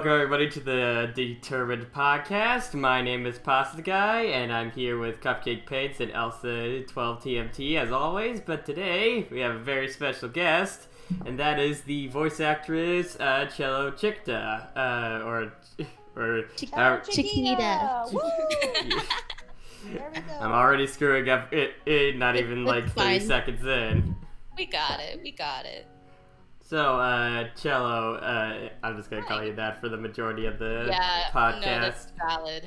Welcome everybody to the Determined Podcast. My name is Pasta Guy, and I'm here with Cupcake Paints and Elsa 12TMT as always. But today we have a very special guest, and that is the voice actress Cellochicita, Chiquita. Woo! There we go. I'm already screwing up it not even like 30 seconds in. We got it. So, Cello, I'm just gonna call you that for the majority of the podcast. No, that's valid.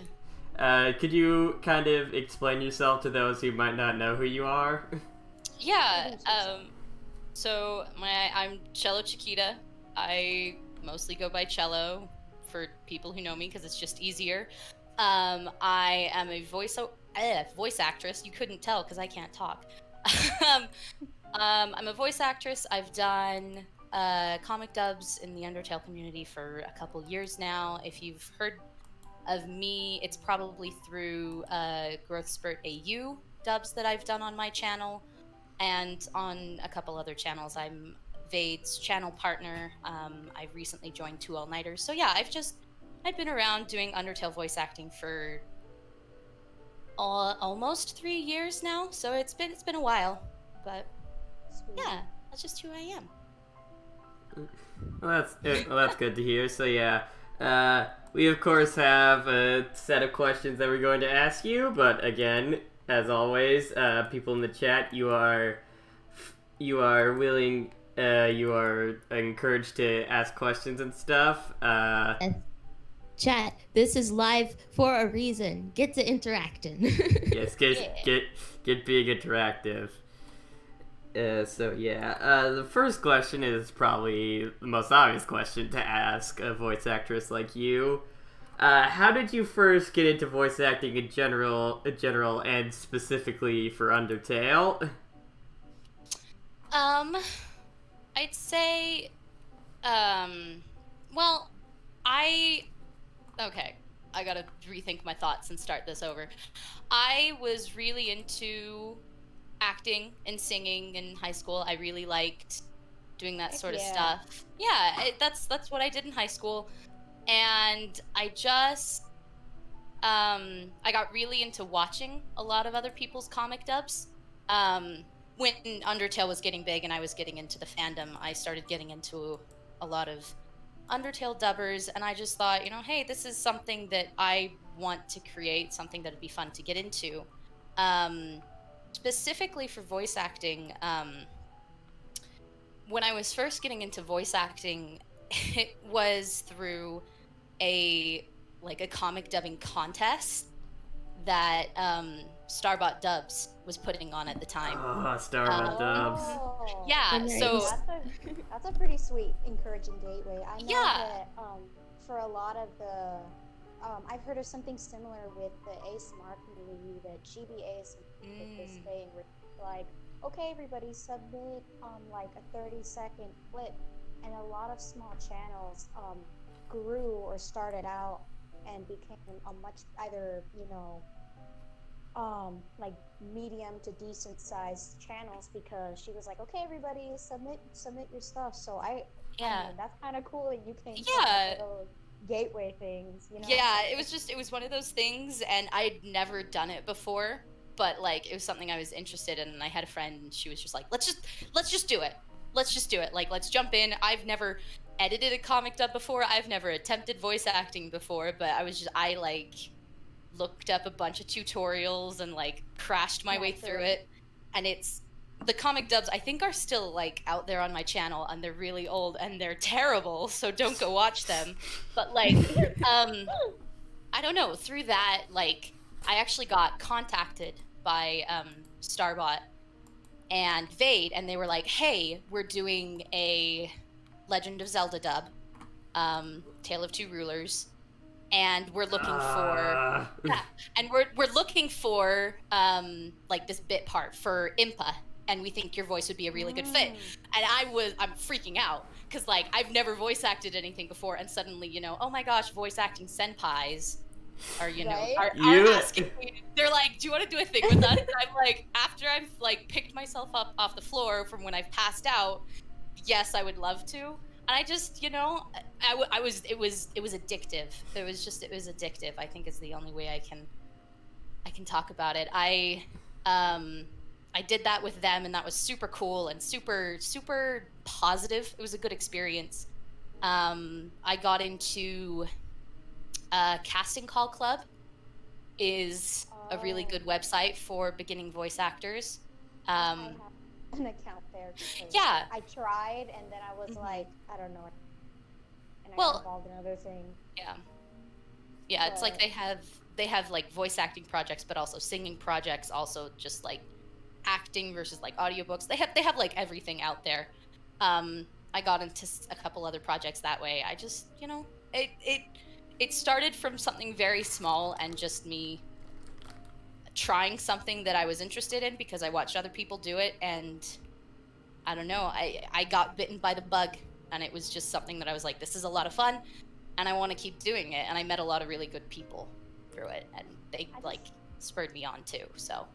Could you kind of explain yourself to those who might not know who you are? Yeah, so I'm Cellochicita. I mostly go by Cello for people who know me because it's just easier. I am a voice actress. You couldn't tell because I can't talk. I'm a voice actress. I've done comic dubs in the Undertale community for a couple years now. If you've heard of me, it's probably through Growthspurt AU dubs that I've done on my channel and on a couple other channels. I'm Vade's channel partner. I've recently joined 2 All-Nighters. So yeah, I've been around doing Undertale voice acting for almost 3 years now. So it's been a while, but yeah, that's just who I am. Well, that's good to hear. So yeah, we of course have a set of questions that we're going to ask you, but again, as always, people in the chat, you are willing, you are encouraged to ask questions and stuff. Chat, this is live for a reason. Get to interacting. Yes, get being interactive. So yeah, the first question is probably the most obvious question to ask a voice actress like you. How did you first get into voice acting in general, and specifically for Undertale? I'd say, well, okay, I gotta rethink my thoughts and start this over. I was really into acting and singing in high school. I really liked doing that sort of stuff. Yeah, that's what I did in high school. And I just, I got really into watching a lot of other people's comic dubs. When Undertale was getting big and I was getting into the fandom, I started getting into a lot of Undertale dubbers, and I just thought, hey, this is something that I want to create, something that'd be fun to get into. Specifically for voice acting, when I was first getting into voice acting, it was through a comic dubbing contest that Starbot Dubs was putting on at the time. Oh, Starbot Dubs. Yeah, so that's a pretty sweet, encouraging gateway. I know that for a lot of the I've heard of something similar with the ASMR community, the GBAs with this thing, where like, okay, everybody submit like a 30-second clip, and a lot of small channels grew or started out and became a much either like medium to decent sized channels, because she was like, okay, everybody submit your stuff. So I mean, that's kind of cool that you can those gateway things, Yeah, it was one of those things, and I'd never done it before, but like it was something I was interested in, and I had a friend and she was just like, let's just do it, like let's jump in. I've never edited a comic dub before, I've never attempted voice acting before, but I like looked up a bunch of tutorials and like crashed my way through it. And the comic dubs I think are still like out there on my channel, and they're really old and they're terrible, so don't go watch them. But like I don't know, through that, like I actually got contacted by Starbot and Vade, and they were like, hey, we're doing a Legend of Zelda dub, Tale of Two Rulers, and we're looking we're looking for like this bit part for Impa, and we think your voice would be a really good fit. And I'm freaking out because like I've never voice acted anything before, and suddenly oh my gosh, voice acting senpais are are asking me, they're like, do you want to do a thing with us? And I'm like, after I've like picked myself up off the floor from when I've passed out, yes, I would love to. I just, you know, I was, it was addictive. It was addictive. I think is the only way I can talk about it. I did that with them, and that was super cool and super positive. It was a good experience. I got into Casting Call Club is a really good website for beginning voice actors. I have an account there. Yeah. I tried, and then I was like, I don't know. And I got involved in other things. Yeah. Yeah, it's like they have like voice acting projects, but also singing projects, also just like acting versus like audiobooks. They have like everything out there. I got into a couple other projects that way. I just, you know, it started from something very small and just me trying something that I was interested in because I watched other people do it, and I don't know, I got bitten by the bug, and it was just something that I was like, this is a lot of fun and I want to keep doing it. And I met a lot of really good people through it, and they spurred me on too. So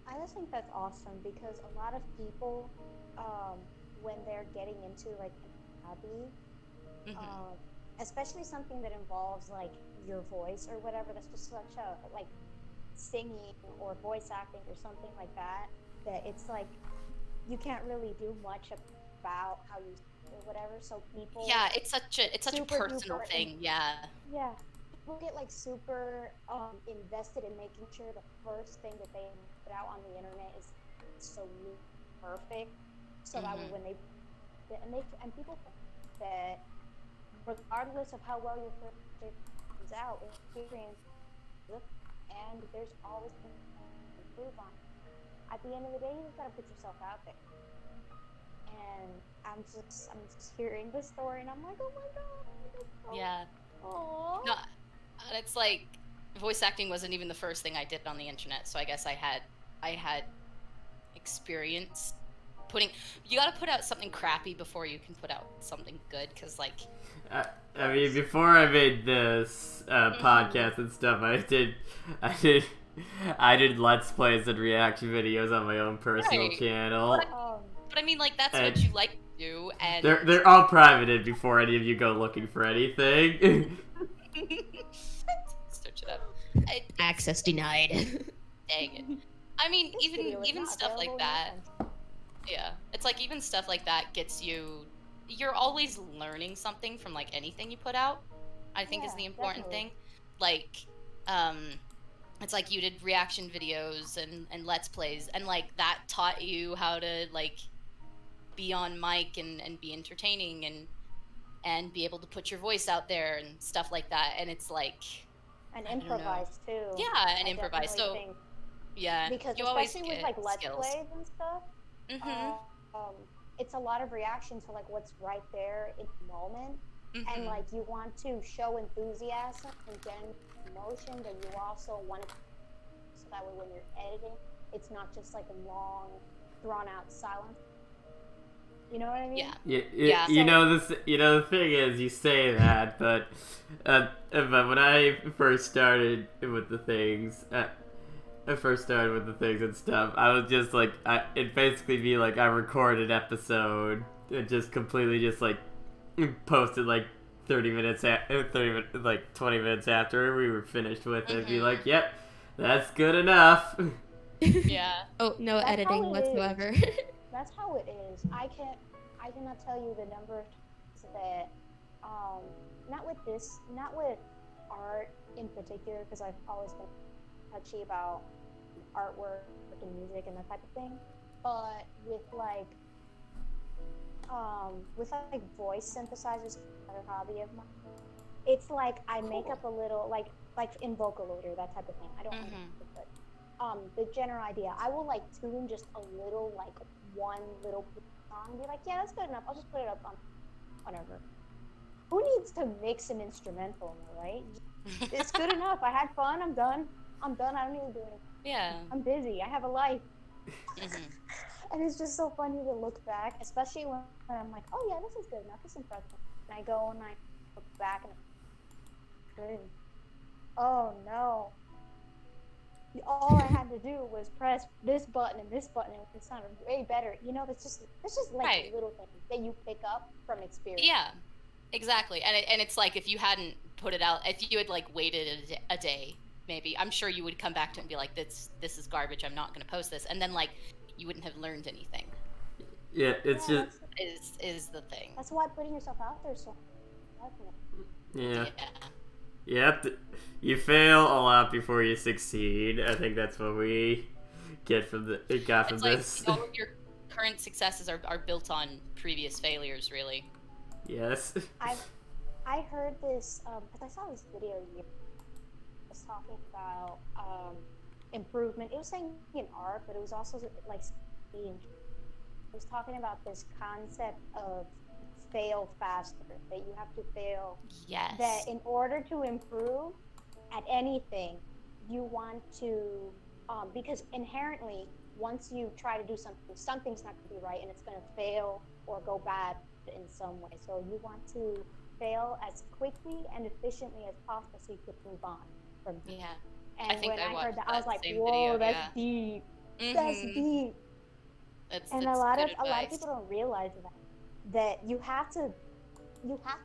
I just think that's awesome because a lot of people, when they're getting into like a hobby, especially something that involves like your voice or whatever, that's just such a like singing or voice acting or something like that, that it's like you can't really do much about how you or whatever. So people, it's such a personal thing. Yeah, people get like super invested in making sure the first thing that they put out on the internet is so perfect, so that when they people think that regardless of how well your project comes out, experience, and there's always things to improve on. At the end of the day, you just gotta put yourself out there. And I'm just hearing the story, and I'm like, oh my god. Yeah. Aww. No, and it's like voice acting wasn't even the first thing I did on the internet, so I guess I had experience putting. You gotta put out something crappy before you can put out something good, because like. I mean, before I made this podcast and stuff, I did Let's Plays and reaction videos on my own personal channel. But I mean, like, that's what you like to do, and they're all privated before any of you go looking for anything. Search it up. Access denied. Dang it. I mean, even stuff like that. Yeah, it's like even stuff like that gets you. You're always learning something from like anything you put out. I think is the important thing. Like, it's like you did reaction videos and Let's Plays, and like that taught you how to like be on mic and be entertaining and be able to put your voice out there and stuff like that. And it's like and improvise too. Yeah, and improvise. So yeah, because you especially with like Let's Plays and stuff, it's a lot of reaction to like what's right there in the moment, and like you want to show enthusiasm and generate emotion, but you also want it so that way when you're editing, it's not just like a long, drawn out silence. You know what I mean? Yeah. You know the thing is, you say that, but when I first started with the things. And stuff, I was just like, it'd basically be like I record an episode and just completely just like posted like 20 minutes after we were finished with it. Be like, yep, that's good enough. Yeah. Oh, no editing whatsoever. That's how it is. I cannot tell you the number of times that, not with art in particular, because I've always been touchy about artwork and music and that type of thing, but with like voice synthesizers, another hobby of mine, it's like I make up a little like in Vocaloider, that type of thing. I don't know, but the general idea, I will like tune just a little, like one little song and be like, yeah, that's good enough, I'll just put it up on whatever. Who needs to mix an instrumental, right? It's good enough. I had fun. I'm done. I don't need to do anything. Yeah. I'm busy. I have a life. And it's just so funny to look back, especially when I'm like, oh yeah, this is good enough. This is impressive. And I go and I look back and oh no. all I had to do was press this button and this button, and it sounded way better. You know, it's just like Right. little things that you pick up from experience. Yeah, exactly. And it's like if you hadn't put it out, if you had like waited a day, maybe I'm sure you would come back to it and be like, this is garbage. I'm not going to post this, and then like you wouldn't have learned anything. Yeah, it's Yeah, just Is the thing. that's why putting yourself out there is so important. yeah. Yeah. You have to, you fail a lot before you succeed. I think that's what we got from It's like this. all of your current successes are built on previous failures, really. Yes. I heard this because I saw this video was talking about improvement. It was saying in art, but it was also like being. It was talking about this concept of fail faster. That you have to fail. Yes. That in order to improve at anything, you want to because inherently, once you try to do something, something's not going to be right, and it's going to fail or go bad in some way. So you want to fail as quickly and efficiently as possible so you could move on from there. Yeah. And I think when I I watched heard that, that I was like, same "Whoa, video, that's yeah. deep. That's Mhm. deep." And That's a lot good of advice. people don't realize that you have to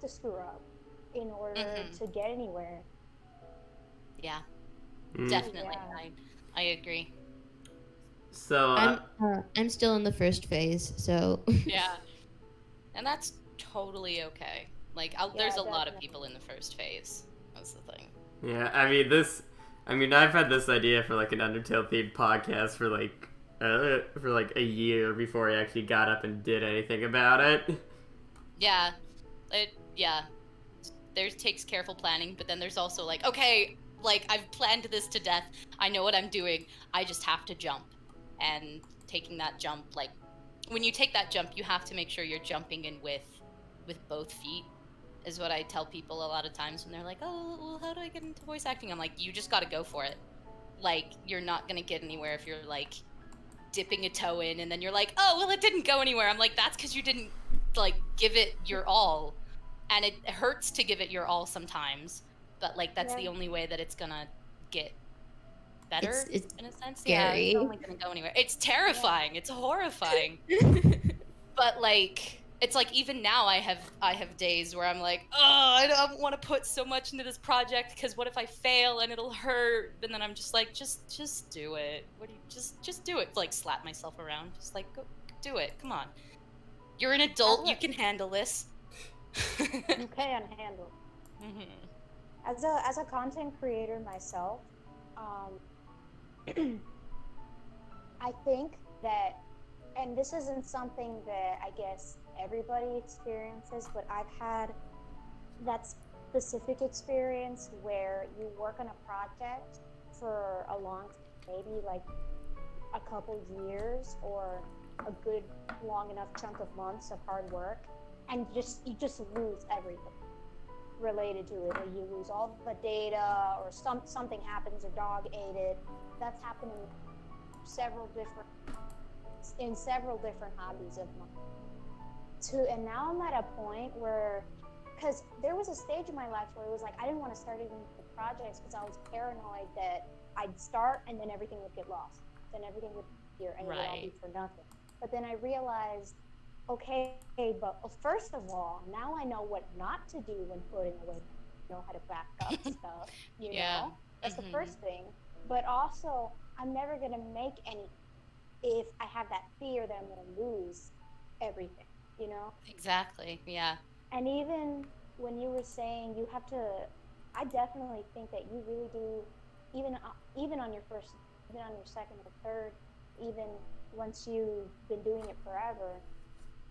screw up in order Mhm. to get anywhere. Yeah, Mm. definitely. Yeah. I agree. So I'm still in the first phase, so Yeah, and that's totally okay. Like, there's a lot of people in the first phase. That's the thing. yeah, I mean, I've had this idea for like an Undertale themed podcast for like a year before I actually got up and did anything about it. Yeah, yeah. There's takes careful planning, but then there's also like, okay, like I've planned this to death. I know what I'm doing. I just have to jump, and taking that jump, like when you take that jump, you have to make sure you're jumping in with both feet. Is what I tell people a lot of times when they're like, oh, well, how do I get into voice acting? I'm like, you just got to go for it. Like, you're not gonna get anywhere if you're like dipping a toe in and then you're like, oh, well, it didn't go anywhere. I'm like, that's because you didn't like give it your all, and it hurts to give it your all sometimes, but like that's the only way that it's gonna get better. it's in a sense. scary. Yeah, it's only gonna go anywhere. It's terrifying. It's horrifying. But like, it's like even now I have days where I'm like, oh, I don't want to put so much into this project because what if I fail and it'll hurt? And then I'm just like, just do it. What do you just do it? Like slap myself around. Just like go do it. Come on. You're an adult. You can handle this. You can handle. Mm-hmm. As a content creator myself, I think that, and this isn't something that I guess everybody experiences, but I've had that specific experience where you work on a project for a long, maybe like a couple years or a good long enough chunk of months of hard work, and you just lose everything related to it, or you lose all the data, or something happens, your dog ate it. That's happened in several different hobbies of mine. And now I'm at a point where, because there was a stage in my life where it was like I didn't want to start even the projects because I was paranoid that I'd start and then everything would get lost, then everything would disappear and it would all be for nothing. But then I realized, okay, but first of all, now I know what not to do when putting away, know how to back up stuff, you know? That's the first thing. But also, I'm never going to make any if I have that fear that I'm going to lose everything, you know? Exactly, yeah. And even when you were saying you have to, I definitely think that you really do, even on your first, even on your second or third, even once you've been doing it forever,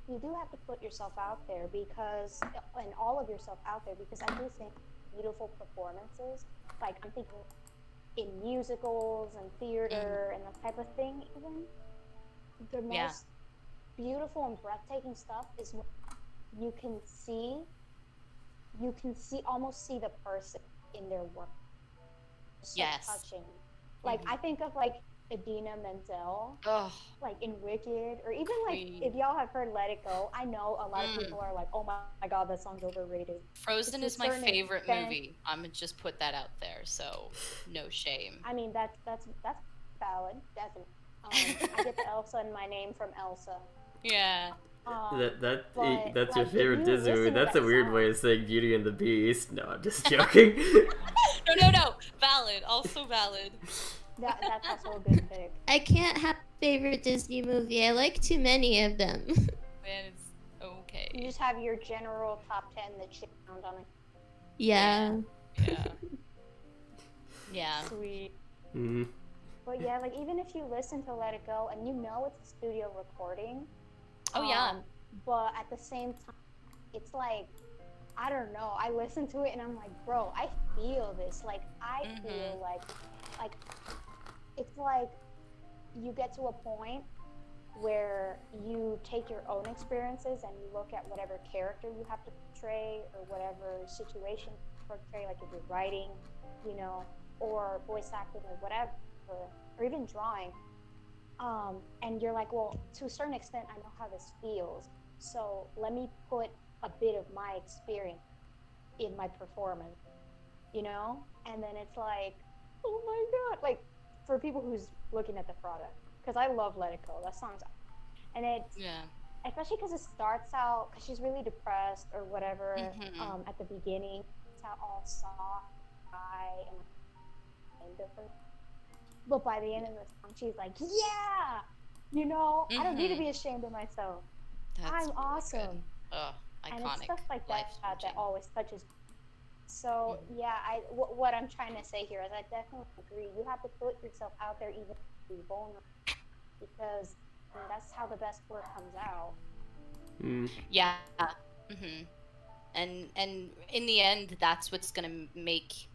you do have to put yourself out there and all of yourself out there, because I do think beautiful performances, like I'm thinking in musicals and theater and that type of thing, even the most beautiful and breathtaking stuff is when you can almost see the person in their work. So touching. Like I think of like Idina Menzel, Oh, like in Wicked, or even like Queen. if y'all have heard Let It Go. I know a lot of people are like, "Oh my God, that song's overrated." Frozen To a is my certain favorite extent- movie. I'm gonna just put that out there, so no shame. I mean, that's valid, definitely. I get the Elsa in my name from Elsa. Yeah. But, That's your like, favorite if you Disney movie. listen to That's a that weird song- way of saying Beauty and the Beast. No, I'm just joking. No. Valid. Also valid. That's also a good pick. I can't have a favorite Disney movie. I like too many of them. Man, it's okay. You just have your general top 10 that you found on it. Yeah. Yeah. Yeah. Sweet. Mhm. But yeah, like even if you listen to Let It Go and you know it's a studio recording. Oh, yeah. But at the same time, it's like, I don't know. I listen to it and I'm like, bro, I feel this. Like I feel like it's like you get to a point where you take your own experiences and you look at whatever character you have to portray or whatever situation to portray, like if you're writing, you know, or voice acting or whatever, or even drawing. And you're like, well, to a certain extent, I know how this feels. So let me put a bit of my experience in my performance, you know? And then it's like, oh my God. Like, for people who's looking at the product, because I love Let It Go. That song's, and it's, especially because it starts out, because she's really depressed or whatever, at the beginning. It's out all soft, high, and different. But by the end of the song, she's like, yeah! You know, I don't need to be ashamed of myself. I'm awesome. Oh, iconic. And it's stuff like that that always touches me. So, yeah, what I'm trying to say here is I definitely agree. You have to put yourself out there, even be vulnerable, because that's how the best work comes out. Yeah. And in the end, that's what's gonna make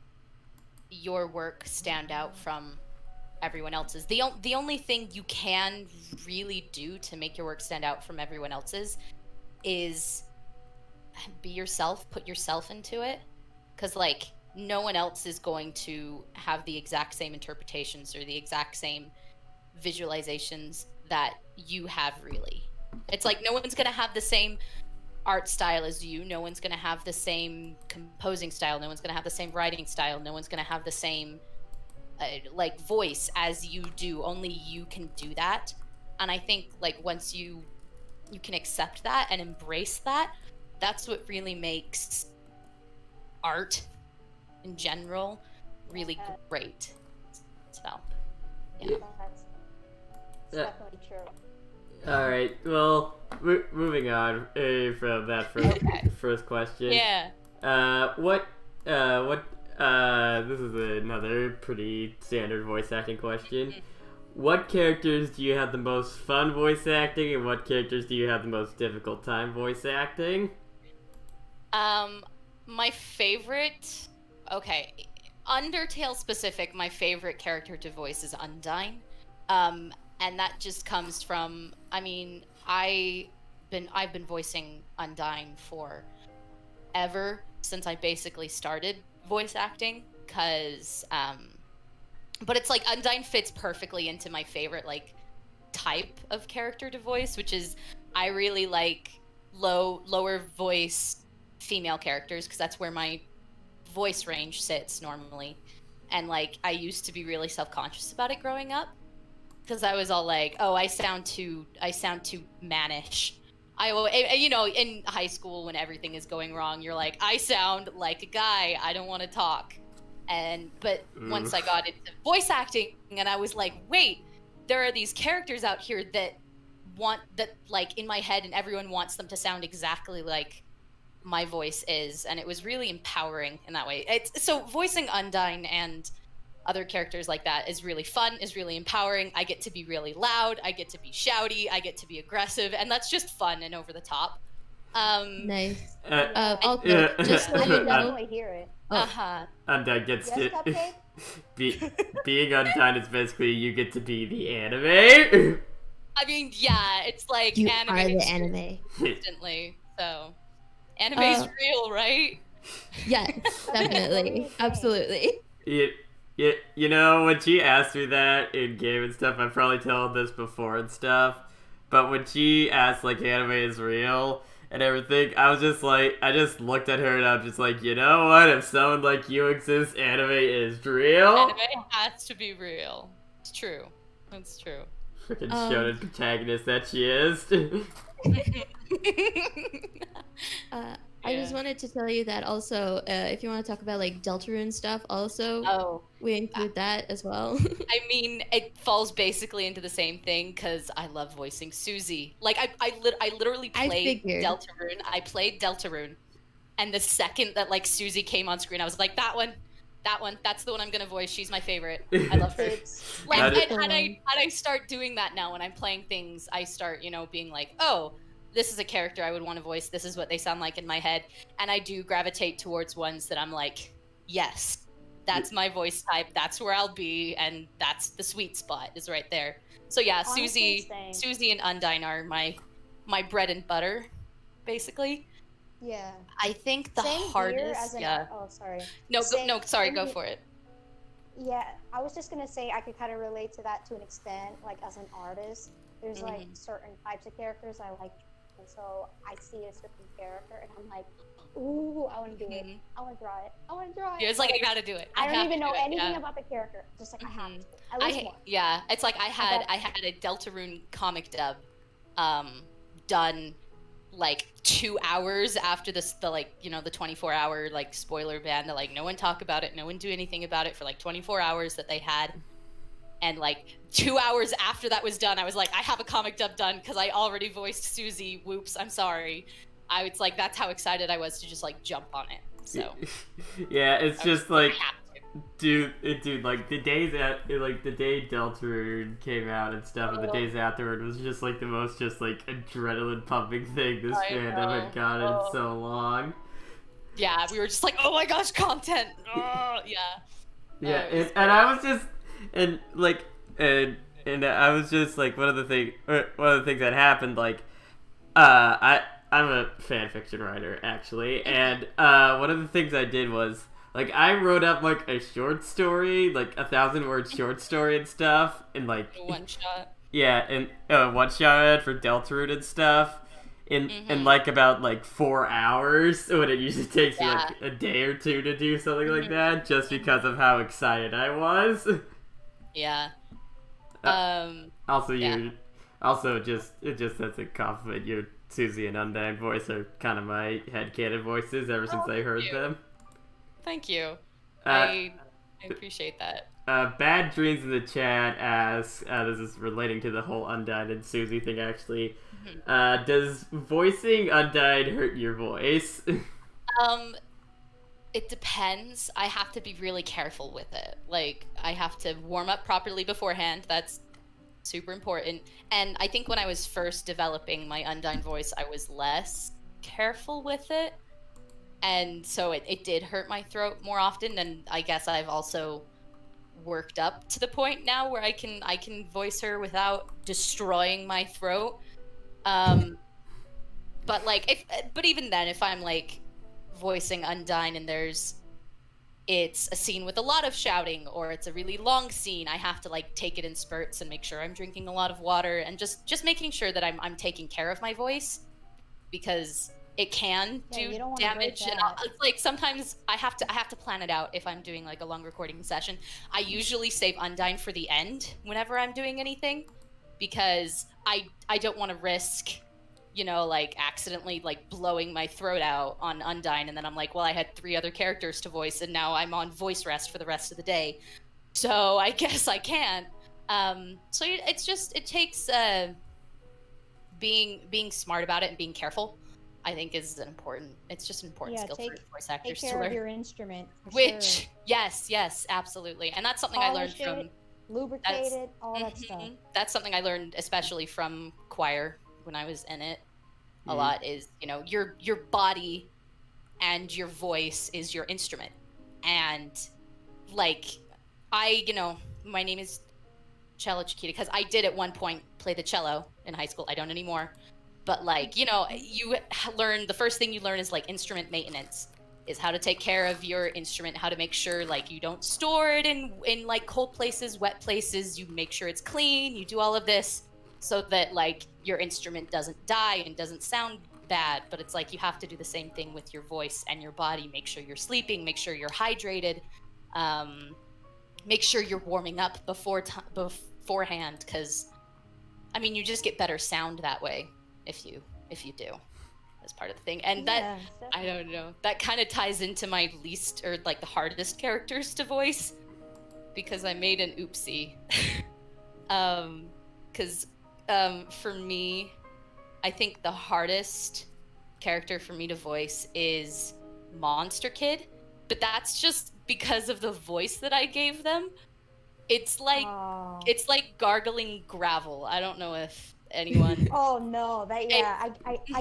your work stand out from everyone else's. The only thing you can really do to make your work stand out from everyone else's is be yourself, put yourself into it, because like no one else is going to have the exact same interpretations or the exact same visualizations that you have. Really, it's like no one's gonna have the same art style as you, no one's gonna have the same composing style, no one's gonna have the same writing style, no one's gonna have the same like voice as you do. Only you can do that. And I think like once you can accept that and embrace that, that's what really makes art in general really great. So yeah. That's definitely true. All right. Well, moving on from that first question. Yeah. This is another pretty standard voice acting question. What characters do you have the most fun voice acting, and what characters do you have the most difficult time voice acting? My favorite, Undertale specific, my favorite character to voice is Undyne. And that just comes from, I mean, I've been voicing Undyne for ever since I basically started voice acting, because but it's like Undyne fits perfectly into my favorite like type of character to voice, which is I really like lower voice female characters, because that's where my voice range sits normally. And like I used to be really self-conscious about it growing up, because I was all like, oh, I sound too mannish. You know, in high school when everything is going wrong, you're like, I sound like a guy, I don't want to talk. But once I got into voice acting, and I was like, wait, there are these characters out here that like in my head, and everyone wants them to sound exactly like my voice is, and it was really empowering in that way. So voicing Undyne and other characters like that is really fun, is really empowering. I get to be really loud, I get to be shouty, I get to be aggressive, and that's just fun and over the top. Nice. Also, just I so you can know, definitely hear it. Undyne gets Yes, to Cupcake? being Undyne is basically you get to be the anime. I mean, yeah, it's like you anime are the anime. instantly. So anime's real, right? Yes, definitely, absolutely. you know, when she asked me that in game and stuff, I've probably told this before and stuff, but when she asked, like, anime is real and everything, I was just like, I just looked at her and I was just like, you know what, if someone like you exists, anime is real? Anime has to be real. It's true. That's true. Freaking shonen protagonist that she is. I just wanted to tell you that also, if you want to talk about like Deltarune stuff, also, we include that as well. I mean, it falls basically into the same thing because I love voicing Susie. Like, I literally played Deltarune. I played Deltarune, and the second that like Susie came on screen, I was like, that one, that's the one I'm gonna voice. She's my favorite. I love her. Like, and I start doing that now when I'm playing things. I start, being like, oh, this is a character I would want to voice. This is what they sound like in my head. And I do gravitate towards ones that I'm like, yes, that's my voice type. That's where I'll be. And that's the sweet spot is right there. So yeah, Honestly, Susie and Undyne are my bread and butter, basically. Yeah. I think the hardest. Oh, sorry. Sorry, go for it. Yeah, I was just going to say I could kind of relate to that to an extent. Like, as an artist, there's like certain types of characters I like. And so I see a certain character and I'm like, ooh, I want to do it. I want to draw it. Yeah, it's like, I gotta do it. I don't even know anything about the character. Just like, I have to. At least one. Yeah, it's like I had a Deltarune comic dub done like 2 hours after the 24-hour like spoiler ban that like no one talk about it, no one do anything about it for like 24 hours that they had. And like 2 hours after that was done, I was like, I have a comic dub done because I already voiced Susie. Whoops, I'm sorry. It's like, that's how excited I was to just like jump on it. So yeah, it's just like, dude, like the days the day Deltarune came out and stuff, and the days afterward was just like the most just like adrenaline pumping thing this fandom had gotten in so long. Yeah, we were just like, oh my gosh, content. Yeah, and I was just. And I was just like one of the things that happened, like I'm a fan fiction writer actually, and one of the things I did was like I wrote up like a short story, like 1,000-word short story and stuff, and like one shot. Yeah, and one shot for Deltarune and stuff. In like about like 4 hours, when it usually takes me like a day or two to do something like that, just because of how excited I was. Yeah. Also, just as a compliment, your Susie and Undyne voice are kind of my headcanon voices ever since I heard them. Thank you. I appreciate that. Bad Dreams in the chat asks, this is relating to the whole Undyne and Susie thing actually. Does voicing Undyne hurt your voice? It depends. I have to be really careful with it. Like, I have to warm up properly beforehand. That's super important. And I think when I was first developing my Undyne voice, I was less careful with it. And so it did hurt my throat more often. And I guess I've also worked up to the point now where I can voice her without destroying my throat. But even then, if I'm like voicing Undyne and it's a scene with a lot of shouting or it's a really long scene, I have to like take it in spurts and make sure I'm drinking a lot of water and just making sure that I'm taking care of my voice, because it can do damage. And like sometimes I have to plan it out if I'm doing like a long recording session. I usually save Undyne for the end whenever I'm doing anything, because I don't want to risk like accidentally like blowing my throat out on Undyne, and then I'm like, well, I had 3 other characters to voice and now I'm on voice rest for the rest of the day, so I guess I can't. So it takes being smart about it and being careful, I think, is it's just an important skill for voice actors to learn. Take care of your instrument, yes, absolutely. And that's something I learned from lubricated, all that stuff. That's something I learned especially from choir when I was in it a lot, is your body and your voice is your instrument. And like my name is Cellochicita because I did at one point play the cello in high school. I don't anymore, but like you learn, the first thing you learn is like instrument maintenance is how to take care of your instrument, how to make sure like you don't store it in like cold places, wet places, you make sure it's clean, you do all of this so that like your instrument doesn't die and doesn't sound bad. But it's like you have to do the same thing with your voice and your body. Make sure you're sleeping, make sure you're hydrated, make sure you're warming up beforehand, because I mean you just get better sound that way if you do. As part of the thing. And that I don't know, that kind of ties into my least, or like the hardest characters to voice, because I made an oopsie. Because for me, I think the hardest character for me to voice is Monster Kid, but that's just because of the voice that I gave them. It's like gargling gravel. I don't know if anyone. Oh no, I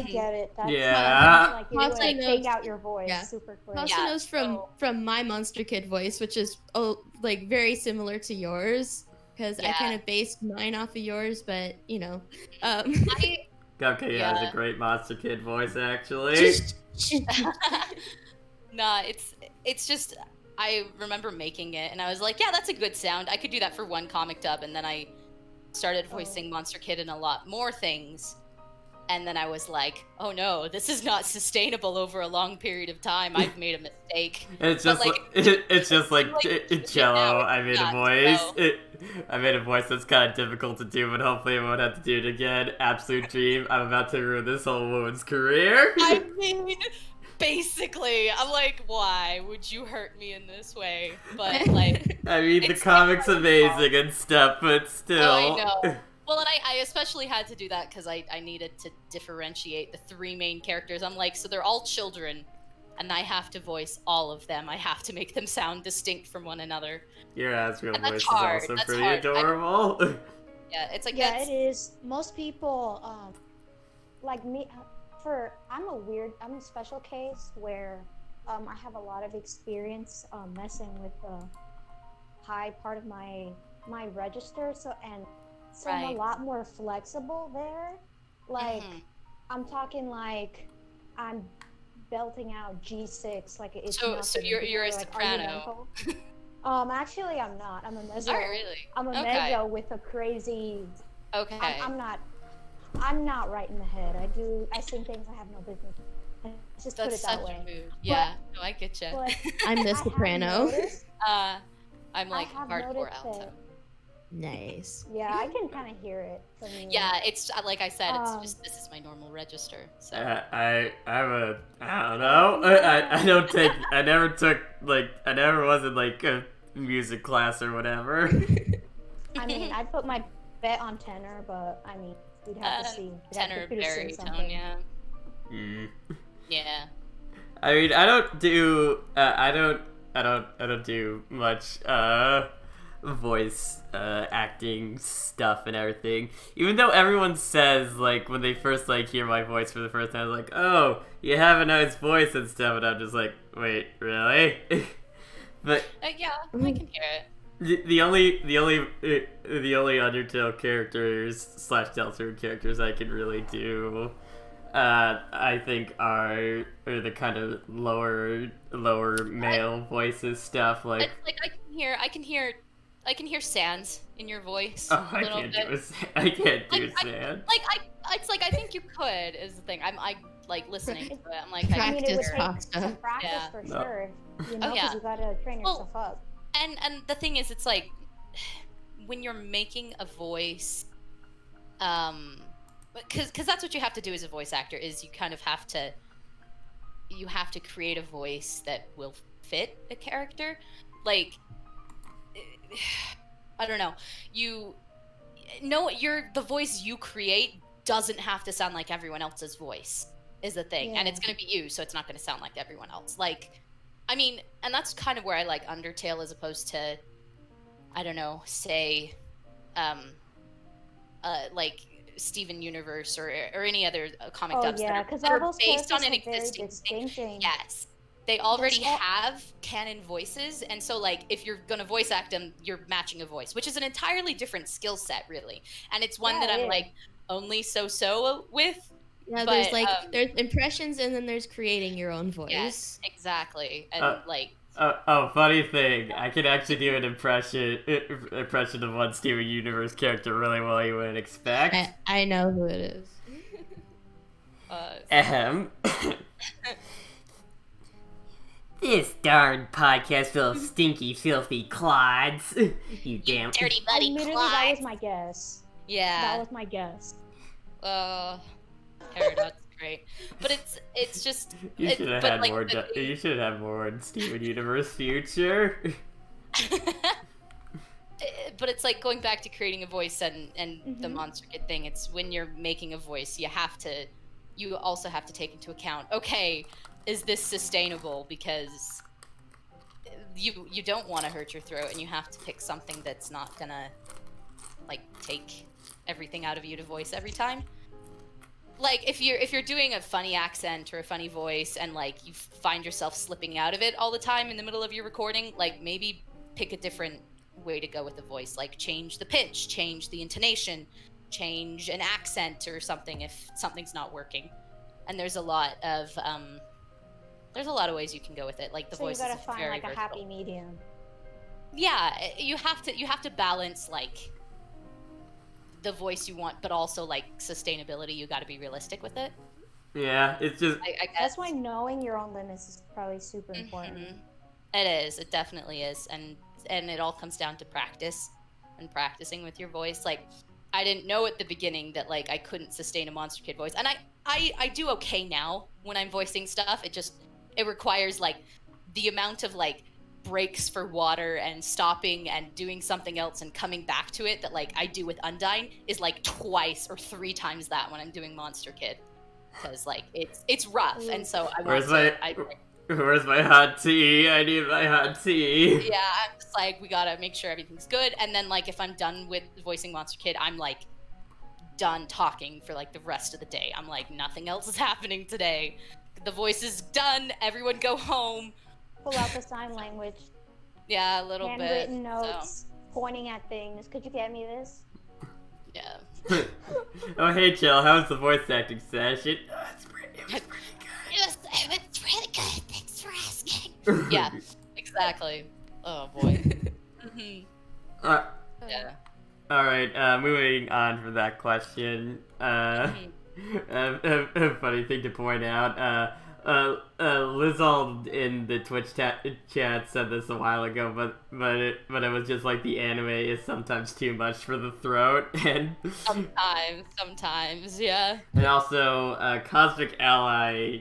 get it. That's yeah. Like you take out your voice super quick. Pasta knows from my Monster Kid voice, which is like very similar to yours, because I kind of based mine off of yours, but you know. Okay, has a great Monster Kid voice actually. Nah, it's just I remember making it and I was like, yeah, that's a good sound. I could do that for one comic dub, and then I started voicing Monster Kid in a lot more things, and then I was like, oh no, this is not sustainable over a long period of time. I've made a mistake. It's just like Cello. I made a voice. I made a voice that's kind of difficult to do, but hopefully I won't have to do it again. Absolute dream. I'm about to ruin this whole woman's career. I mean, basically, I'm like, why would you hurt me in this way? But like, I mean, the comic's amazing and stuff, but still. Oh, I know. Well, and I especially had to do that because I needed to differentiate the three main characters. I'm like, so they're all children, and I have to voice all of them. I have to make them sound distinct from one another. Your Asriel voice is also pretty adorable. Yeah, it's like it is. Most people, like me. I'm a special case where I have a lot of experience messing with the high part of my register, so I'm a lot more flexible there. Like I'm talking like I'm belting out G6 like it's so you're a soprano. Actually I'm not. I'm a mezzo. Oh, really? I'm a mezzo with a crazy. Okay. I'm not right in the head. I sing things I have no business. Just That's put it that such way. A mood. Yeah, no, I get you. I'm the soprano. I'm like hardcore alto. Nice. Yeah, I can kind of hear it from you. Yeah, it's like I said, it's just this is my normal register. So I don't know. I never was in like a music class or whatever. I mean, I'd put my bet on tenor, but I mean, we'd have to see. Tenor, baritone, yeah. Yeah. I mean, I don't do much voice acting stuff and everything. Even though everyone says like when they first like hear my voice for the first time, like, "Oh, you have a nice voice" and stuff, and I'm just like, "Wait, really?" But yeah, I can hear it. The only Undertale characters / Deltarune characters I can really do, I think are the kind of lower male voices stuff like. It's like I can hear Sans in your voice. Oh, I can't do Sans. It's like I think you could is the thing. I like listening to it. I'm like practice some practice for sure. You know, because you gotta train yourself up. And the thing is, it's like when you're making a voice, because that's what you have to do as a voice actor is you kind of have to create a voice that will fit a character. Like, I don't know, the voice you create doesn't have to sound like everyone else's voice is the thing, and it's gonna be you, so it's not gonna sound like everyone else. Like, I mean, and that's kind of where I like Undertale as opposed to, I don't know, say, like Steven Universe or any other comic dubs that are based on an existing thing. Yes, they already have canon voices, and so like if you're gonna voice act them, you're matching a voice, which is an entirely different skill set, really, and it's one that I'm like only so with Yeah, but, there's impressions and then there's creating your own voice. Yes, exactly. And funny thing, I can actually do an impression of one Steven Universe character really well you wouldn't expect. I know who it is. This darn podcast full of stinky, filthy clods. You damn dirty, muddy clods. That was my guess. Yeah. That was my guess. Paradox, great. But it's just... You should have had more... You should have more in Steven Universe Future. But it's like going back to creating a voice and the Monster Kid thing. It's when you're making a voice, you also have to take into account, okay, is this sustainable? Because you don't want to hurt your throat, and you have to pick something that's not gonna like take everything out of you to voice every time. Like if you're doing a funny accent or a funny voice and like you find yourself slipping out of it all the time in the middle of your recording, like maybe pick a different way to go with the voice, like change the pitch, change the intonation, change an accent or something if something's not working. And there's a lot of ways you can go with it. Like the voice is very So you gotta find like versatile. a happy medium. Yeah, you have to balance like the voice you want, but also like sustainability. You got to be realistic with it. Yeah, it's just. I guess That's why knowing your own limits is probably super important. It is. It definitely is, and it all comes down to practice and practicing with your voice. Like I didn't know at the beginning that like I couldn't sustain a Monster Kid voice, and I do okay now when I'm voicing stuff. It requires like the amount of like breaks for water and stopping and doing something else and coming back to it that like I do with Undyne is like twice or 3 times that when I'm doing Monster Kid, because like it's rough. And so Where's my hot tea? I need my hot tea. Yeah, I'm just like, we gotta make sure everything's good. And then like if I'm done with voicing Monster Kid, I'm like done talking for like the rest of the day. I'm like, nothing else is happening today. The voice is done. Everyone go home. Pull out the sign language. Yeah, a little Handwritten bit. notes, pointing at things. Could you get me this? Yeah. Oh, hey, Jill. How was the voice acting session? It was pretty good. It was really good. Thanks for asking. Yeah, exactly. Oh, boy. Yeah. All right, moving on from that question. A funny thing to point out. Lizald in the Twitch chat said this a while ago, but it was just like the anime is sometimes too much for the throat, and sometimes, yeah. And also, Cosmic Ally,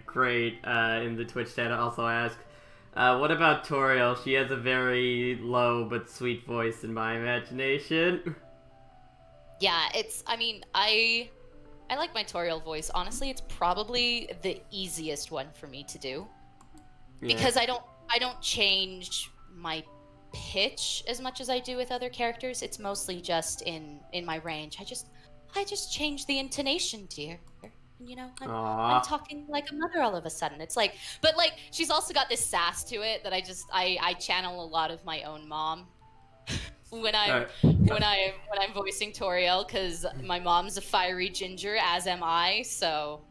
great in the Twitch chat also asked, what about Toriel? She has a very low but sweet voice in my imagination. Yeah, I like my Toriel voice. Honestly, it's probably the easiest one for me to do. Yeah. Because I don't change my pitch as much as I do with other characters. It's mostly just in my range. I just change the intonation, dear. You know, I'm talking like a mother all of a sudden. It's like, but like she's also got this sass to it that I channel a lot of my own mom. when I'm voicing Toriel, because my mom's a fiery ginger, as am I. So,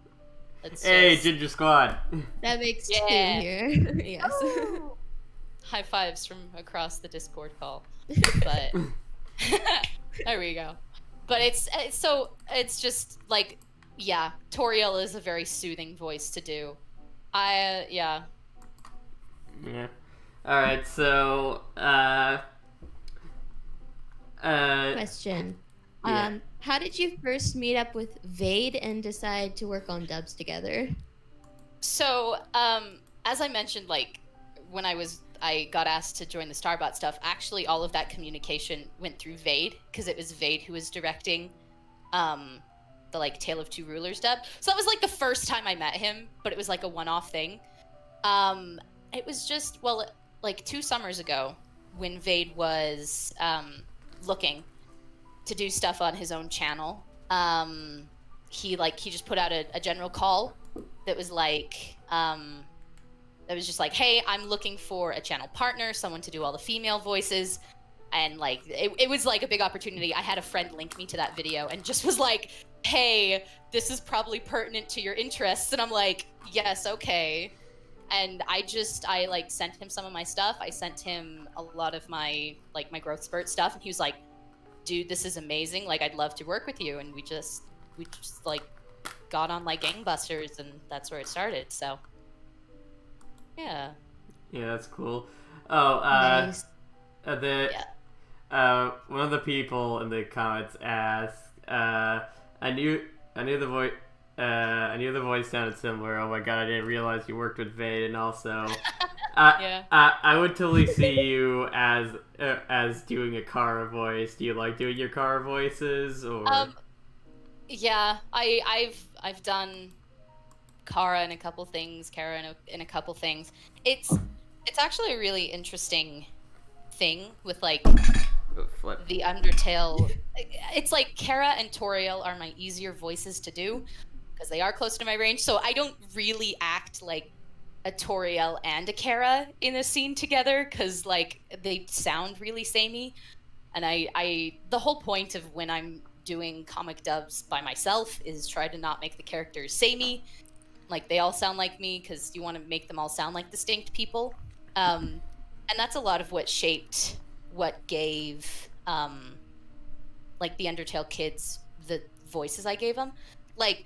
hey, Ginger Squad. That makes 2 here. Yes. Oh. High fives from across the Discord call. But there we go. But it's just like, yeah, Toriel is a very soothing voice to do. Yeah. All right, so question. Yeah. How did you first meet up with Vade and decide to work on dubs together? So, as I mentioned, like when I got asked to join the Starbot stuff, actually all of that communication went through Vade, because it was Vade who was directing the like Tale of Two Rulers dub. So that was like the first time I met him, but it was like a one-off thing. It was just, like 2 summers ago when Vade was looking to do stuff on his own channel. He just put out a general call that was like, that was just like, hey, I'm looking for a channel partner, someone to do all the female voices. And like it was like a big opportunity. I had a friend link me to that video and just was like, hey, this is probably pertinent to your interests. And I'm like, yes, okay. And I like sent him some of my stuff. I sent him a lot of my Growthspurt stuff, and he was like, dude, this is amazing. Like, I'd love to work with you. And we just like got on like gangbusters, and that's where it started. So yeah. Yeah, that's cool. Oh, nice. One of the people in the comments asked, I knew the voice. I knew the voice sounded similar. Oh my god, I didn't realize you worked with Vade, and also, I would totally see you as doing a Kara voice. Do you like doing your Kara voices, or? Yeah, I've done Kara in a couple things, Kara in a couple things. It's actually a really interesting thing with like the Undertale. It's like Kara and Toriel are my easier voices to do because they are close to my range. So I don't really act like a Toriel and a Kara in a scene together because like they sound really samey. And I the whole point of when I'm doing comic dubs by myself is try to not make the characters samey. Like they all sound like me because you want to make them all sound like distinct people. And that's a lot of what shaped what gave like the Undertale kids the voices I gave them. Like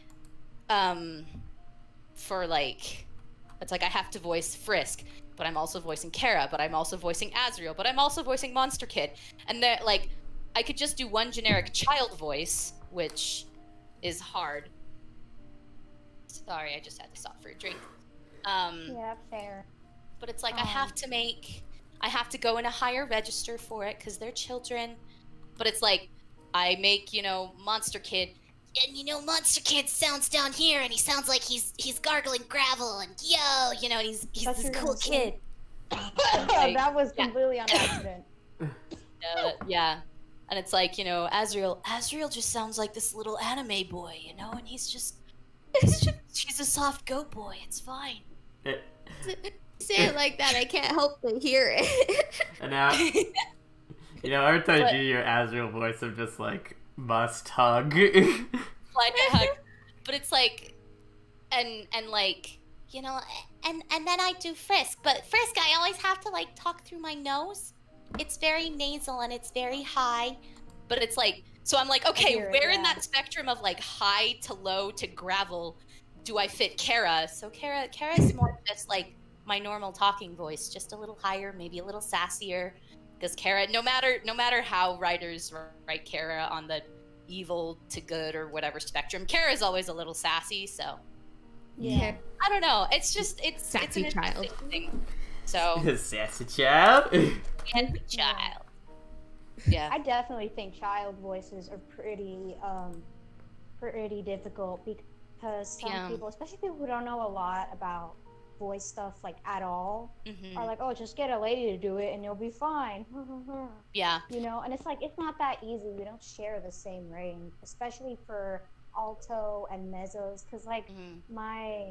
for like, it's like I have to voice Frisk, but I'm also voicing Kara, but I'm also voicing Azriel, but I'm also voicing Monster Kid. And they're like, I could just do one generic child voice, which is hard. Sorry, I just had to stop for a drink. Yeah, fair. But it's like I have to go in a higher register for it because they're children. But it's like I make, Monster Kid, and Monster Kid sounds down here and he sounds like he's gargling gravel and and he's this cool kid. That was completely on accident. Yeah. And it's like, Azriel just sounds like this little anime boy, and he's a soft goat boy. It's fine. Say it like that, I can't help but hear it. And now, every time you do your Azriel voice, I'm just like, must hug. Like a hug. But it's like, and like, and then I do Frisk. But Frisk, I always have to like talk through my nose. It's very nasal and it's very high. But it's like, so I'm like, okay, where in that spectrum of like high to low to gravel do I fit Kara? So Kara's more just like my normal talking voice, just a little higher, maybe a little sassier. Because Kara, no matter how writers write Kara on the evil to good or whatever spectrum, Kara's always a little sassy. So yeah, I don't know. It's sassy an child thing. So sassy child. Sassy child. Yeah. I definitely think child voices are pretty difficult because some people, especially people who don't know a lot about voice stuff like at all, are like, oh, just get a lady to do it and you'll be fine. Yeah. And it's like, it's not that easy. We don't share the same range, especially for alto and mezzos, because like my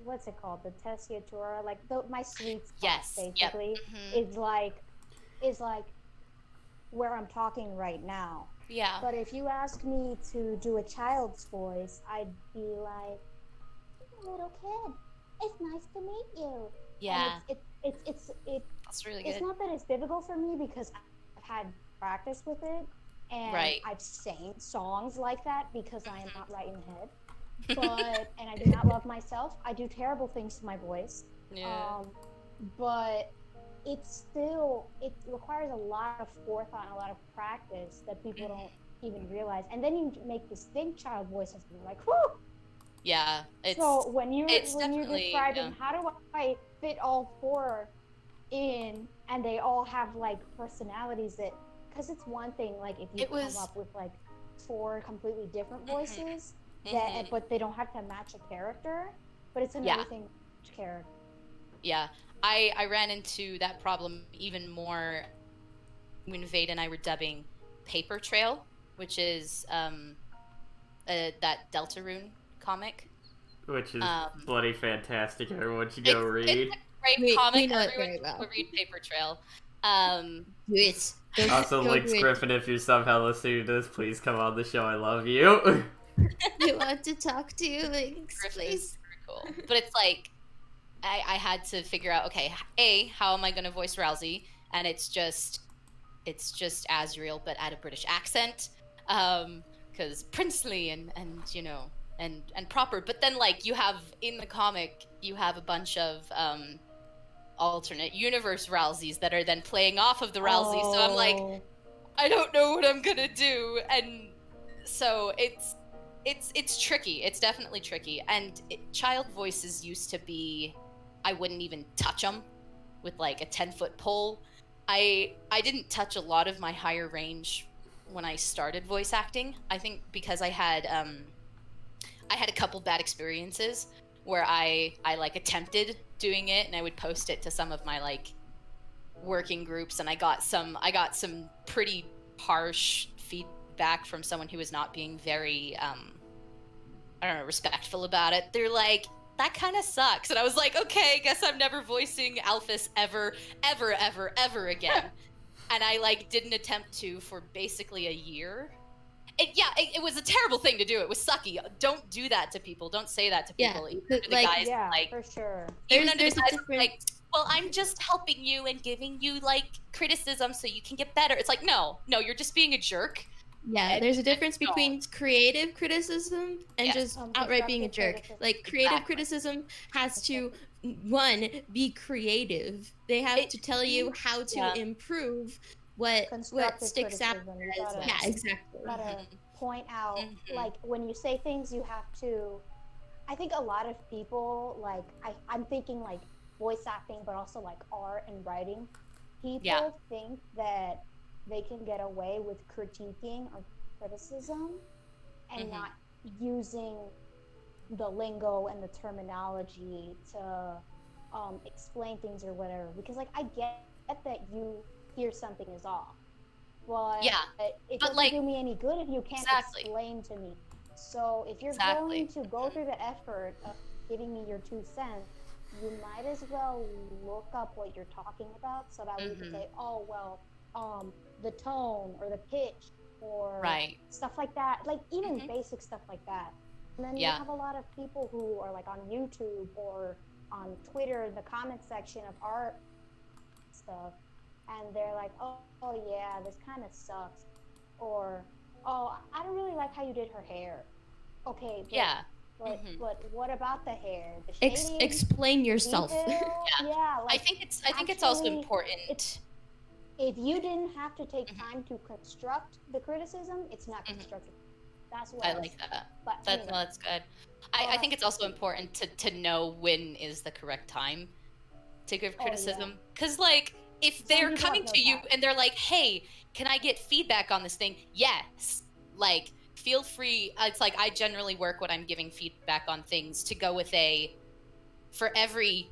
what's it called, the tessitura, like my sweet spot basically is like where I'm talking right now. Yeah. But if you ask me to do a child's voice, I'd be like, little kid, it's nice to meet you. Yeah. And it's that's really good. It's not that it's difficult for me because I've had practice with it, and I've sang songs like that because I am not right in the head. But and I do not love myself. I do terrible things to my voice. Yeah. But it requires a lot of forethought and a lot of practice that people don't even realize. And then you make distinct child voices and you're like, whoo! Yeah. So when you're describing how do I fit all four in and they all have like personalities that, because it's one thing like if you come up with like four completely different voices but they don't have to match a character, but it's another thing to character. Yeah. I ran into that problem even more when Vade and I were dubbing Paper Trail, which is that Deltarune comic. Which is bloody fantastic. Everyone should go read. It's a great comic. Everyone should go read Paper Trail. Do it. Also, Lynx Griffin, if you're somehow listening to this, please come on the show. I love you. You want to talk to you, Lynx, please? Cool. But it's like, I had to figure out, okay, how am I going to voice Rousey? And it's just Azriel, but at a British accent. Because princely and you know, and proper. But then, like, you have, in the comic, you have a bunch of alternate universe Rouseys that are then playing off of the Rousey. So I'm like, I don't know what I'm gonna do. And so it's tricky. It's definitely tricky. And child voices used to be, I wouldn't even touch them with like a 10-foot pole. I didn't touch a lot of my higher range when I started voice acting. I think because I had a couple bad experiences where I like attempted doing it, and I would post it to some of my like working groups, and I got some pretty harsh feedback from someone who was not being very I don't know, respectful about it. They're like, that kind of sucks. And I was like, okay, I guess I'm never voicing Alphys ever again. And I like didn't attempt to for basically a year. It was a terrible thing to do. It was sucky. Don't do that to people. Don't say that to people. Yeah, even to the guys, like, for sure. Even under the guys like, well, I'm just helping you and giving you like criticism so you can get better. It's like, no, you're just being a jerk. Yeah, there's a difference between creative criticism and just outright being a jerk. Like, creative criticism has to, one, be creative. They have to tell you how to improve what sticks out. Yeah, exactly. You gotta point out, like, when you say things, you have to. I think a lot of people, like, I'm thinking like voice acting, but also like art and writing. People think that they can get away with critiquing or criticism and not using the lingo and the terminology to explain things or whatever. Because, like, I get that you hear something is off, but it doesn't like, do me any good if you can't explain to me. So if you're going to go through the effort of giving me your 2 cents, you might as well look up what you're talking about so that we can say, oh, well, the tone or the pitch or stuff like that, like even basic stuff like that. And then you have a lot of people who are like on YouTube or on Twitter in the comment section of art stuff, and they're like, oh yeah, this kind of sucks, or oh, I don't really like how you did her hair. Okay, but but what about the hair? The shading, explain yourself. Like, I think it's also important. If you didn't have to take time to construct the criticism, it's not constructive. That's what I like that. But that's good. I think it's also important to know when is the correct time to give criticism. Because, like, if they're coming to you and they're like, hey, can I get feedback on this thing? Yes. Like, feel free. It's like, I generally work when I'm giving feedback on things to go with for every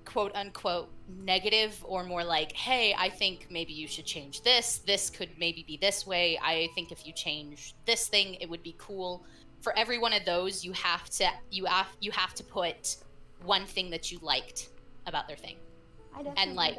quote unquote negative or more like, hey, I think maybe you should change this could maybe be this way, I think if you change this thing it would be cool. For every one of those, you have to put one thing that you liked about their thing. And like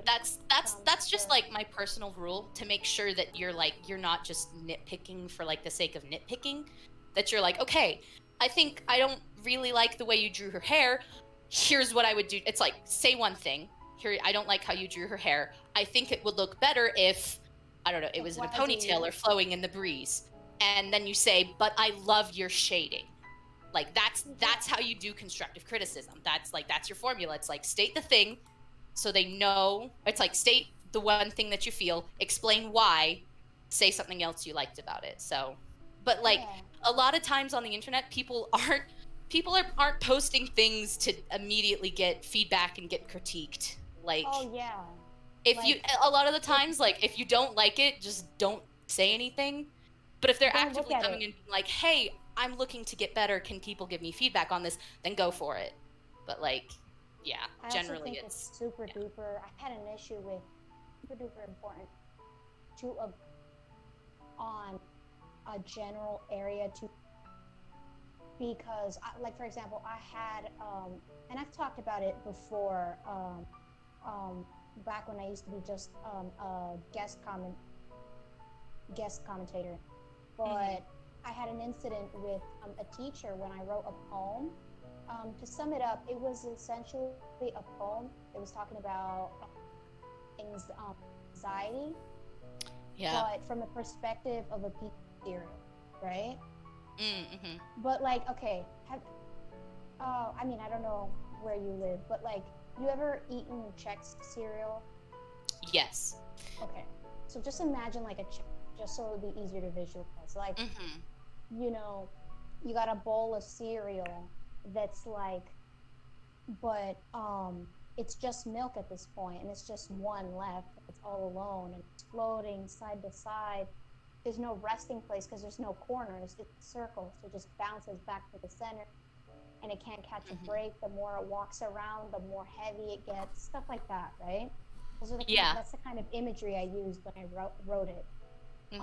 that's just like my personal rule, to make sure that you're not just nitpicking for like the sake of nitpicking, that you're like, okay, I think I don't really like the way you drew her hair. Here's what I would do. It's like, say one thing. Here, I don't like how you drew her hair. I think it would look better if, I don't know, it was in a ponytail or flowing in the breeze. And then you say, but I love your shading. Like, that's how you do constructive criticism. That's your formula. It's like, state the thing so they know. It's like, state the one thing that you feel, explain why, say something else you liked about it. So, but like, a lot of times on the internet, people aren't posting things to immediately get feedback and get critiqued. Like, a lot of the times, like, if you don't like it, just don't say anything. But if they're actively coming in like, hey, I'm looking to get better, can people give me feedback on this? Then go for it. But like, generally it's super duper. I had an issue with super duper important to on a general area to. Because, like, for example, I had, and I've talked about it before, back when I used to be just a guest commentator, but I had an incident with a teacher when I wrote a poem. To sum it up, it was essentially a poem. It was talking about anxiety, but from the perspective of a pizza cereal, right? But like, okay, I mean, I don't know where you live, but like, you ever eaten Chex cereal? Yes. Okay, so just imagine like a Chex, just so it would be easier to visualize. Like, you know, you got a bowl of cereal that's like, but it's just milk at this point, and it's just one left. It's all alone, and it's floating side to side. There's no resting place because there's no corners. It's a circle, so it just bounces back to the center, and it can't catch a break. The more it walks around, the more heavy it gets. Stuff like that, right? Those are that's the kind of imagery I used when I wrote it. And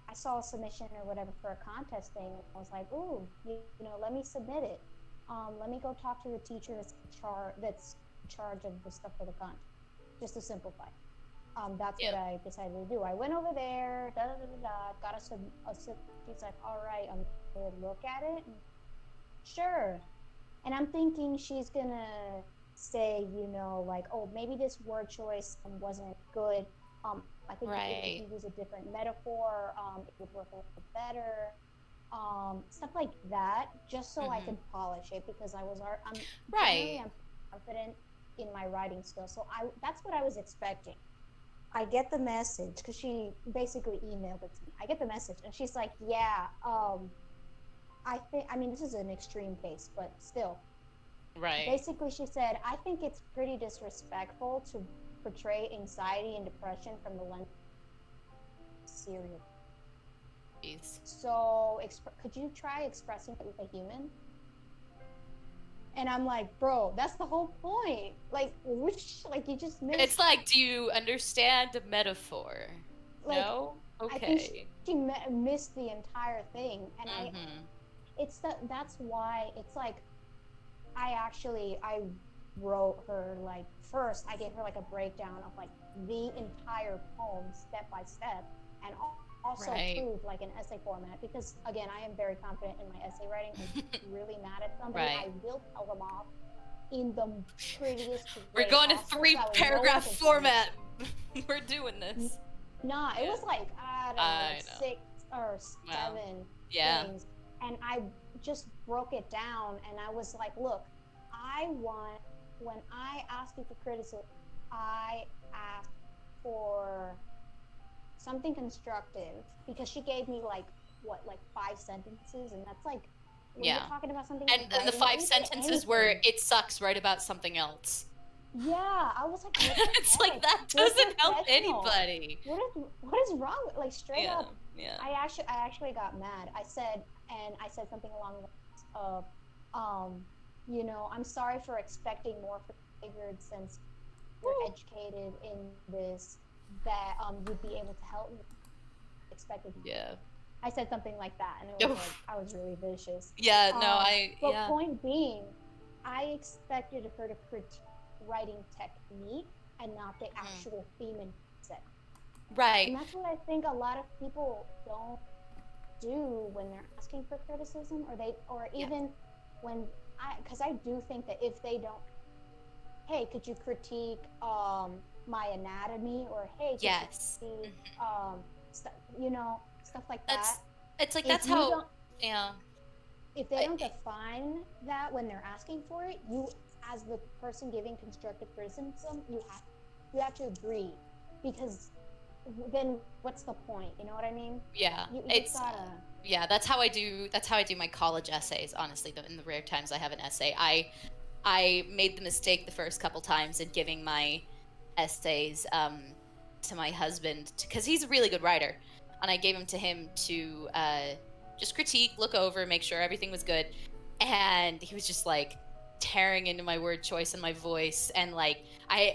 I saw a submission or whatever for a contest thing. I was like, ooh, you know, let me submit it. Let me go talk to the teacher that's in charge of the stuff for the contest, just to simplify. That's what I decided to do. I went over there, got a sub. She's like, all right, I'm gonna look at it. Sure. And I'm thinking she's gonna say, you know, like, oh, maybe this word choice wasn't good. I think if you use a different metaphor, it would work a little better. Stuff like that, just so I can polish it, because I'm confident in my writing skills. So that's what I was expecting. I get the message, because she basically emailed it to me. I get the message, and she's like, yeah, I mean, this is an extreme case, but still. Right. Basically, she said, I think it's pretty disrespectful to portray anxiety and depression from the lens of cereal. Jeez. So, could you try expressing it with a human? And I'm like, bro, that's the whole point. Like, you just missed. It's like, do you understand the metaphor? Like, no? Okay. I think she missed the entire thing. And that's why it's like, I wrote her, like, first I gave her like a breakdown of like the entire poem step by step, and also proved like an essay format, because again, I am very confident in my essay writing. I'm really mad at somebody, I will tell them off in the prettiest way. We're going to 3-paragraph format. We're doing this. Nah, it was like, I don't know, 6 or 7 things. And I just broke it down, and I was like, look, when I ask you for criticism, I ask for something constructive, because she gave me like 5 sentences, and that's like, when you're talking about something, and the 5 sentences where it sucks right about something else. Yeah, I was like, it's like, that doesn't help anybody. What is wrong with, like, straight up? Yeah. I actually got mad. I said something along the lines of, you know, I'm sorry for expecting more, figured since you're educated in this, that you'd be able to help me. Expected. Yeah. I said something like that, and it was like, I was really vicious. Yeah, But point being, I expected her to critique writing technique and not the actual theme and concept. Right. And that's what I think a lot of people don't do when they're asking for criticism, or even when because I do think that if they don't, hey, could you critique my anatomy, or hey, could you critique you know, stuff like that. It's like, that's how, if they don't define that when they're asking for it, you, as the person giving constructive criticism, you have to agree, because then what's the point? You know what I mean? Yeah. That's how I do my college essays, honestly. In the rare times I have an essay, I made the mistake the first couple times in giving my essays to my husband, because he's a really good writer, and I gave them to him to just critique, look over, make sure everything was good, and he was just like tearing into my word choice and my voice, and like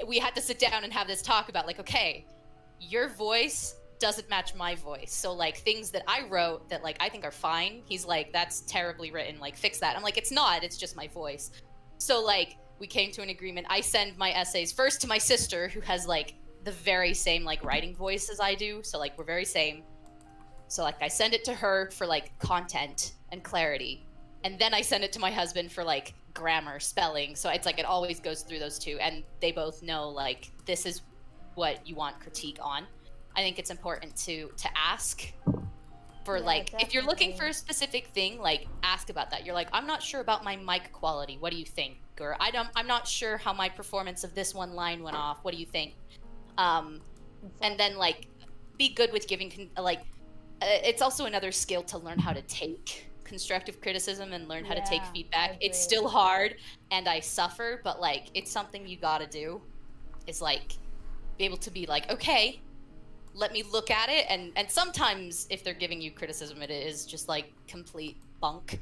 we had to sit down and have this talk about, like, okay, your voice doesn't match my voice, so like things that I wrote that like I think are fine, he's like, that's terribly written, like fix that. I'm like, it's not, it's just my voice. So like we came to an agreement. I send my essays first to my sister, who has like the very same like writing voice as I do, so like we're very same. So like I send it to her for like content and clarity, and then I send it to my husband for like grammar, spelling. So it's like it always goes through those two, and they both know like this is what you want critique on. I think it's important to ask for like definitely. If you're looking for a specific thing, like ask about that. You're like, I'm not sure about my mic quality. What do you think? Or I'm not sure how my performance of this one line went off. What do you think? And then like be good with giving like it's also another skill to learn how to take constructive criticism and learn how to take feedback. It's still hard and I suffer, but like it's something you gotta do, is like be able to be like, okay, let me look at it. And sometimes if they're giving you criticism, it is just like complete bunk.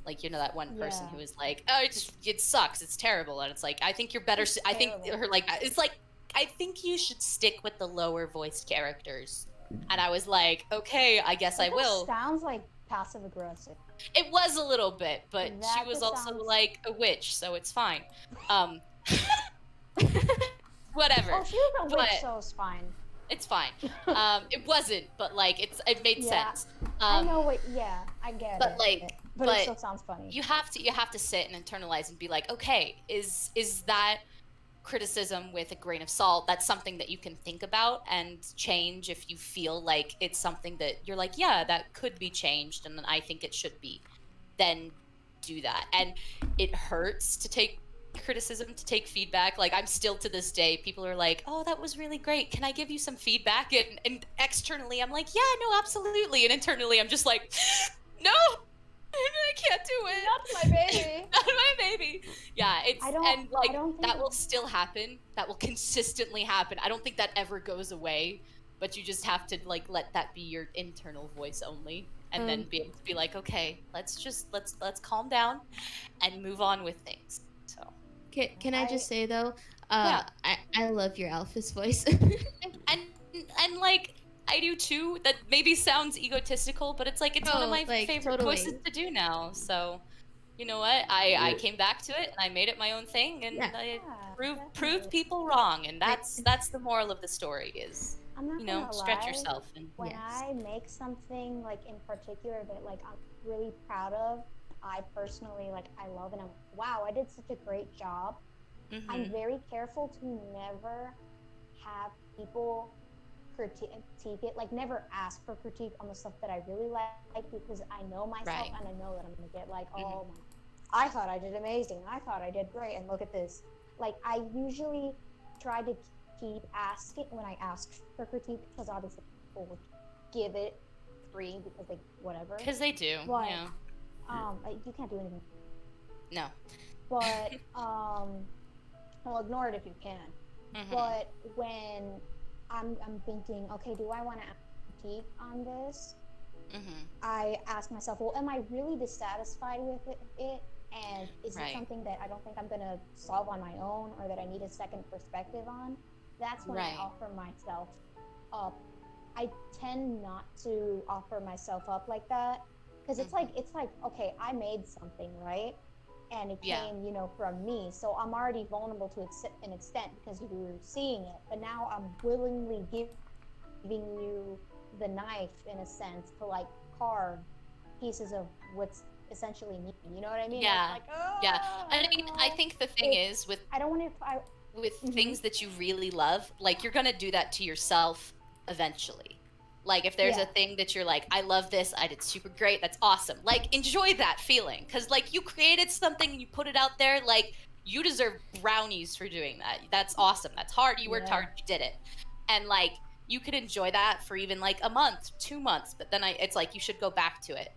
Like, you know, that one person who is like, oh, it sucks, it's terrible. And it's like, I think you're better. I think her like, it's like, I think you should stick with the lower voiced characters. And I was like, okay, I guess I will. Sounds like passive aggressive. It was a little bit, but she was also like a witch, so it's fine. Whatever. Oh, she was a witch, so it's fine. It's fine. It wasn't, but like it made sense. I know what. Yeah, I get it. But like, but it still sounds funny. You have to sit and internalize and be like, okay, is that criticism with a grain of salt? That's something that you can think about and change if you feel like it's something that you're like, yeah, that could be changed, and I think it should be. Then do that. And it hurts to take criticism, to take feedback. Like I'm still to this day, people are like, oh, that was really great, can I give you some feedback? And externally I'm like, yeah, no, absolutely. And internally I'm just like, no, I can't do it. Not my baby. Not my baby. Yeah, it's that will still happen. That will consistently happen. I don't think that ever goes away, but you just have to like let that be your internal voice only, and then be able to be like, okay, let's calm down and move on with things. So can I just say though, I love your Alphys voice. and like I do too. That maybe sounds egotistical, but it's like it's one of my favorite voices to do now. So, you know what? I came back to it and I made it my own thing, and I proved people wrong. And that's the moral of the story is, I'm not stretch yourself. And when I make something like in particular that like I'm really proud of, I personally like I love, and I'm wow, I did such a great job. Mm-hmm. I'm very careful to never have people critique it, like never ask for critique on the stuff that I really like, because I know myself and I know that I'm gonna get like, oh my, I thought I did amazing, I thought I did great, and look at this. Like I usually try to keep asking when I ask for critique, because obviously people will give it free because they whatever. Because they do. But, yeah. You can't do anything. No. But well, ignore it if you can. Mm-hmm. But when I'm thinking, okay, do I want to critique on this? Mm-hmm. I ask myself, well, am I really dissatisfied with it? And is it something that I don't think I'm going to solve on my own, or that I need a second perspective on? That's when I offer myself up. I tend not to offer myself up like that, because it's like, okay, I made something, right? And it came, from me. So I'm already vulnerable to an extent because you're seeing it. But now I'm willingly giving you the knife, in a sense, to like carve pieces of what's essentially me. You know what I mean? Yeah. Like, I mean, I think the thing is with I don't want to. With things that you really love, like you're gonna do that to yourself eventually. Like if there's a thing that you're like, I love this, I did super great, that's awesome. Like enjoy that feeling, because like you created something and you put it out there, like you deserve brownies for doing that. That's awesome. That's hard. You worked hard, you did it. And like you could enjoy that for even like a month, 2 months, but then it's like you should go back to it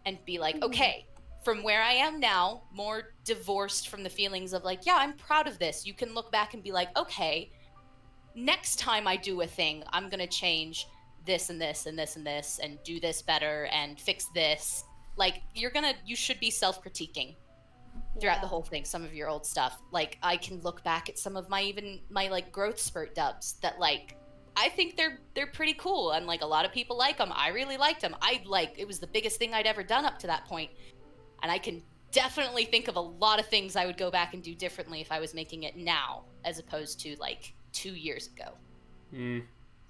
and be like, okay, from where I am now, more divorced from the feelings of like, yeah, I'm proud of this. You can look back and be like, okay, next time I do a thing, I'm gonna change this and this and this and this and do this better and fix this. Like you should be self-critiquing throughout the whole thing, some of your old stuff. Like I can look back at some of my like Growthspurt dubs that like I think they're pretty cool, and like a lot of people like them. I really liked them. It was the biggest thing I'd ever done up to that point, and I can definitely think of a lot of things I would go back and do differently if I was making it now, as opposed to like 2 years ago.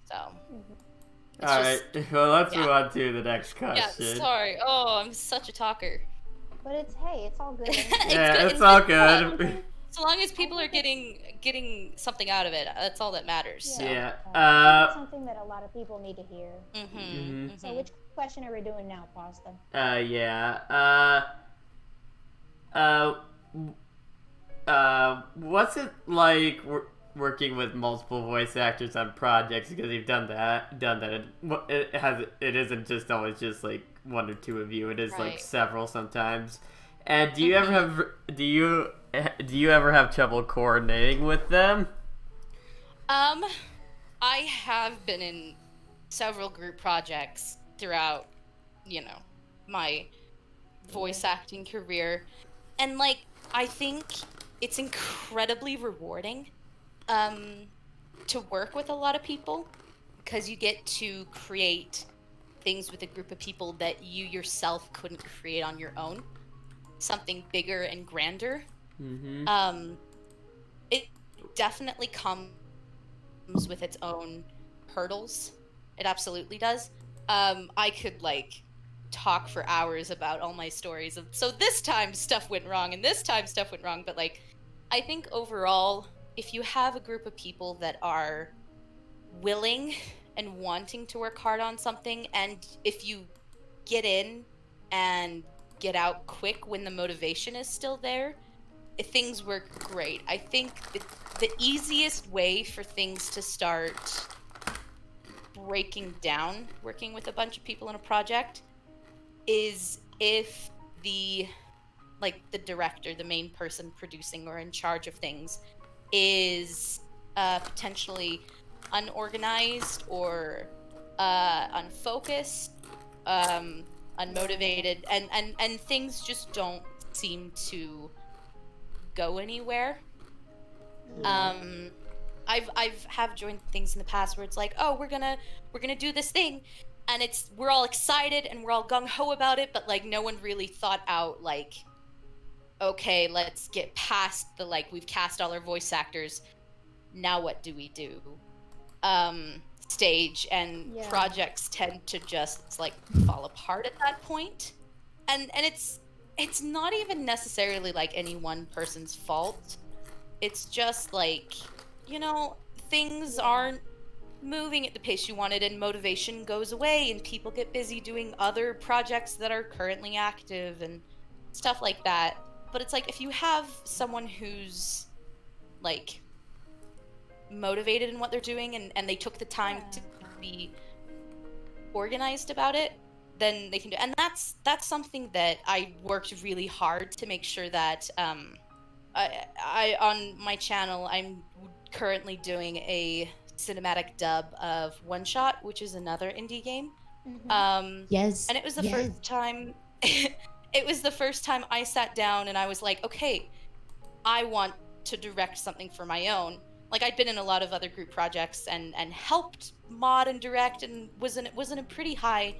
So. All right. Well, let's move on to the next question. Yeah, sorry. Oh, I'm such a talker. But it's all good. It's all good. So long as people are getting something out of it, that's all that matters. Yeah. That's something that a lot of people need to hear. So which question are we doing now, Pasta? What's it like working with multiple voice actors on projects? Because you've done that. It isn't just always just like one or two of you. It is like several sometimes. And do you ever have trouble coordinating with them? I have been in several group projects throughout, my voice acting career, and like I think it's incredibly rewarding to work with a lot of people, because you get to create things with a group of people that you yourself couldn't create on your own. Something bigger and grander. It definitely comes with its own hurdles. It absolutely does. I could like talk for hours about all my stories of, so this time stuff went wrong and this time stuff went wrong, but like I think overall, if you have a group of people that are willing and wanting to work hard on something, and if you get in and get out quick when the motivation is still there, things work great. I think the easiest way for things to start breaking down working with a bunch of people in a project is if the director, the main person producing or in charge of things, is potentially unorganized or unfocused, unmotivated, and things just don't seem to go anywhere. I've joined things in the past where it's like, oh, we're gonna do this thing, and we're all excited and we're all gung-ho about it, but like no one really thought out like, okay, let's get past the like, we've cast all our voice actors, now what do we do stage, and projects tend to just like fall apart at that point, and it's not even necessarily like any one person's fault. It's just like, things aren't moving at the pace you wanted, and motivation goes away, and people get busy doing other projects that are currently active and stuff like that. But it's like, if you have someone who's like motivated in what they're doing, and they took the time to be organized about it, then they can do. And that's something that I worked really hard to make sure that I on my channel, I'm currently doing a cinematic dub of One Shot, which is another indie game. Yes. And it was the first time it was the first time I sat down and I was like, okay, I want to direct something for my own. Like, I'd been in a lot of other group projects and helped mod and direct, and was in a pretty high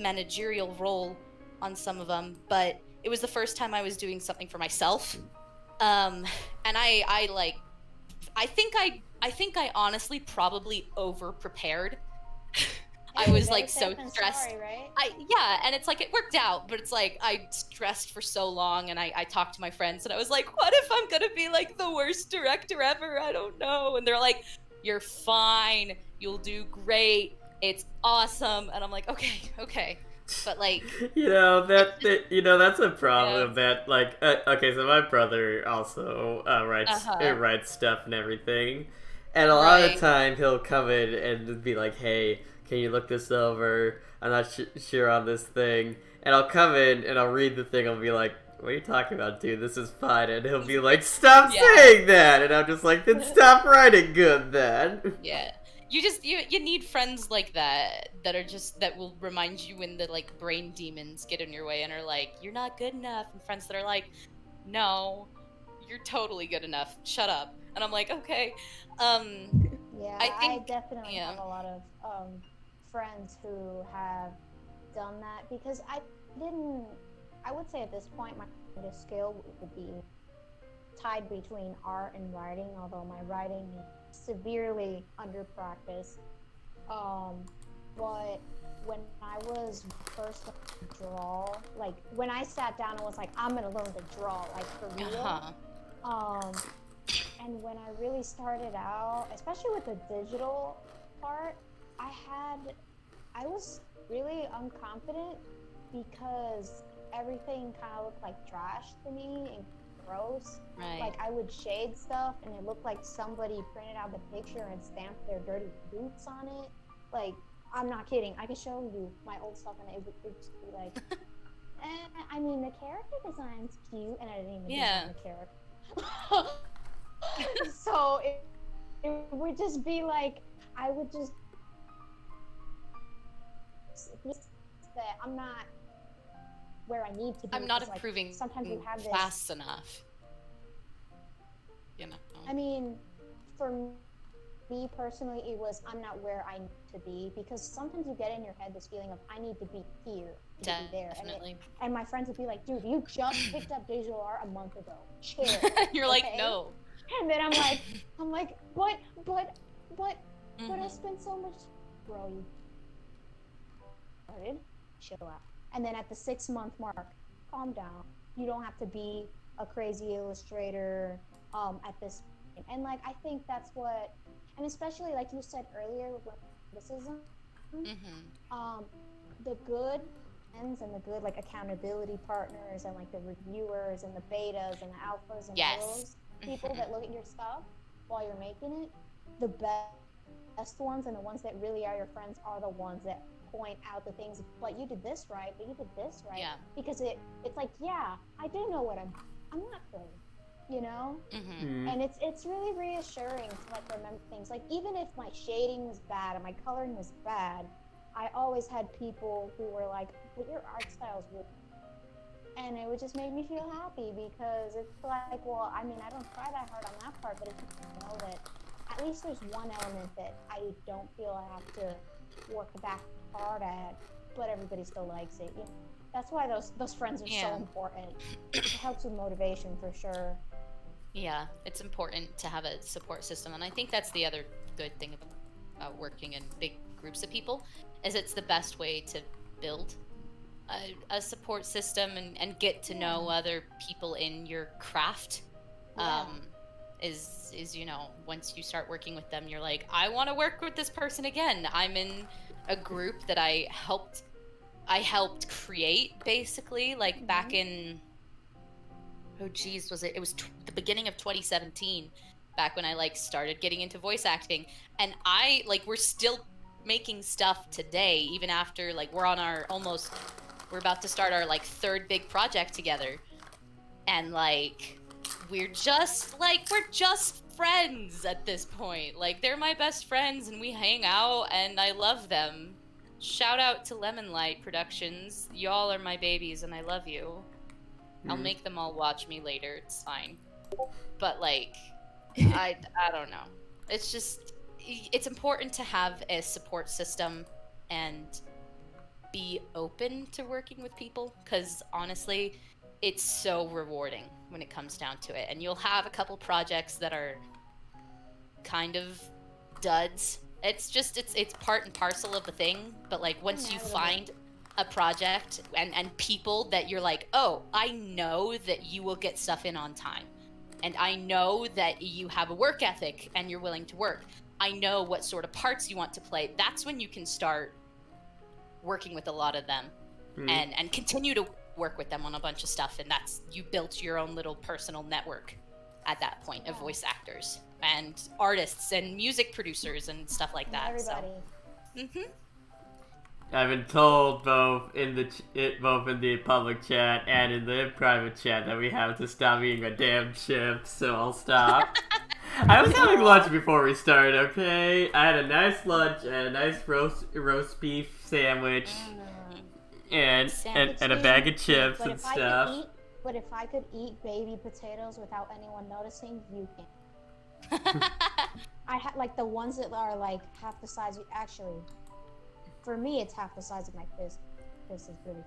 managerial role on some of them, but it was the first time I was doing something for myself. And I think I honestly probably over prepared. I was like so stressed. Sorry, right? And it's like, it worked out, but it's like I stressed for so long, and I talked to my friends and I was like, what if I'm gonna be like the worst director ever? I don't know. And they're like, you're fine, you'll do great, it's awesome. And I'm like, okay. But like, that's a problem that like, okay, so my brother also writes stuff and everything, and a lot of the time he'll come in and be like, hey, can you look this over? I'm not sure on this thing. And I'll come in and I'll read the thing. I'll be like, what are you talking about, dude? This is fine. And he'll be like, stop saying that. And I'm just like, then stop writing good then. Yeah. You need friends like that that will remind you when the like brain demons get in your way and are like, you're not good enough. And friends that are like, no, you're totally good enough. Shut up. And I'm like, okay. I definitely have a lot of friends who have done that, because I didn't I would say at this point, my greatest skill would be tied between art and writing, although my writing is severely under practice. But when I was first learning to draw, like when I sat down and was like, I'm gonna learn to draw, like for real. And when I really started out, especially with the digital part, I was really unconfident because everything kind of looked like trash to me and gross. Right. Like I would shade stuff and it looked like somebody printed out the picture and stamped their dirty boots on it. Like, I'm not kidding. I can show you my old stuff and it would just be like, I mean, the character design's cute and I didn't even design the character. So it would just be like, I would just that I'm not where I need to be. I'm not like, improving sometimes you have this fast enough. You know. I mean, for me personally, it was I'm not where I need to be, because sometimes you get in your head this feeling of I need to be here, to be there. Definitely. And my friends would be like, dude, you just picked up digital art a month ago. Chill. You're okay? like, no. And then I'm like, but I spent so much, bro, you started, chill out. And then at the 6-month mark, calm down. You don't have to be a crazy illustrator at this point. And like, I think that's what, and especially like you said earlier with criticism, the good friends and the good like accountability partners and like the reviewers and the betas and the alphas and those people that look at your stuff while you're making it, the best ones and the ones that really are your friends are the ones that point out the things, but you did this right, but you did this right. Yeah. Because it's like, yeah, I do know what I'm not good, you know? And it's really reassuring to like remember things. Like even if my shading was bad and my coloring was bad, I always had people who were like, but your art style's really, and it would just make me feel happy, because it's like, well, I mean, I don't try that hard on that part, but if you know that at least there's one element that I don't feel I have to work that hard at, but everybody still likes it. You know? That's why those friends are so important. It helps with motivation for sure. Yeah, it's important to have a support system, and I think that's the other good thing about working in big groups of people, is it's the best way to build a support system and get to know other people in your craft. Is you know, once you start working with them, you're like, I want to work with this person again. I'm in a group that I helped create, basically, like back in, oh geez, it was the beginning of 2017, back when I like started getting into voice acting, and we're still making stuff today, even after like we're about to start our like third big project together, and like we're just friends at this point. Like, they're my best friends and we hang out and I love them. Shout out to Lemon Light Productions. Y'all are my babies and I love you. I'll make them all watch me later. It's fine. But like, I don't know. It's just, it's important to have a support system and be open to working with people, because honestly, it's so rewarding when it comes down to it. And you'll have a couple projects that are kind of duds. It's just, it's part and parcel of the thing. But like, once you find a project and people that you're like, oh, I know that you will get stuff in on time, and I know that you have a work ethic and you're willing to work, I know what sort of parts you want to play, that's when you can start working with a lot of them and continue to work with them on a bunch of stuff. And that's, you built your own little personal network at that point of voice actors and artists and music producers and stuff like that. Everybody. So. I've been told both in the public chat and in the private chat that we have to stop eating a damn chip, so I'll stop. I was having lunch before we started, okay? I had a nice lunch and a nice roast beef sandwich and a bag of chips and stuff. But if I could eat baby potatoes without anyone noticing, you can. I had like the ones that are like half the size. Actually, for me, it's half the size of my fist. This is really.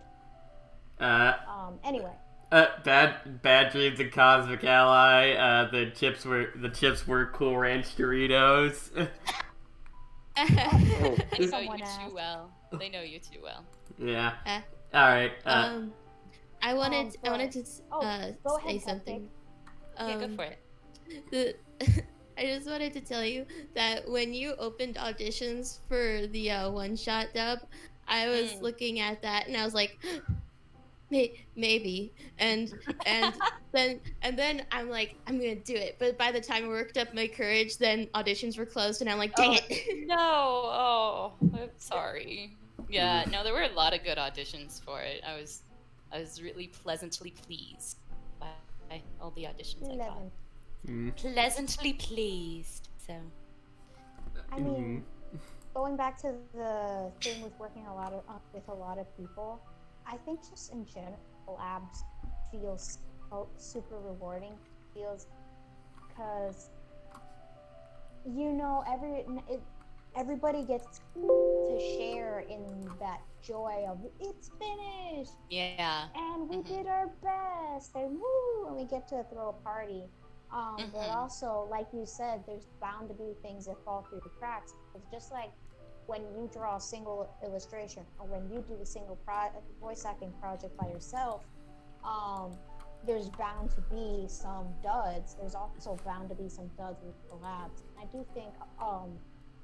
Anyway. Bad Dreams and Cosmic Ally. The chips were Cool Ranch Doritos. They know you too well. They know you too well. Yeah. All right. I wanted to say something. Yeah, go for it. I just wanted to tell you that when you opened auditions for the one-shot dub, I was looking at that and I was like, maybe, and then I'm like, I'm gonna do it. But by the time I worked up my courage, then auditions were closed, and I'm like, dang it. No, oh, I'm sorry. Yeah, no, there were a lot of good auditions for it. I was really pleasantly pleased by all the auditions I got. Pleasantly pleased. So. I mean, going back to the thing with working with a lot of people. I think just in general, labs feels super rewarding. Feels because everybody gets to share in that joy of it's finished. Yeah. And we did our best, and woo, and we get to throw a party. But also, like you said, there's bound to be things that fall through the cracks. It's just like when you draw a single illustration or when you do a single voice acting project by yourself, there's bound to be some duds. There's also bound to be some duds with collabs. I do think,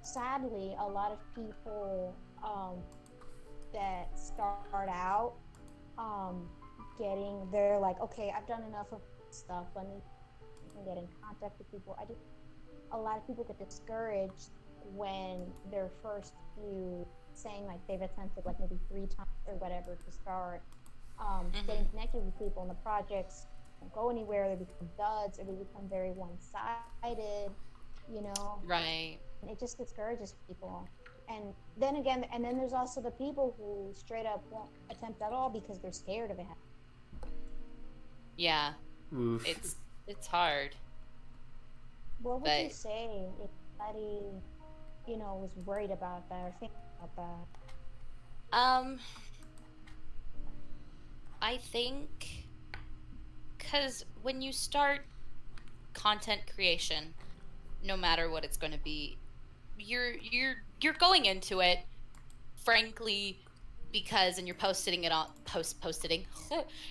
sadly, a lot of people that start out they're like, okay, I've done enough of stuff. Let me get in contact with people. A lot of people get discouraged when their first few saying like they've attempted like maybe 3 times or whatever to start getting connected with people, and the projects don't go anywhere. They become duds, or they become very one-sided, Right. And it just discourages people. And then there's also the people who straight up won't attempt at all because they're scared of it. Yeah. Oof. It's hard. What would you say if somebody was worried about that or thinking about that? I think because when you start content creation, no matter what it's going to be, you're going into it, frankly, because you're posting it on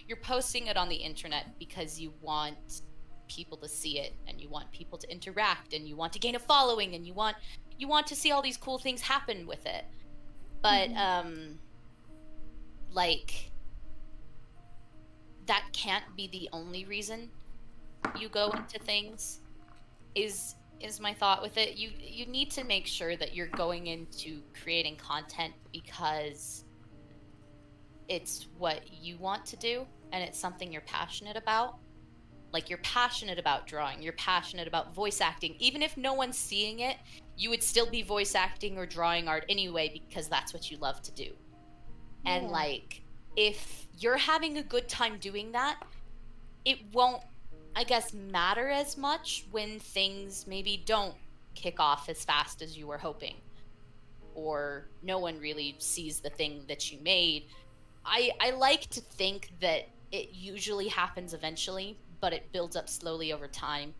you're posting it on the internet because you want people to see it, and you want people to interact, and you want to gain a following, and you want to see all these cool things happen with it. But that can't be the only reason you go into things. Is my thought with it. You need to make sure that you're going into creating content because it's what you want to do and it's something you're passionate about. Like, you're passionate about drawing, you're passionate about voice acting. Even if no one's seeing it, you would still be voice acting or drawing art anyway because that's what you love to do. Yeah. And if you're having a good time doing that, it won't, I guess, matter as much when things maybe don't kick off as fast as you were hoping, or no one really sees the thing that you made. I like to think that it usually happens eventually, but it builds up slowly over time.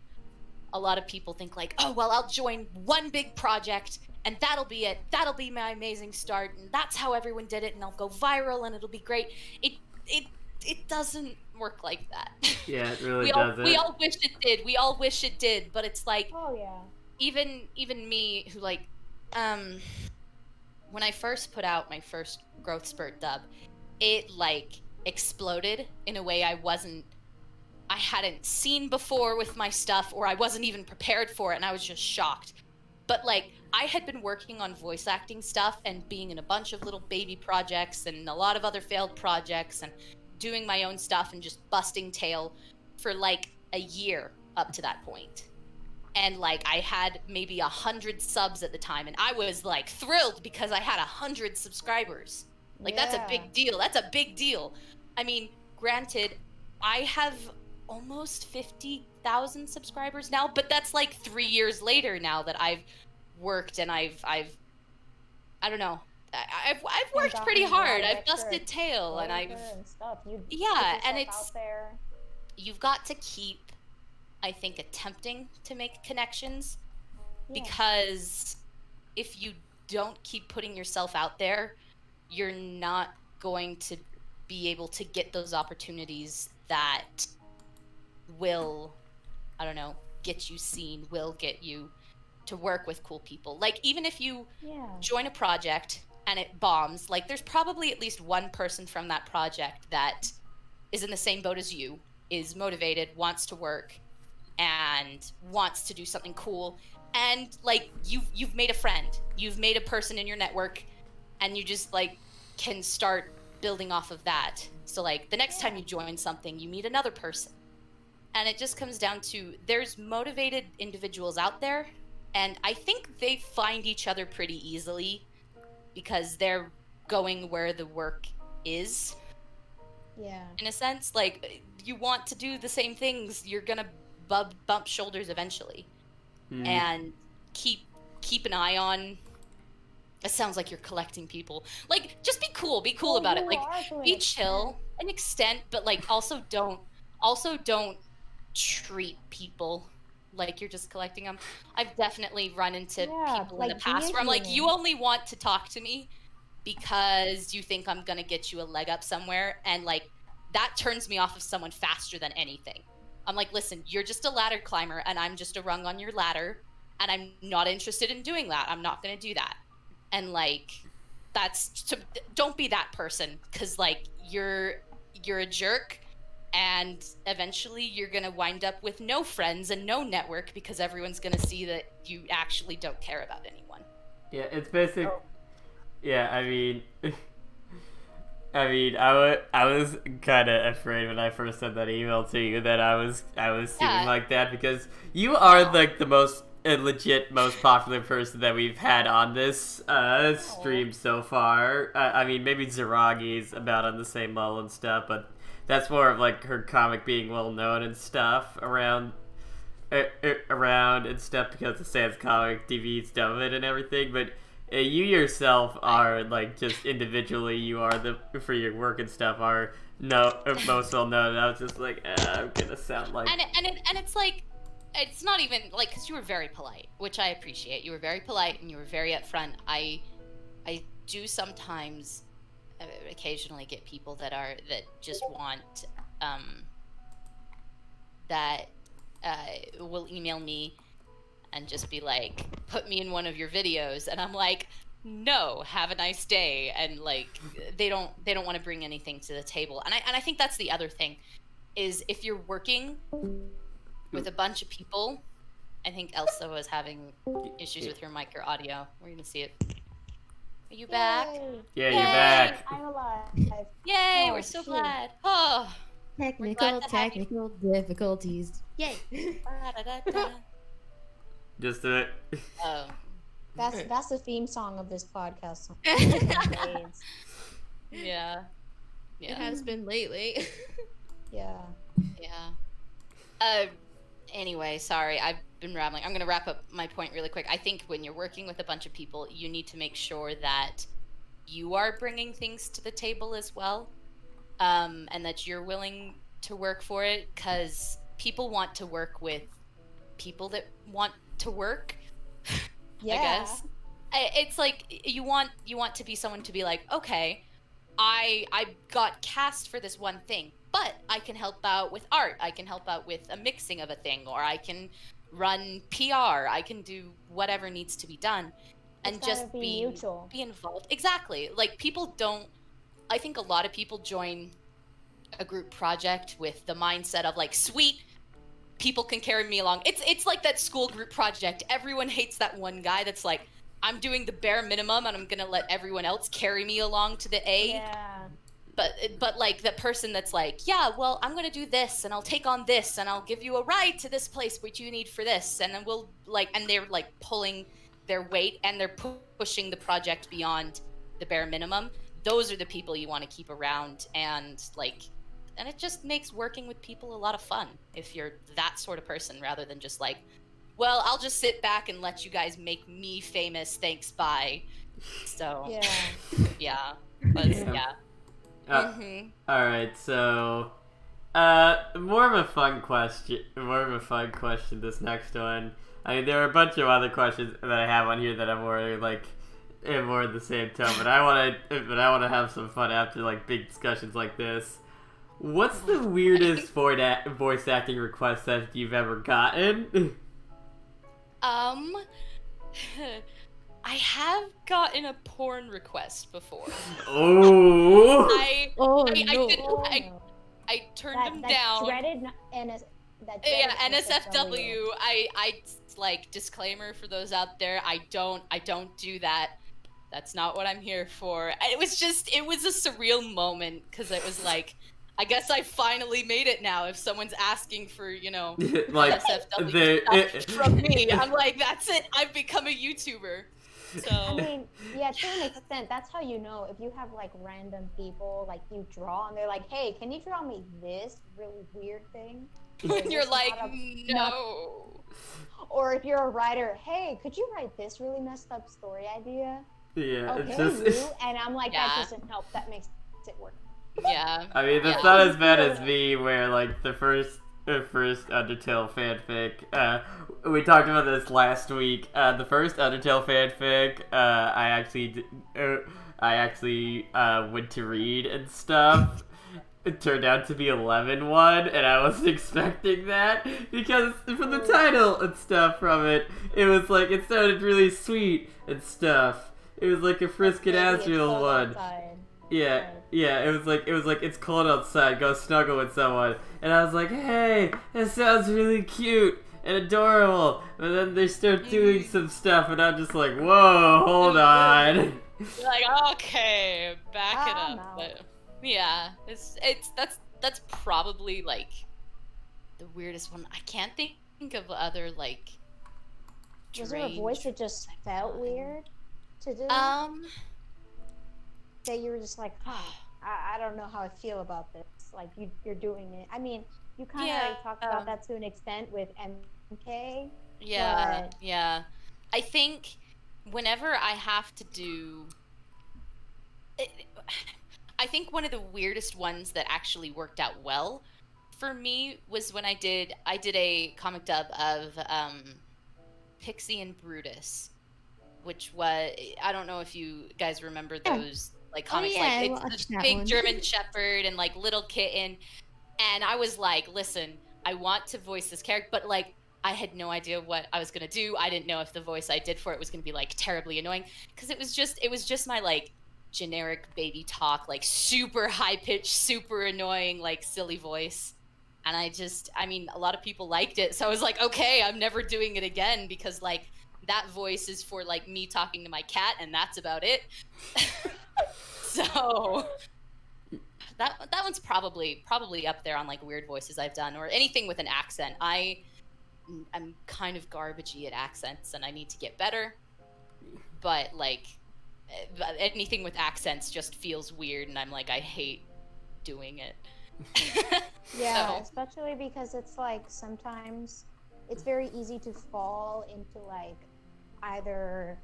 A lot of people think like, oh, well, I'll join one big project and that'll be it. That'll be my amazing start, and that's how everyone did it, and I'll go viral and it'll be great. It doesn't work like that. Yeah, it really doesn't. We all wish it did. We all wish it did, but it's like, oh yeah. Even me, who when I first put out my first Growthspurt dub, it exploded in a way I hadn't seen before with my stuff, or I wasn't even prepared for it, and I was just shocked. But I had been working on voice acting stuff and being in a bunch of little baby projects and a lot of other failed projects and doing my own stuff and just busting tail for a year up to that point. And I had maybe 100 subs at the time, and I was thrilled because I had 100 subscribers. That's a big deal. That's a big deal. I mean, granted, I have almost 50,000 subscribers now, but that's 3 years later now that I've worked and I've I don't know, I've worked pretty hard. I've busted tail, and I've stuff. and it's out there. You've got to keep, I think, attempting to make connections, because if you don't keep putting yourself out there, you're not going to be able to get those opportunities that will, I don't know, get you seen, will get you to work with cool people. Like, even if you join a project and it bombs, like, there's probably at least one person from that project that is in the same boat as you, is motivated, wants to work, and wants to do something cool. And, like, you've made a friend, you've made a person in your network, and you just, like, can start building off of that. So, like, the next time you join something, you meet another person. And it just comes down to, there's motivated individuals out there, and I think they find each other pretty easily because they're going where the work is. Yeah. In a sense, like, you want to do the same things, you're gonna bump shoulders eventually. And keep an eye on. It sounds like you're collecting people. Like, just be cool about it. Like, be chill an extent, but, like, also don't treat people like you're just collecting them. I've definitely run into people in the past where I'm like, you only want to talk to me because you think I'm gonna get you a leg up somewhere, and, like, that turns me off of someone faster than anything. I'm like, listen, you're just a ladder climber, and I'm just a rung on your ladder, and I'm not interested in doing that. I'm not gonna do that. And, like, don't be that person, because, like, you're a jerk, and eventually you're gonna wind up with no friends and no network, because everyone's gonna see that you actually don't care about anyone. Yeah, it's basic. Yeah, I mean, I was kind of afraid when I first sent that email to you that I was seeming like that, because you are like the most legit, most popular person that we've had on this stream so far. I mean, maybe Zaragi's about on the same level and stuff, but that's more of like her comic being well known and stuff around and stuff, because the Sans comic DV's done of it and everything. But you yourself are, like, just individually, you are for your work and stuff, are most well known. And I was just like, I'm gonna sound like, and it's like, it's not even like, because you were very polite, which I appreciate. You were very polite and you were very upfront. I do sometimes occasionally get people that just want that will email me and just be like, put me in one of your videos, and I'm like, no, have a nice day. And, like, they don't want to bring anything to the table. And I think that's the other thing, is if you're working with a bunch of people, I think Elsa was having issues with her mic or audio. We're gonna see it. Are you back? Yeah, you're back. I'm alive. Yay, we're so glad. Oh, technical difficulties. Yay. Just do it. Oh. That's the theme song of this podcast. Yeah. It has been lately. Yeah. Anyway, sorry, I've been rambling. I'm going to wrap up my point really quick. I think when you're working with a bunch of people, you need to make sure that you are bringing things to the table as well, and that you're willing to work for it, because people want to work with people that want to work. Yeah. I guess it's like you want to be someone to be like, okay, I got cast for this one thing, but I can help out with art, I can help out with a mixing of a thing, or I can run PR, I can do whatever needs to be done, and just be mutual. Be involved. Exactly. Like, people don't, I think a lot of people join a group project with the mindset of, like, sweet, people can carry me along. It's like that school group project. Everyone hates that one guy that's like, I'm doing the bare minimum and I'm gonna let everyone else carry me along to the A. Yeah. But like, the person that's like, yeah, well, I'm gonna do this and I'll take on this and I'll give you a ride to this place which you need for this, and then we'll, like, and they're, like, pulling their weight and they're pushing the project beyond the bare minimum. Those are the people you want to keep around, and, like, and it just makes working with people a lot of fun if you're that sort of person, rather than just like, well, I'll just sit back and let you guys make me famous. Thanks, bye. So yeah. All right, so more of a fun question. This next one. I mean, there are a bunch of other questions that I have on here that are more like more in the same tone, but I want to have some fun after like big discussions like this. What's the weirdest voice acting request that you've ever gotten? I have gotten a porn request before. Oh. I turned them down. Dreaded NSFW. I like, disclaimer for those out there. I don't do that. That's not what I'm here for. It was a surreal moment because it was like, I guess I finally made it now. If someone's asking for, like, NSFW from me, I'm like, that's it. I've become a YouTuber. So I mean, yeah, to an extent, that's how you know if you have like random people like you draw and they're like, hey, can you draw me this really weird thing? You're like, no. Or if you're a writer, hey, could you write this really messed up story idea? Yeah, okay, and I'm like, that doesn't help. That makes it work. Yeah. I mean, that's not as bad as me, where like the first Undertale fanfic. We talked about this last week. The first Undertale fanfic, I actually went to read and stuff. It turned out to be 11-1, and I wasn't expecting that because from the title and stuff from it, it was like it sounded really sweet and stuff. It was like a Frisk and Asriel one. Outside. Yeah, it was like it's cold outside. Go snuggle with someone, and I was like, hey, that sounds really cute and adorable. But then they start doing some stuff, and I'm just like, whoa, hold on. You're like, okay, back it up. No. But yeah, that's probably like the weirdest one. I can't think of other like. Was there a voice that just felt weird to do? That you were just like, I don't know how I feel about this. Like you're doing it. I mean, you kind of already talked about that to an extent with MK. Yeah, yeah. I think whenever I have to do, I think one of the weirdest ones that actually worked out well for me was when I did a comic dub of Pixie and Brutus, which was, I don't know if you guys remember those. Like comics, like it's the big German Shepherd and like little kitten, and I was like, listen, I want to voice this character, but like I had no idea what I was gonna do. I didn't know if the voice I did for it was gonna be like terribly annoying, because it was just my like generic baby talk, like super high pitched, super annoying, like silly voice. And I mean, a lot of people liked it, so I was like, okay, I'm never doing it again, because like that voice is for like me talking to my cat, and that's about it. So that one's probably up there on like weird voices I've done, or anything with an accent. I'm kind of garbagey at accents, and I need to get better. But like anything with accents just feels weird, and I'm like, I hate doing it. Yeah, so. Especially because it's like sometimes it's very easy to fall into like either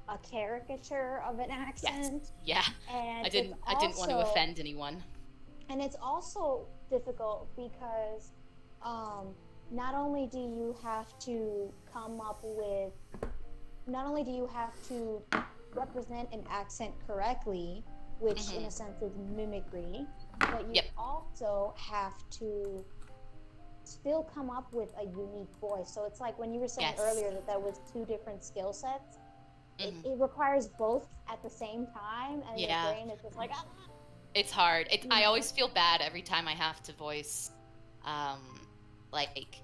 a caricature of an accent. Yes. Yeah. And I didn't want to offend anyone. And it's also difficult because not only do you have to represent an accent correctly, which in a sense is mimicry, but you also have to still come up with a unique voice. So it's like when you were saying earlier that was two different skill sets, it requires both at the same time, and your brain is just like, It's hard. I always feel bad every time I have to voice, like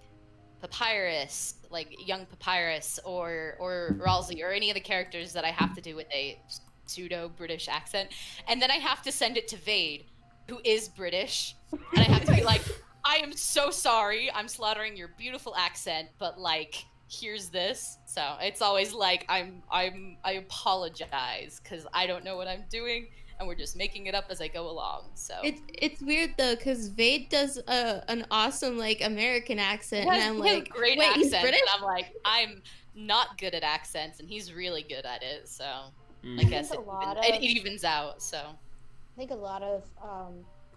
Papyrus, like young Papyrus, or Ralsei, or any of the characters that I have to do with a pseudo British accent, and then I have to send it to Vade, who is British, and I have to be like, I am so sorry, I'm slaughtering your beautiful accent, but like, here's this. So it's always like I apologize because I don't know what I'm doing, and we're just making it up as I go along. So it's weird though, because Vade does an awesome like American accent, and I'm like, great wait, accent, he's British? and I'm like, I'm not good at accents, and he's really good at it. So I guess it evens out. So I think a lot of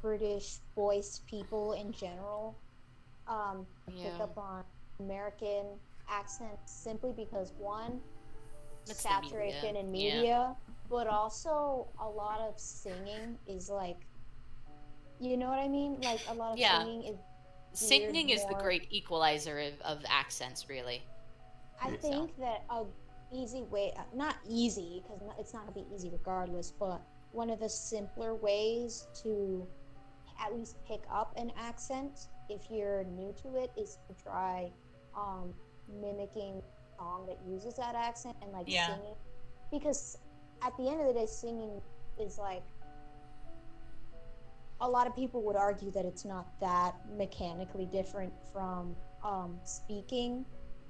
British voice people in general pick up on American accents simply because one, That's saturation in media, but also a lot of singing is like, you know what I mean? Like a lot of singing is the great equalizer of accents, really. I think that a easy way, not easy because it's not gonna be easy regardless, but one of the simpler ways to at least pick up an accent if you're new to it is to try mimicking a song that uses that accent and like singing, because at the end of the day singing is like, a lot of people would argue that it's not that mechanically different from speaking,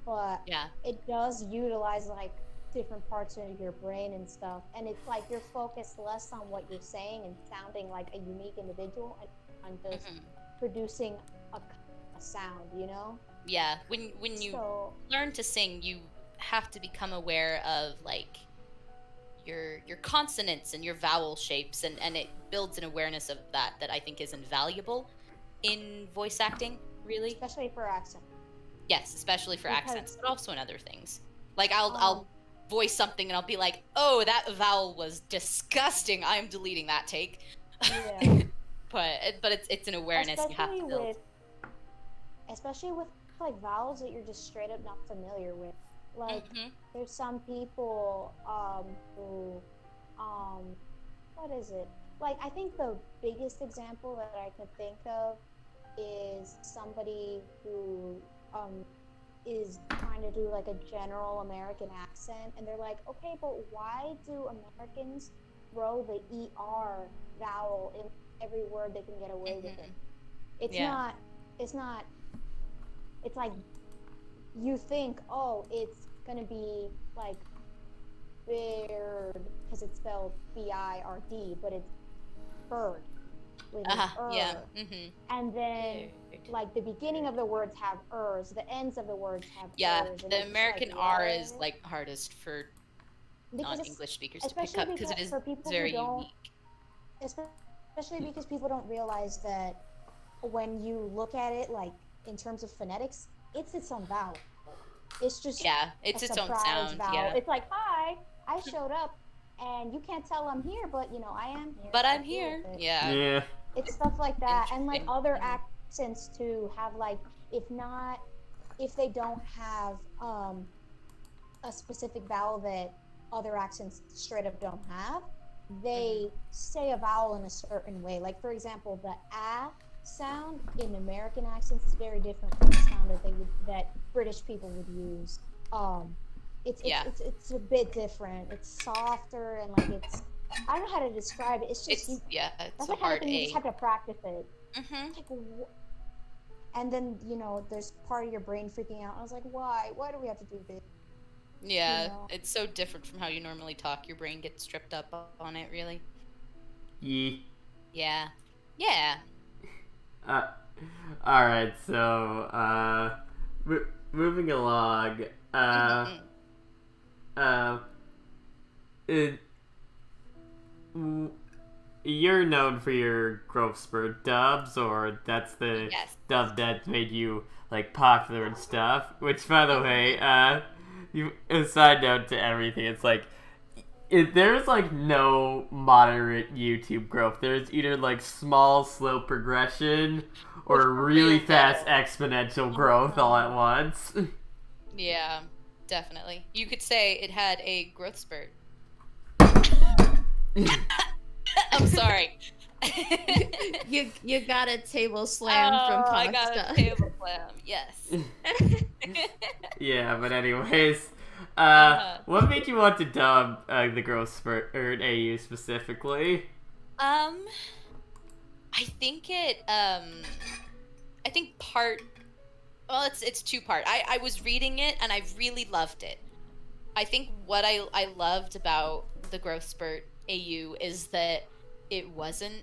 but it does utilize like different parts of your brain and stuff, and it's like you're focused less on what you're saying and sounding like a unique individual and on just producing a sound, you know? Yeah, when you learn to sing, you have to become aware of like your consonants and your vowel shapes, and it builds an awareness of that I think is invaluable in voice acting, really. Especially for accent. Yes, especially for accents, but also in other things. Like I'll voice something and I'll be like, oh, that vowel was disgusting, I'm deleting that take. Yeah. but it's an awareness you have to build. Especially with like vowels that you're just straight up not familiar with. Like there's some people who what is it? Like I think the biggest example that I could think of is somebody who is trying to do like a general American accent, and they're like, okay, but why do Americans throw the ER vowel in every word they can get away with it? It's not it's like you think, oh, it's gonna be like bird because it's spelled B-I-R-D, but it's bird with an and then like the beginning of the words have ers, the ends of the words have ers. The American like, R is like hardest for non-English speakers to pick up because it is very unique. Especially because people don't realize that when you look at it like in terms of phonetics, it's its own vowel. It's just it's its own sound. Vowel. Yeah, it's like, hi, I showed up, and you can't tell I'm here, but you know I am here. But I'm here. Yeah. It's stuff like that, and like other accents too have like, if they don't have a specific vowel that other accents straight up don't have, they say a vowel in a certain way. Like for example, the a sound in American accents is very different from the sound that British people would use. It's a bit different. It's softer and like it's, I don't know how to describe it. It's just it's a hard A. You just have to practice it. Like, and then there's part of your brain freaking out. I was like, why do we have to do this? Yeah, it's so different from how you normally talk. Your brain gets tripped up on it, really. Yeah. Alright, so, moving along, you're known for your Growthspurt dubs, or that's the dub that made you, like, popular and stuff, which, by the way, a side note to everything, it's like, there's like no moderate YouTube growth. There's either like small, slow progression or really fast exponential growth all at once. Yeah, definitely. You could say it had a growth spurt. I'm sorry. you got a table slam from Costa. I got a table slam, yes. Yeah, but anyways, what made you want to dub the Growthspurt or AU specifically? I think it's two part. I was reading it and I really loved it. I think what I loved about the Growthspurt AU is that it wasn't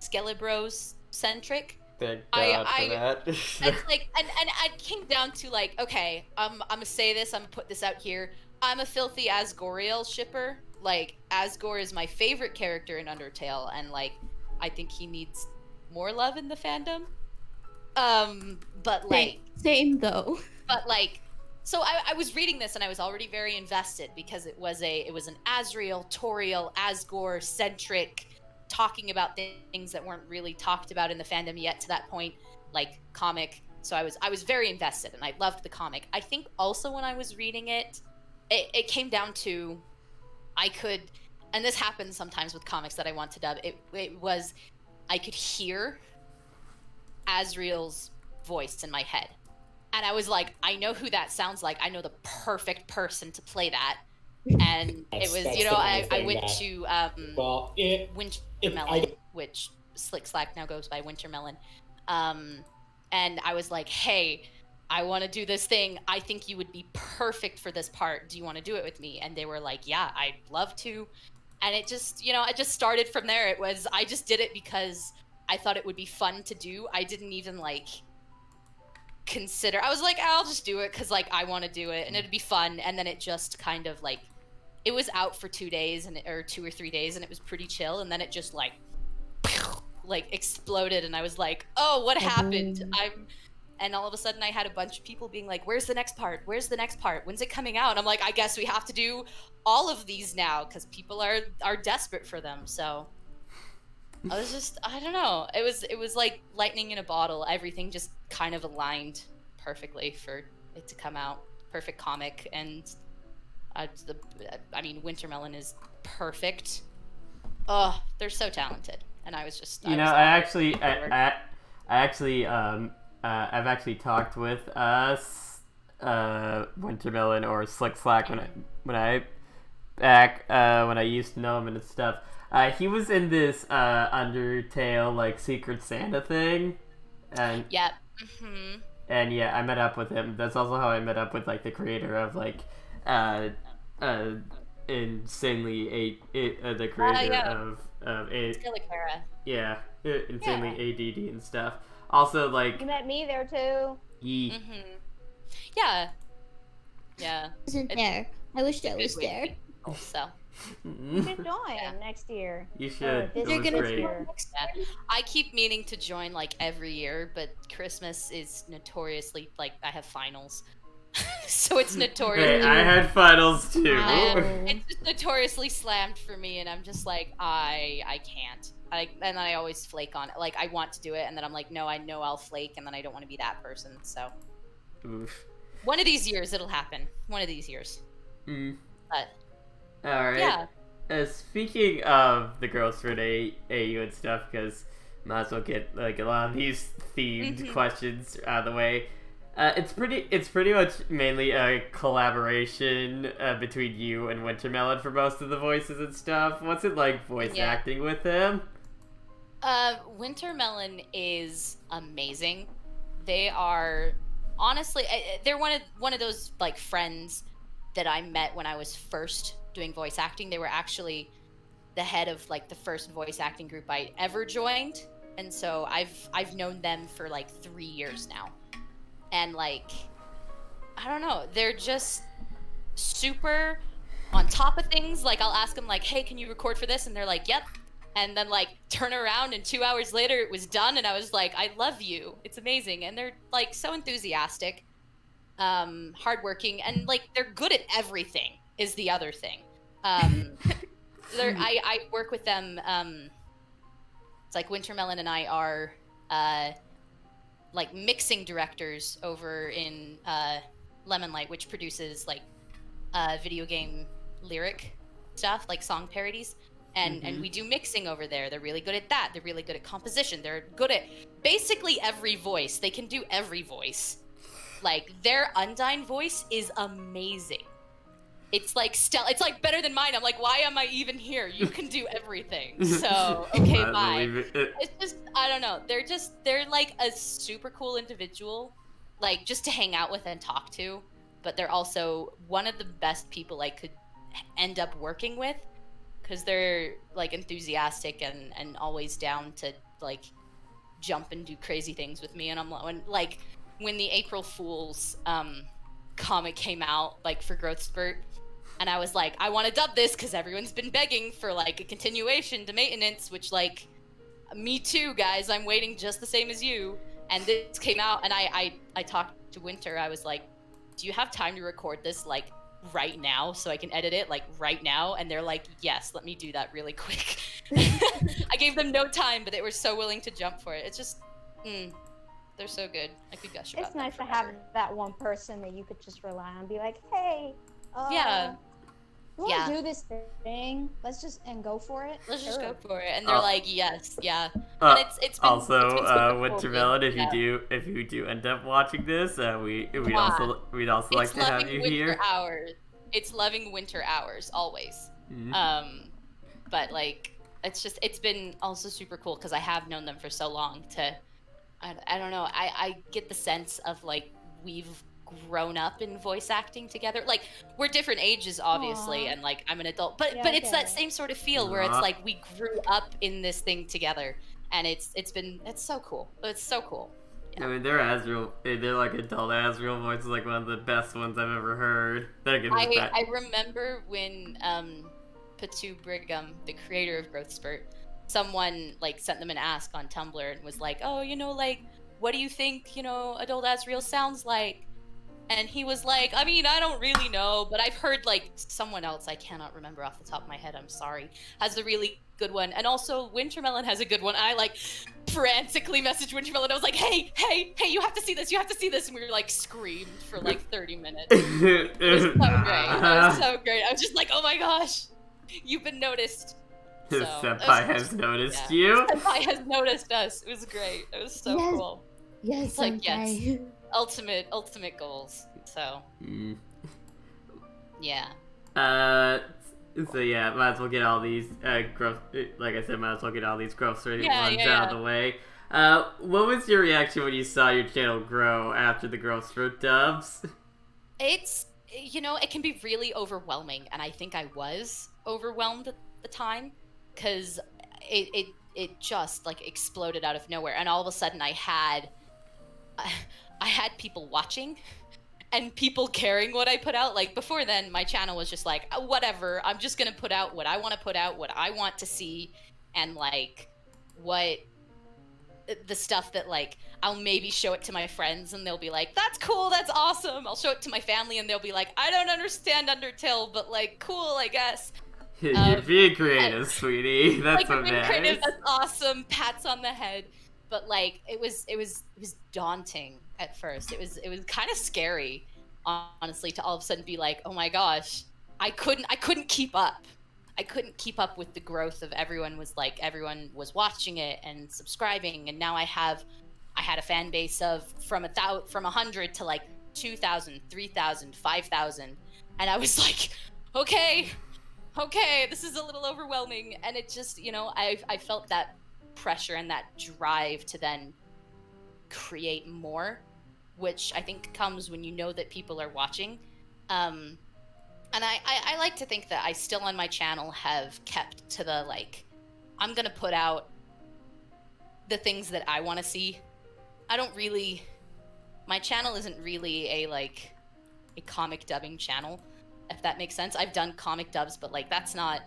Skelebros centric. Thank God for that. It's like, and it came down to like, okay, I'm gonna say this, I'm gonna put this out here. I'm a filthy Asgoriel shipper. Like, Asgore is my favorite character in Undertale, and like, I think he needs more love in the fandom. But like, same though. But like, so I was reading this and I was already very invested because it was an Asriel, Toriel, Asgore centric, talking about things that weren't really talked about in the fandom yet to that point, like comic. So I was very invested and I loved the comic. I think also when I was reading it came down to I could, and this happens sometimes with comics that I want to dub. It was I could hear Asriel's voice in my head. And I was like, I know who that sounds like. I know the perfect person to play that. And it was, I went to Wintermelon, which Slick Slack now goes by Wintermelon. And I was like, hey, I want to do this thing. I think you would be perfect for this part. Do you want to do it with me? And they were like, yeah, I'd love to. And it just, it just started from there. I just did it because I thought it would be fun to do. I didn't even consider. I was like, I'll just do it because I want to do it and it'd be fun. And then it just kind of it was out for 2 days or 2 or 3 days and it was pretty chill. And then it just exploded and I was like, oh, what happened? And all of a sudden I had a bunch of people being like, where's the next part? Where's the next part? When's it coming out? And I'm like, I guess we have to do all of these now because people are desperate for them. So I was just, I don't know. It was like lightning in a bottle. Everything just kind of aligned perfectly for it to come out. Perfect comic. And Wintermelon is perfect. Oh, they're so talented. And I was just, I've actually talked with Wintermelon or Slick Slack when I used to know him and stuff. He was in this Undertale Secret Santa thing, and and yeah, I met up with him. That's also how I met up with the creator of Insanely the creator of Cellochicita. Yeah, Insanely ADD and stuff. Also you met me there too. Yeah. Yeah. Isn't there? I wish I was there. Also. You should join next year. You should. They're gonna great. I keep meaning to join every year, but Christmas is notoriously I have finals, so it's notoriously. Hey, I had finals too. It's just notoriously slammed for me, and I'm just I can't. And I always flake on it. I want to do it, and then I'm like, no, I know I'll flake, and then I don't want to be that person. So. Oof. One of these years it'll happen. One of these years. But. Alright. Yeah. Speaking of the Growthspurt AU and stuff, because might as well get a lot of these themed questions out of the way. It's pretty much mainly a collaboration between you and Wintermelon for most of the voices and stuff. What's it like voice acting with him? Wintermelon is amazing. They are honestly they're one of those friends that I met when I was first doing voice acting. They were actually the head of the first voice acting group I ever joined, and so I've known them for 3 years now. And I don't know, they're just super on top of things. I'll ask them hey, can you record for this? And they're like, yep. And then turn around and 2 hours later it was done, and I was like, I love you. It's amazing. And they're so enthusiastic, hardworking, and they're good at everything is the other thing. I work with them. It's Wintermelon and I are mixing directors over in Lemonlight, which produces video game lyric stuff, song parodies. And we do mixing over there. They're really good at that. They're really good at composition. They're good at basically every voice. They can do every voice. Their Undyne voice is amazing. It's it's better than mine. I'm why am I even here? You can do everything. So okay, bye. It's just, I don't know. They're a super cool individual, just to hang out with and talk to. But they're also one of the best people I could end up working with. because they're like enthusiastic and always down to like jump and do crazy things with me. And I'm like, when the April Fool's comic came out, like for Growthspurt, and I was like, I want to dub this because everyone's been begging for like a continuation to maintenance, which like, me too, guys. I'm waiting just the same as you. And this came out, and I talked to Winter. I was like, do you have time to record this like right now so I can edit it like right now? And they're like, yes, let me do that really quick. I gave them no time, but they were so willing to jump for it. It's just, they're so good. I could gush about It's nice to have that one person that you could just rely on, be like, hey, yeah, you want to do this thing? Let's just go for it. Let's just go for it. And they're like, yes, yeah. And it's been, also Wintermelon, if you do end up watching this, we'd also like to have you here. It's loving winter hours always. But like, it's been also super cool because I have known them for so long. I don't know. I get the sense of like we've grown up in voice acting together. Like, we're different ages, obviously, and like I'm an adult, but it's that same sort of feel where it's like we grew up in this thing together, and it's so cool. It's so cool. Yeah. I mean, they're like adult Asriel voices, like one of the best ones I've ever heard. I remember when Patu Brigham, the creator of Growthspurt, someone like sent them an ask on Tumblr and was like, oh, like, what do you think, adult Asriel sounds like? And he was like, I mean, I don't really know, but I've heard like someone else, I cannot remember off the top of my head, I'm sorry, has a really good one. And also Wintermelon has a good one. I like frantically messaged Wintermelon. I was like, hey, you have to see this. And we were like screamed for like 30 minutes. It was so great. It was so great. I was just like, oh my gosh, you've been noticed. His senpai has noticed you. Senpai has noticed us. It was great. It was so cool. Yes, it's like, yes. Ultimate goals. So yeah. So yeah, might as well get all these growth. Like I said, might as well get all these growth rated ones out of the way. What was your reaction when you saw your channel grow after the Growthspurt dubs? It's it can be really overwhelming, and I think I was overwhelmed at the time because it just like exploded out of nowhere, and all of a sudden I had people watching and people caring what I put out. Like before then, my channel was just like, whatever, I'm just gonna put out what I want to put out, what I want to see, and like what the stuff that like I'll maybe show it to my friends and they'll be like, that's cool, that's awesome. I'll show it to my family and they'll be like, I don't understand Undertale, but like cool, I guess. You're being creative, sweetie. That's like, so nice. Creative, that's awesome. Pats on the head. But like it was daunting at first. It was kind of scary, honestly, to all of a sudden be like, oh my gosh, I couldn't keep up. I couldn't keep up with the growth of everyone was watching it and subscribing, and now I had a fan base of from 100 to like 2,000, 3,000, 5,000, and I was like, okay, this is a little overwhelming. And it just, I felt that pressure and that drive to then create more, which I think comes when you know that people are watching. And I like to think that I still on my channel have kept to the like, I'm gonna put out the things that I want to see. My channel isn't really a comic dubbing channel, if that makes sense. I've done comic dubs, but like that's not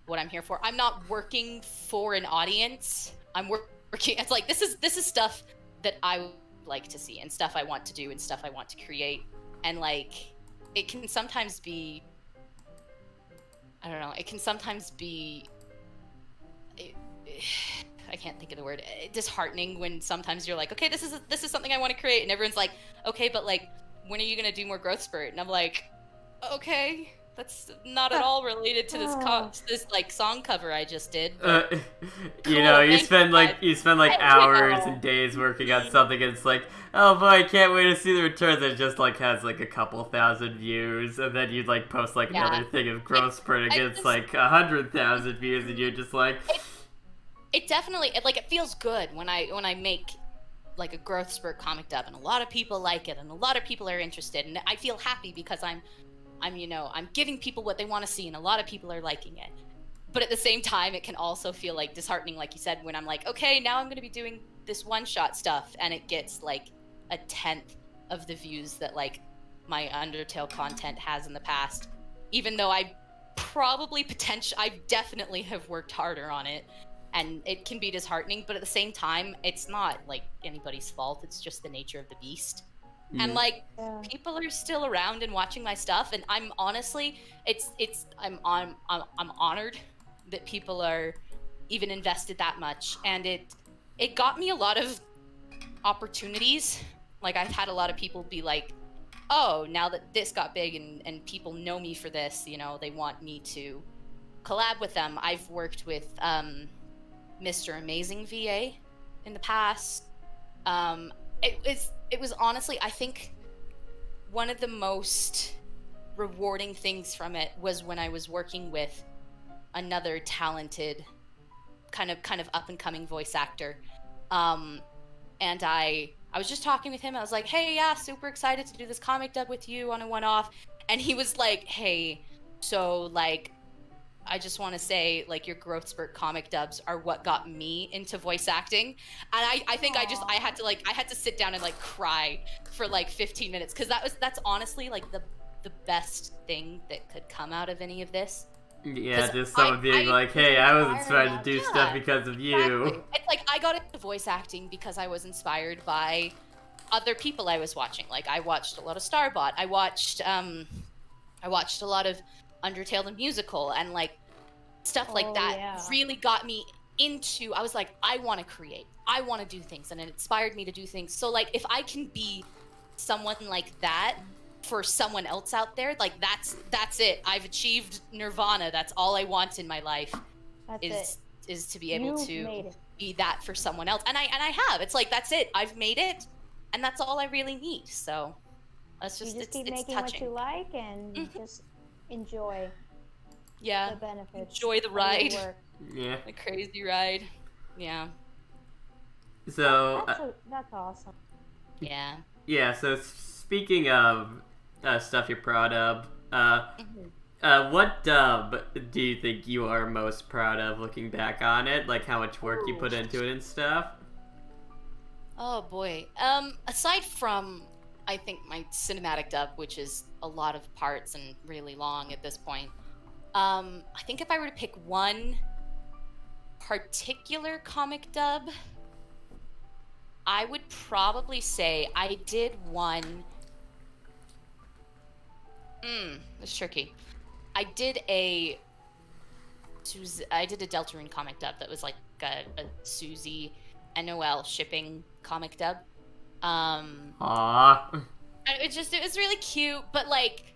what I'm here for. I'm not working for an audience. I'm working. It's like this is stuff that I would like to see and stuff I want to do and stuff I want to create. And like it can sometimes be, I don't know. It can sometimes be. I can't think of the word. Disheartening when sometimes you're like, okay, this is something I want to create, and everyone's like, okay, but like, when are you gonna do more Growthspurt? And I'm like, okay, that's not at all related to this like song cover I just did. You spend like hours and days working on something, and it's like, oh boy, I can't wait to see the returns. It just like has like a couple thousand views, and then you'd like post like another thing of Growthspurt against like 100,000 views, and you're just like. It definitely it feels good when I make like a Growthspurt comic dub, and a lot of people like it, and a lot of people are interested, and I feel happy because I'm giving people what they want to see, and a lot of people are liking it. but at the same time, it can also feel like disheartening, like you said, when I'm like, okay, now I'm going to be doing this one-shot stuff, and it gets like a 10th of the views that like my Undertale content has in the past, even though I definitely have worked harder on it, and it can be disheartening, but at the same time, it's not like anybody's fault. It's just the nature of the beast. And like people are still around and watching my stuff, and I'm honestly, I'm honored that people are even invested that much, and it got me a lot of opportunities. Like I've had a lot of people be like, oh, now that this got big and people know me for this, you know, they want me to collab with them. I've worked with Mr. Amazing VA in the past. It was honestly, I think, one of the most rewarding things from it was when I was working with another talented kind of up and coming voice actor. And I was just talking with him. I was like, hey, yeah, super excited to do this comic dub with you on a one-off. And he was like, hey, so like, I just want to say, like, your Growthspurt comic dubs are what got me into voice acting. And I think I had to sit down and like cry for like 15 minutes. Cause that's honestly like the best thing that could come out of any of this. Yeah, just someone being like, hey, I was inspired to do stuff because of you. Exactly. It's like I got into voice acting because I was inspired by other people I was watching. Like I watched a lot of Starbot. I watched a lot of Undertale the musical, and like stuff like that really got me into, I was like, I want to create. I want to do things, and it inspired me to do things. So like if I can be someone like that for someone else out there, like that's it. I've achieved nirvana. That's all I want in my life. Is to be able to be that for someone else. And I have. It's like that's it. I've made it, and that's all I really need. So that's just, it's keep making touching. what you like and just enjoy the benefits. Enjoy the ride. Yeah. The crazy ride. Yeah. So that's awesome. Yeah. Yeah, so speaking of stuff you're proud of, what dub do you think you are most proud of looking back on it? Like how much work you put into it and stuff? Oh boy. Aside from, I think, my cinematic dub, which is a lot of parts and really long at this point, I think if I were to pick one particular comic dub, I would probably say I did one. It's tricky. I did a Deltarune comic dub that was like a Suzy NOL shipping comic dub. Aww. It was really cute, but like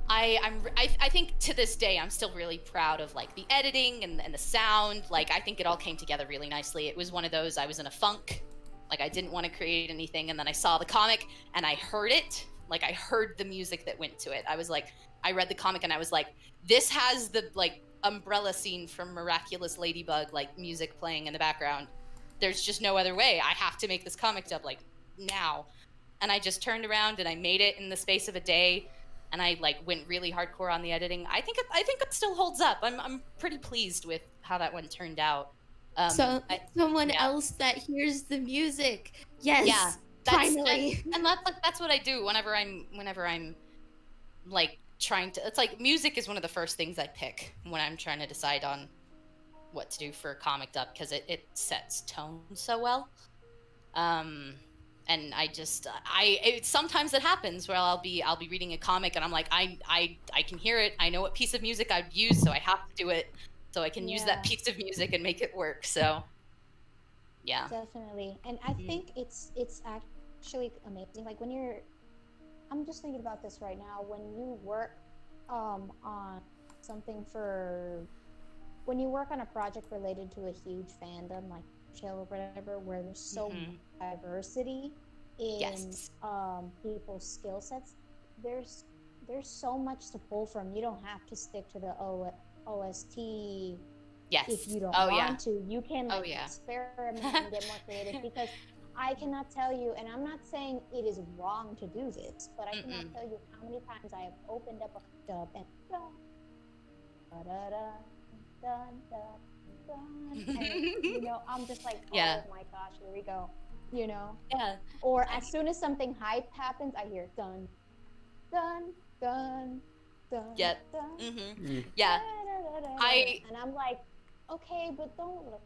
I think to this day I'm still really proud of like the editing and the sound. Like I think it all came together really nicely. It was one of those, I was in a funk, like I didn't want to create anything, and then I saw the comic and I heard it. Like I heard the music that went to it. I was like, I read the comic and I was like, this has the like umbrella scene from Miraculous Ladybug like music playing in the background. There's just no other way. I have to make this comic dub like now. And I just turned around and I made it in the space of a day, and I like went really hardcore on the editing. I think it still holds up. I'm pretty pleased with how that one turned out. Someone else that hears the music. Yes. Yeah. Finally. And that's what I do whenever I'm like trying to, it's like music is one of the first things I pick when I'm trying to decide on what to do for a comic dub, because it sets tone so well. And sometimes it happens where I'll be reading a comic and I'm like, I can hear it. I know what piece of music I'd use, so I have to do it so I can use that piece of music and make it work. So yeah, definitely. And I think it's actually amazing. Like I'm just thinking about this right now. When you work on something when you work on a project related to a huge fandom like Chill or whatever, where there's so much diversity in people's skill sets, there's so much to pull from. You don't have to stick to the OST. Yes. If you don't want to, you can experiment and get more creative. Because I cannot tell you, and I'm not saying it is wrong to do this, but I cannot tell you how many times I have opened up a dub and dun dun dun, and you know, I'm just like, oh my gosh, here we go, you know. Yeah. Or as soon as something hype happens, I hear dun dun dun dun. Yep. Dun, Yeah. And I'm like, okay, but don't look.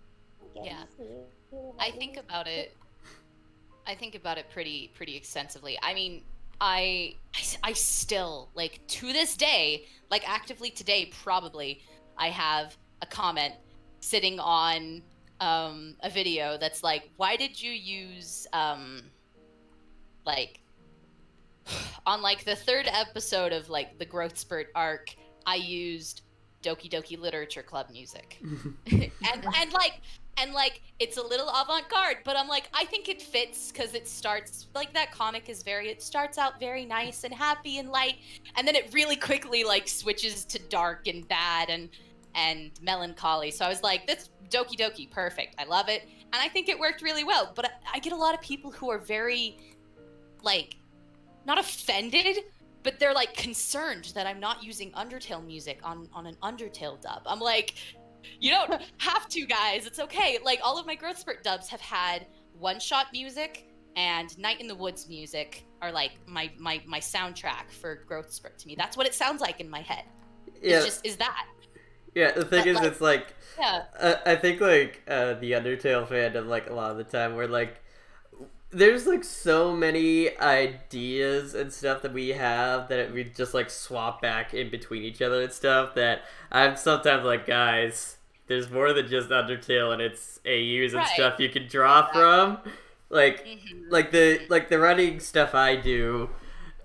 I think about it. I think about it pretty extensively. I mean, I still, like, to this day, like, actively today, probably, I have a comment sitting on a video that's like, why did you use like, on like the third episode of like the Growthspurt arc, I used Doki Doki Literature Club music. and like it's a little avant-garde, but I'm like, I think it fits because it starts like, that comic is it starts out very nice and happy and light, and then it really quickly like switches to dark and bad and melancholy. So I was like, that's Doki Doki, perfect. I love it. And I think it worked really well. But I get a lot of people who are very, like, not offended, but they're like concerned that I'm not using Undertale music on an Undertale dub. I'm like, you don't have to, guys. It's okay. Like, all of my Growthspurt dubs have had one-shot music and Night in the Woods music are like my soundtrack for Growthspurt to me. That's what it sounds like in my head. Yeah. It's just, is that. Yeah, the thing is, like, it's like, yeah. I think, like, the Undertale fandom, like, a lot of the time, where, like, there's, like, so many ideas and stuff that we have that we just, like, swap back in between each other and stuff, that I'm sometimes like, guys, there's more than just Undertale and its AUs and stuff you can draw from. Like, like the running stuff I do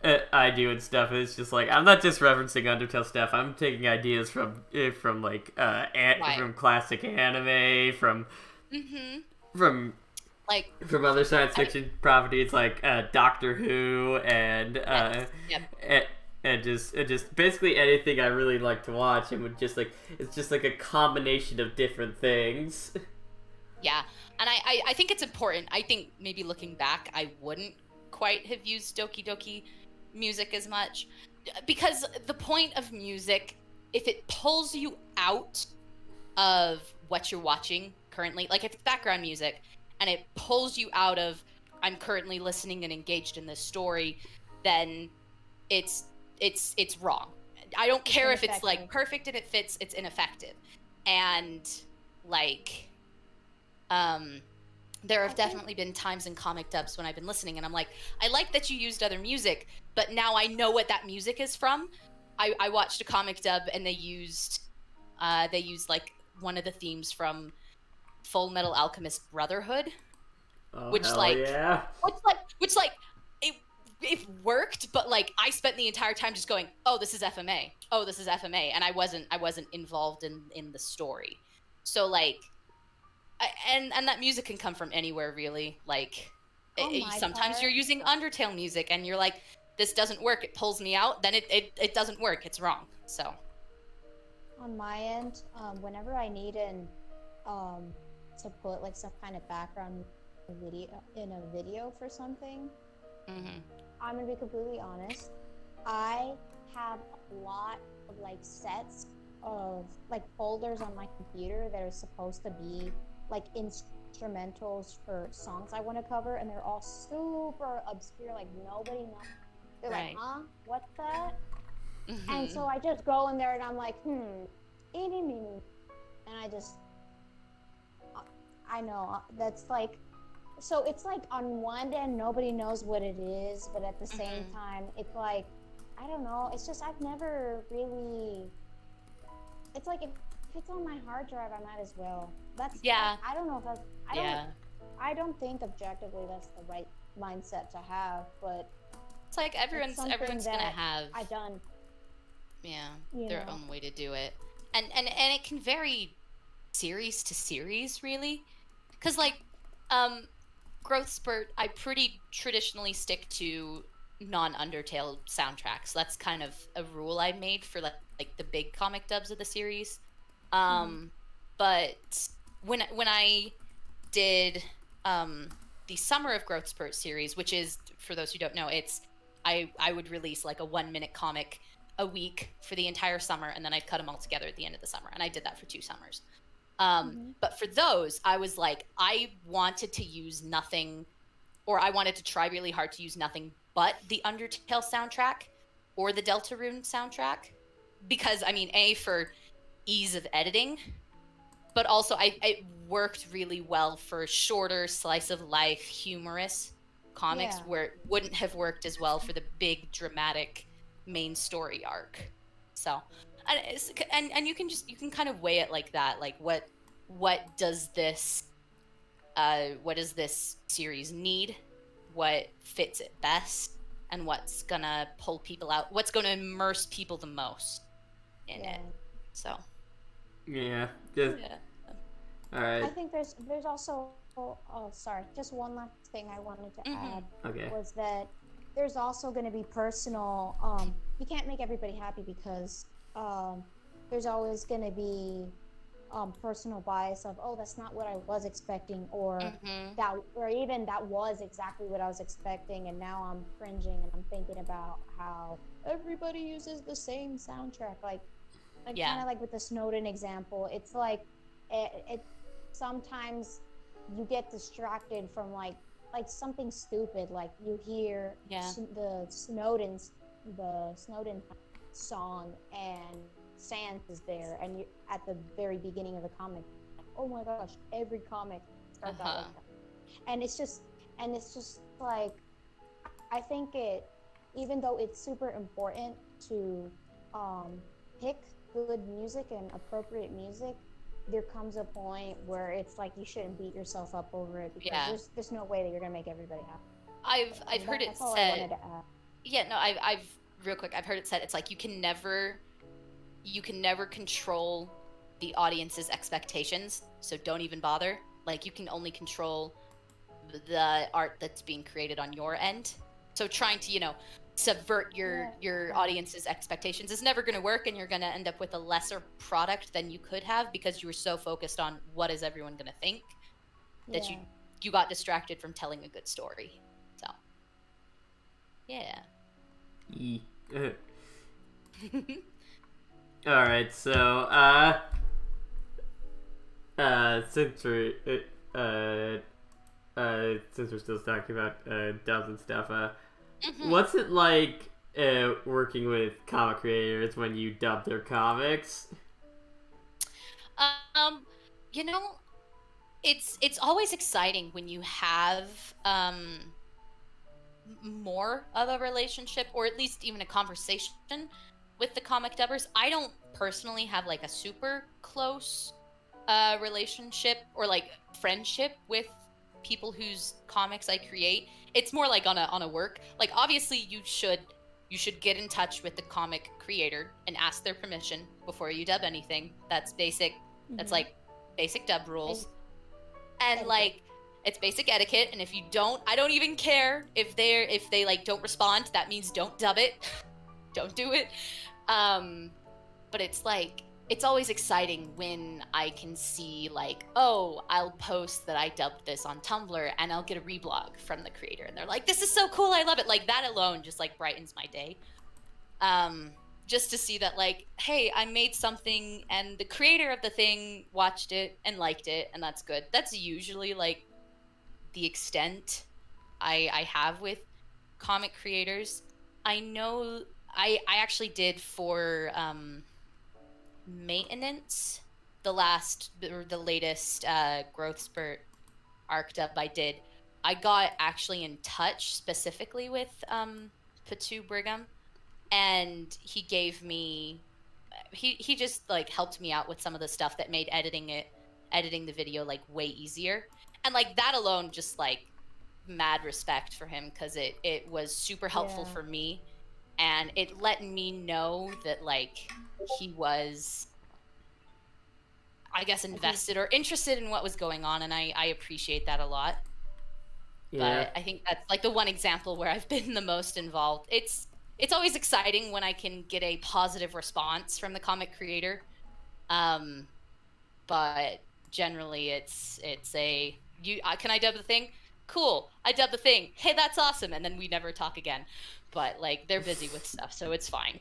and stuff is just like, I'm not just referencing Undertale stuff. I'm taking ideas from like from classic anime, from other science fiction properties like Doctor Who and and just basically anything I really like to watch, and would just like, it's just like a combination of different things. Yeah, and I think it's important. I think maybe looking back, I wouldn't quite have used Doki Doki music as much, because the point of music, if it pulls you out of what you're watching currently, like if it's background music and it pulls you out of, I'm currently listening and engaged in this story, then it's wrong. I don't care if it's like perfect and it fits, it's ineffective. And like there have definitely been times in comic dubs when I've been listening and I'm like, I like that you used other music, but now I know what that music is from. I watched a comic dub and they used like one of the themes from Full Metal Alchemist Brotherhood, which it worked, but like I spent the entire time just going, oh, this is FMA, oh, this is FMA, and I wasn't involved in the story. So like, and that music can come from anywhere, really. Like, sometimes you're using Undertale music and you're like, this doesn't work, it pulls me out, then it doesn't work, it's wrong. So on my end, whenever I need to put like some kind of background in a video for something, I'm gonna be completely honest, I have a lot of like sets of like folders on my computer that are supposed to be like instrumentals for songs I want to cover, and they're all super obscure, like nobody knows. They're like, huh? What's that? And so I just go in there and I'm like, eeny meeny, and I know that's like, so it's like on one end nobody knows what it is, but at the same time it's like, I don't know, it's just I've never really, it's like if it's on my hard drive I might as well. I don't know if that's, I don't think objectively that's the right mindset to have, but it's like everyone's gonna have their own way to do it, and it can vary series to series, really, because like Growthspurt, I pretty traditionally stick to non-Undertale soundtracks. That's kind of a rule I made for like the big comic dubs of the series. But when I did the Summer of Growthspurt series, which is, for those who don't know, it's I would release like a 1-minute comic a week for the entire summer, and then I'd cut them all together at the end of the summer. And I did that for 2 summers. But for those, I was like, I wanted to use nothing, or I wanted to try really hard to use nothing but the Undertale soundtrack or the Deltarune soundtrack. Because, I mean, for ease of editing, but also it worked really well for shorter, slice-of-life, humorous comics where it wouldn't have worked as well for the big, dramatic main story arc. So, and you can kind of weigh it like that. Like, what does this series need? What fits it best? And what's gonna pull people out? What's gonna immerse people the most in it? So. Yeah. All right. I think there's also just one last thing I wanted to add was that there's also going to be personal. You can't make everybody happy because there's always going to be personal bias of, oh, that's not what I was expecting, or even that was exactly what I was expecting, and now I'm cringing and I'm thinking about how everybody uses the same soundtrack, like kind of like with the Snowden example. It's like it sometimes you get distracted from like something stupid, like you hear the Snowden song and Sans is there, and you at the very beginning of the comic, like, oh my gosh, every comic starts out like that. And it's just like, I think even though it's super important to pick good music and appropriate music, there comes a point where it's like you shouldn't beat yourself up over it, because there's no way that you're gonna make everybody happy. I've heard it said. I've real quick. I've heard it said it's like you can never control the audience's expectations, so don't even bother. Like, you can only control the art that's being created on your end. So trying to, subvert your audience's expectations is never going to work, and you're going to end up with a lesser product than you could have because you were so focused on what is everyone going to think that you got distracted from telling a good story. So, yeah. All right, so since we're still talking about dubs and stuff, what's it like working with comic creators when you dub their comics? It's always exciting when you have more of a relationship, or at least even a conversation with the comic dubbers. I don't personally have like a super close relationship or like friendship with people whose comics I create. It's more like on a work. Like, obviously you should get in touch with the comic creator and ask their permission before you dub anything. That's basic. That's like basic dub rules. And like, it's basic etiquette, and if you don't, I don't even care if they like don't respond. That means don't dub it. Don't do it. But it's like, it's always exciting when I can see like, oh, I'll post that I dubbed this on Tumblr and I'll get a reblog from the creator, and they're like, this is so cool, I love it. Like, that alone just like brightens my day. Just to see that, like, hey, I made something and the creator of the thing watched it and liked it, and that's good. That's usually like the extent I have with comic creators. I know I actually did for Maintenance, the latest Growthspurt arc dub I did. I got actually in touch specifically with Patu Brigham, and he gave me he just like helped me out with some of the stuff that made editing the video like way easier. And like, that alone, just like mad respect for him, because it was super helpful for me, and it let me know that like he was, I guess, invested or interested in what was going on, and I appreciate that a lot. But I think that's like the one example where I've been the most involved. It's always exciting when I can get a positive response from the comic creator, but generally it's can I dub the thing? Cool, I dubbed the thing. Hey, that's awesome, and then we never talk again. but like they're busy with stuff, so it's fine.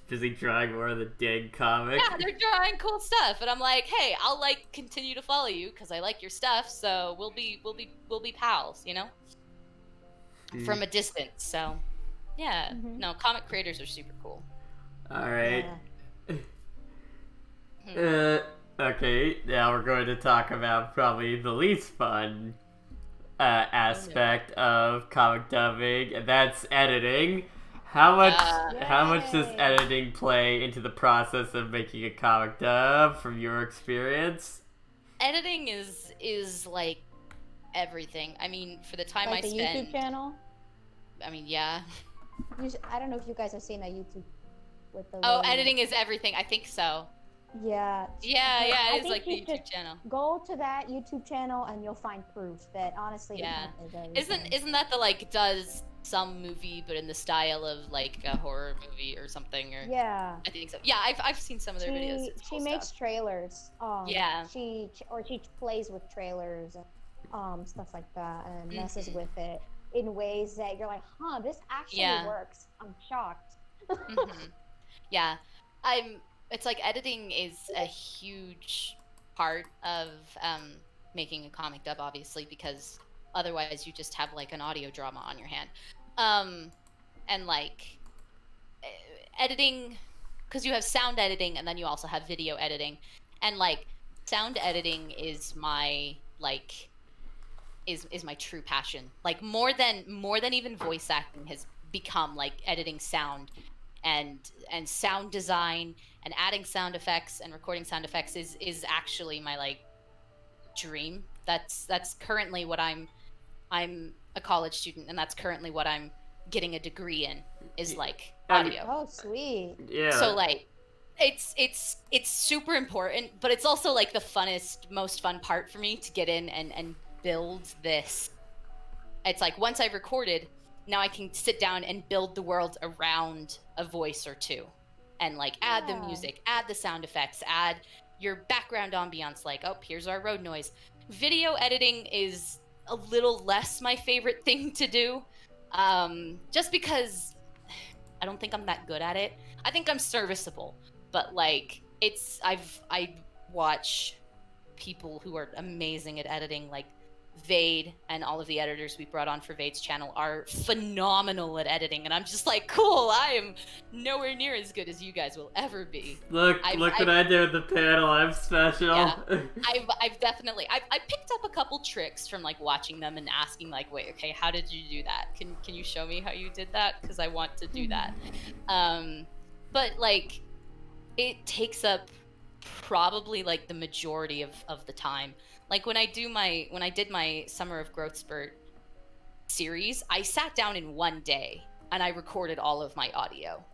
Busy drawing more of the dang comic. Yeah, they're drawing cool stuff, and I'm like, hey, I'll like continue to follow you because I like your stuff, so we'll be pals, you know, from a distance. So, yeah, no, comic creators are super cool. All right. Okay, now we're going to talk about probably the least fun aspect of comic dubbing, and that's editing. How much does editing play into the process of making a comic dub from your experience? Editing is like everything. I mean, for the time like I spend. YouTube channel. I mean, yeah. I don't know if you guys have seen that YouTube with the. Oh, editing is everything. I think so. Yeah. Yeah. It's like the YouTube channel. Go to that YouTube channel and you'll find proof that honestly. Yeah. Isn't that the like does some movie but in the style of like a horror movie or something? Or yeah. I think so. Yeah, I've seen some of their videos. It's she cool makes stuff. trailers. Yeah. She plays with trailers and stuff like that and messes with it in ways that you're like, huh, this actually works. I'm shocked. Yeah. It's like editing is a huge part of making a comic dub, obviously, because otherwise you just have like an audio drama on your hand. And like editing, because you have sound editing and then you also have video editing, and like sound editing is my like is my true passion. Like more than even voice acting has become like editing sound and sound design and adding sound effects and recording sound effects is actually my like dream. That's currently what I'm a college student, and that's currently what I'm getting a degree in, is like audio. Oh, sweet. Yeah. So like it's super important, but it's also like the most fun part for me to get in and build this. It's like once I've recorded, now I can sit down and build the world around a voice or two and like add the music, add the sound effects, add your background ambiance, like, oh, here's our road noise. Video editing is a little less my favorite thing to do, just because I don't think I'm that good at it. I think I'm serviceable, but like I watch people who are amazing at editing, like Vade and all of the editors we brought on for Vade's channel are phenomenal at editing, and I'm just like, cool, I am nowhere near as good as you guys will ever be. Look what I did with the panel. I'm special. Yeah, I've definitely I picked up a couple tricks from like watching them and asking like, wait, okay, how did you do that? Can you show me how you did that? Because I want to do that. But like it takes up probably like the majority of the time. Like when I did my Summer of Growthspurt series, I sat down in one day and I recorded all of my audio.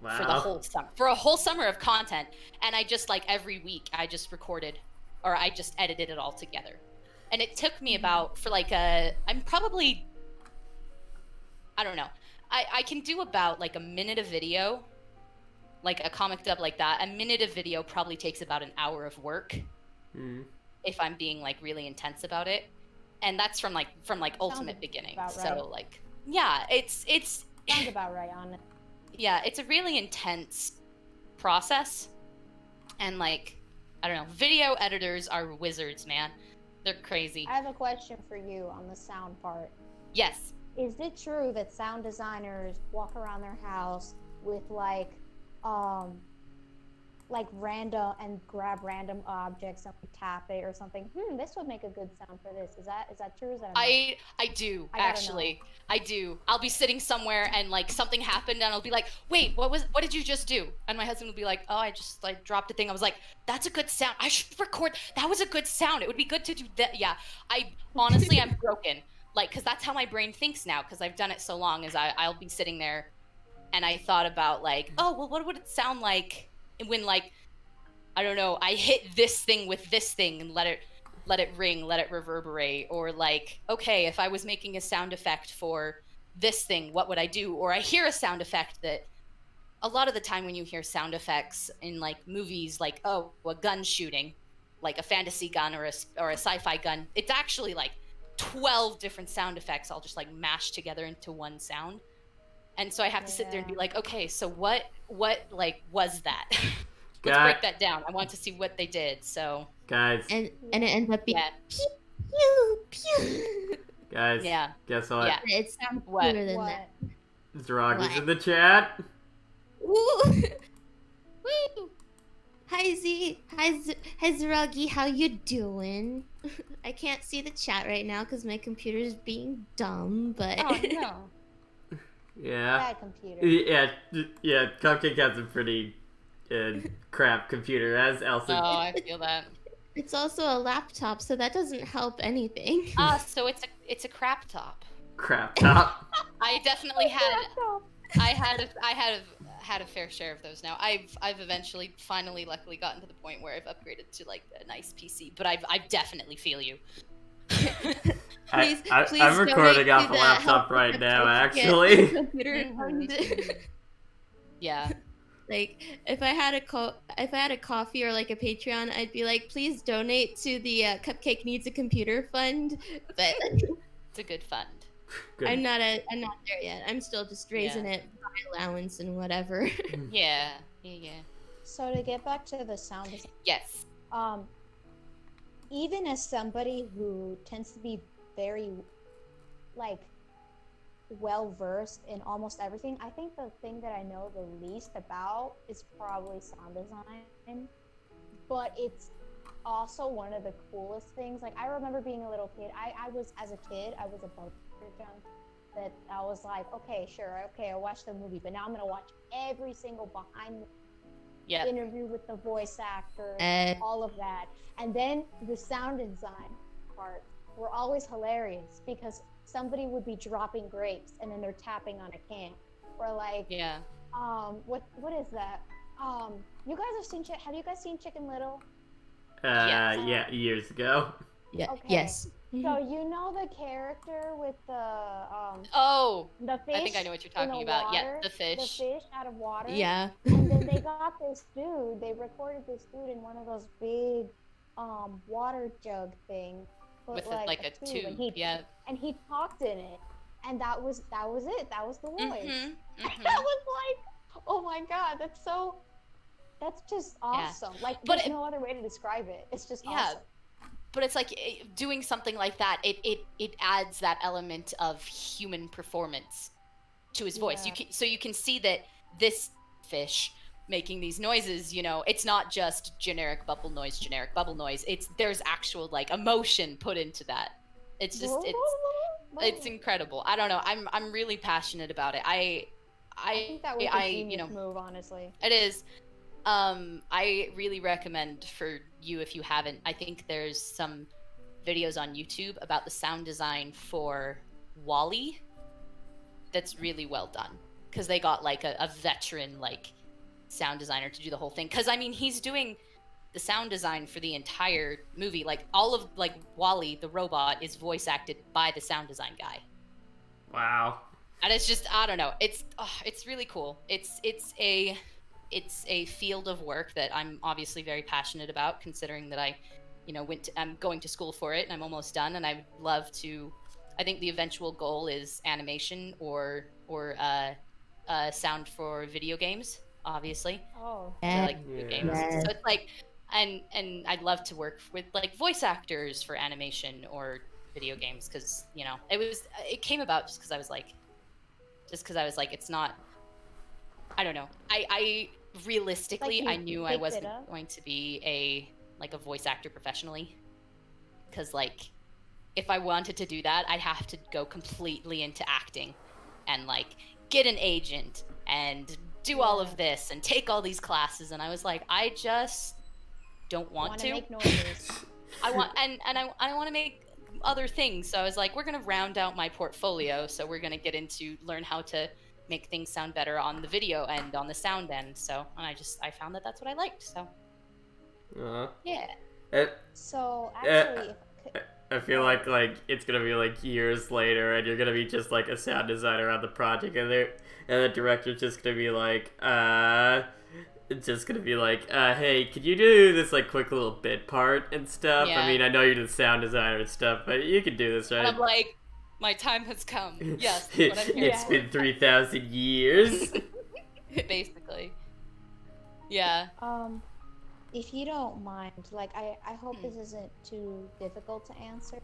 Wow. For the whole summer, for a whole summer of content. And I just like every week I just recorded, or I just edited it all together. And it took me about, for like I'm probably, I don't know. I can do about like a minute of video, like a comic dub like that. A minute of video probably takes about an hour of work. If I'm being like really intense about it. And that's from ultimate beginning. Right. So like, yeah, it's sounds about right on it. Yeah, it's a really intense process. And like, I don't know, video editors are wizards, man. They're crazy. I have a question for you on the sound part. Yes. Is it true that sound designers walk around their house with like random and grab random objects and tap it or something? This would make a good sound for this. Is that true? Or is that I do actually. I do. I'll be sitting somewhere and like something happened and I'll be like, wait, what did you just do? And my husband will be like, oh, I just like dropped a thing. I was like, that's a good sound. I should record. That was a good sound. It would be good to do that. Yeah. I honestly, I'm broken. Like, cause that's how my brain thinks now. Cause I've done it so long, is I'll be sitting there and I thought about like, oh, well, what would it sound like when like, I don't know, I hit this thing with this thing and let it ring, let it reverberate, or like, okay, if I was making a sound effect for this thing, what would I do? Or I hear a sound effect that a lot of the time when you hear sound effects in like movies, like, oh, a gun shooting, like a fantasy gun or a sci-fi gun, it's actually like 12 different sound effects all just like mashed together into one sound. And so I have to sit there and be like, okay, so what like was that? Let's break that down. I want to see what they did. So guys, and it ends up being pew pew. Guys, guess what? Yeah, it sounds cooler than that. Zroggy's in the chat. Woo! Woo! Hi Z, hi Zroggy, how you doing? I can't see the chat right now because my computer is being dumb, but oh no. Yeah. Bad computer. Yeah. Cupcake has a pretty crap computer, as Elsa. Oh, I feel that. It's also a laptop, so that doesn't help anything. So it's a crap top. Crap top. I definitely had a fair share of those now. I've eventually finally luckily gotten to the point where I've upgraded to like a nice PC, but I definitly feel you. Please I'm recording off a laptop right now, actually. Yeah. Like if I had a coffee or like a Patreon, I'd be like, please donate to the Cupcake Needs a Computer Fund. But it's a good fund. Good. I'm not there yet. I'm still just raising it by allowance and whatever. Yeah. So to get back to the sound design. Yes. Even as somebody who tends to be very, like, well versed in almost everything, I think the thing that I know the least about is probably sound design. But it's also one of the coolest things. Like, I remember being a little kid. I was a bug junk that I was like, okay, I watched the movie, but now I'm gonna watch every single behind the interview with the voice actor, all of that. And then the sound design part were always hilarious because somebody would be dropping grapes and then they're tapping on a can, or like, what is that? You guys have you guys seen Chicken Little? Yeah, years ago. Yeah. Okay. Yes. So you know the character with the fish? I think I know what you're talking about. Water, Yeah, the fish. The fish out of water. Yeah. And then they got this dude. They recorded this dude in one of those big water jug things. With like a tube. And he talked in it. And that was it. That was the voice. Mm-hmm. That was like, oh my god, that's just awesome. Like, there's no other way to describe it. It's just awesome. But it's like doing something like that. It adds that element of human performance to his voice. You can see that this fish making these noises, it's not just generic bubble noise. There's actual like emotion put into that. It's just it's incredible. I don't know. I'm really passionate about it. I think that was a genius move, honestly. It is. I really recommend for you, if you haven't, I think there's some videos on YouTube about the sound design for WALL-E that's really well done, because they got like a veteran like sound designer to do the whole thing, because I mean he's doing the sound design for the entire movie. Like all of like WALL-E the robot is voice acted by the sound design guy. Wow. And it's just, I don't know, it's really cool. It's a field of work that I'm obviously very passionate about, considering that I'm going to school for it and I'm almost done, and I would love to. I think the eventual goal is animation or sound for video games, obviously. Video games. So it's like, and I'd love to work with like voice actors for animation or video games, because it came about just because I was like, it's not. I don't know. I realistically, I knew I wasn't going to be a voice actor professionally, because like if I wanted to do that, I'd have to go completely into acting and like get an agent and do all of this and take all these classes, and I was like, I just don't want to. Make noises. I want I want to make other things. So I was like, we're gonna round out my portfolio, so we're gonna get into learn how to make things sound better on the video end, on the sound end. So, and I found that that's what I liked. So, yeah. So actually, I feel like it's gonna be like years later, and you're gonna be just like a sound designer on the project, and the director's just gonna be like, hey, could you do this like quick little bit part and stuff? Yeah. I mean, I know you're the sound designer and stuff, but you could do this, right? And I'm like, My time has come. Yes, that's what I'm It's been 3,000 years. Basically. Yeah. If you don't mind, like, I hope this isn't too difficult to answer.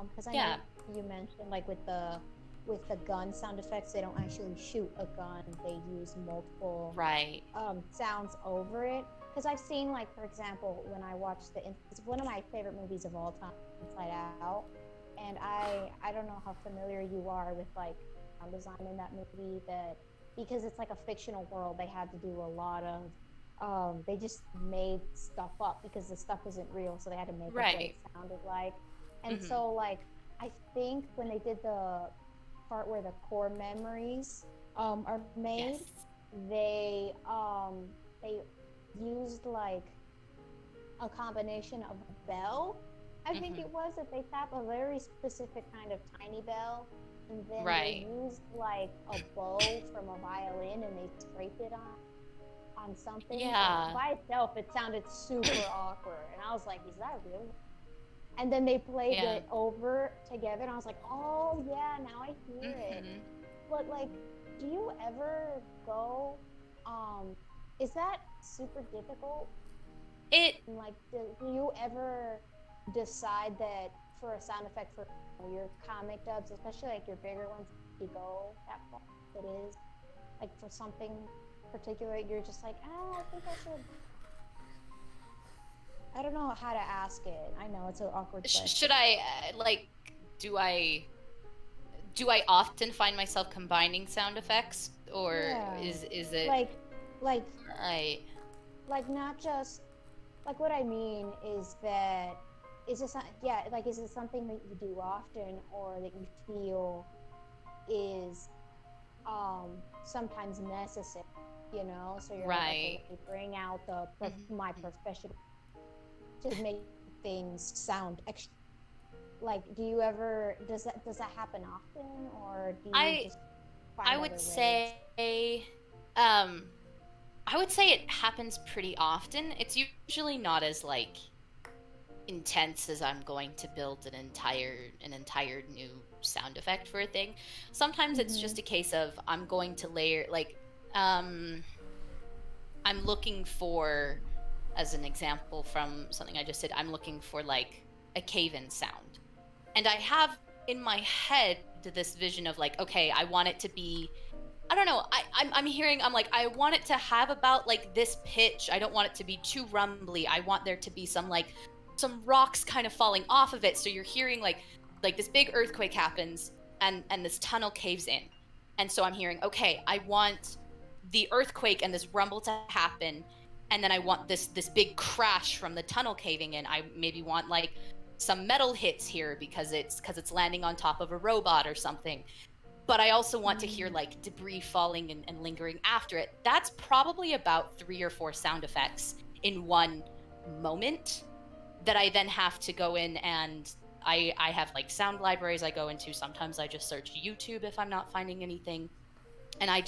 Because I know you mentioned, like, with the gun sound effects, they don't actually shoot a gun. They use multiple sounds over it. Because I've seen, like, for example, when I watched it's one of my favorite movies of all time, Inside Out. And I don't know how familiar you are with, like, sound design in that movie, because it's like a fictional world, they had to do a lot of they just made stuff up because the stuff isn't real, so they had to make up what it sounded like. And so, like, I think when they did the part where the core memories are made, they used, like, a combination of a bell, I think it was, that they tap a very specific kind of tiny bell, and then they used, like, a bow from a violin, and they scraped it on something. And by itself, it sounded super awkward, and I was like, is that real? And then they played it over together, and I was like, oh yeah, now I hear it. But, like, do you ever go, is that super difficult? Like, do you ever decide that for a sound effect for your comic dubs, especially, like, your bigger ones, you go that far? It is, like, for something particular, you're just like, I think I should. I don't know how to ask it. I know it's an awkward question. Should I, do I often find myself combining sound effects, or is it like not just, like, what I mean is that is it something that you do often, or that you feel is sometimes necessary, you know? So you're like, okay, bring out my professional to make things sound extra. Like, do you ever, does that happen often, or do you just find I would say it happens pretty often. It's usually not as, like, intense as I'm going to build an entire new sound effect for a thing. Sometimes it's just a case of I'm going to layer, like, I'm looking for, as an example from something I just did, I'm looking for, like, a cave-in sound. And I have in my head this vision of, like, okay, I want it to be, I don't know, I'm hearing, I'm like, I want it to have about, like, this pitch. I don't want it to be too rumbly. I want there to be some rocks kind of falling off of it. So you're hearing, like this big earthquake happens, and this tunnel caves in. And so I'm hearing, okay, I want the earthquake and this rumble to happen, and then I want this big crash from the tunnel caving in. I maybe want, like, some metal hits here because it's landing on top of a robot or something. But I also want to hear, like, debris falling and lingering after it. That's probably about 3 or 4 sound effects in one moment that I then have to go in, and I have, like, sound libraries I go into. Sometimes I just search YouTube if I'm not finding anything. And I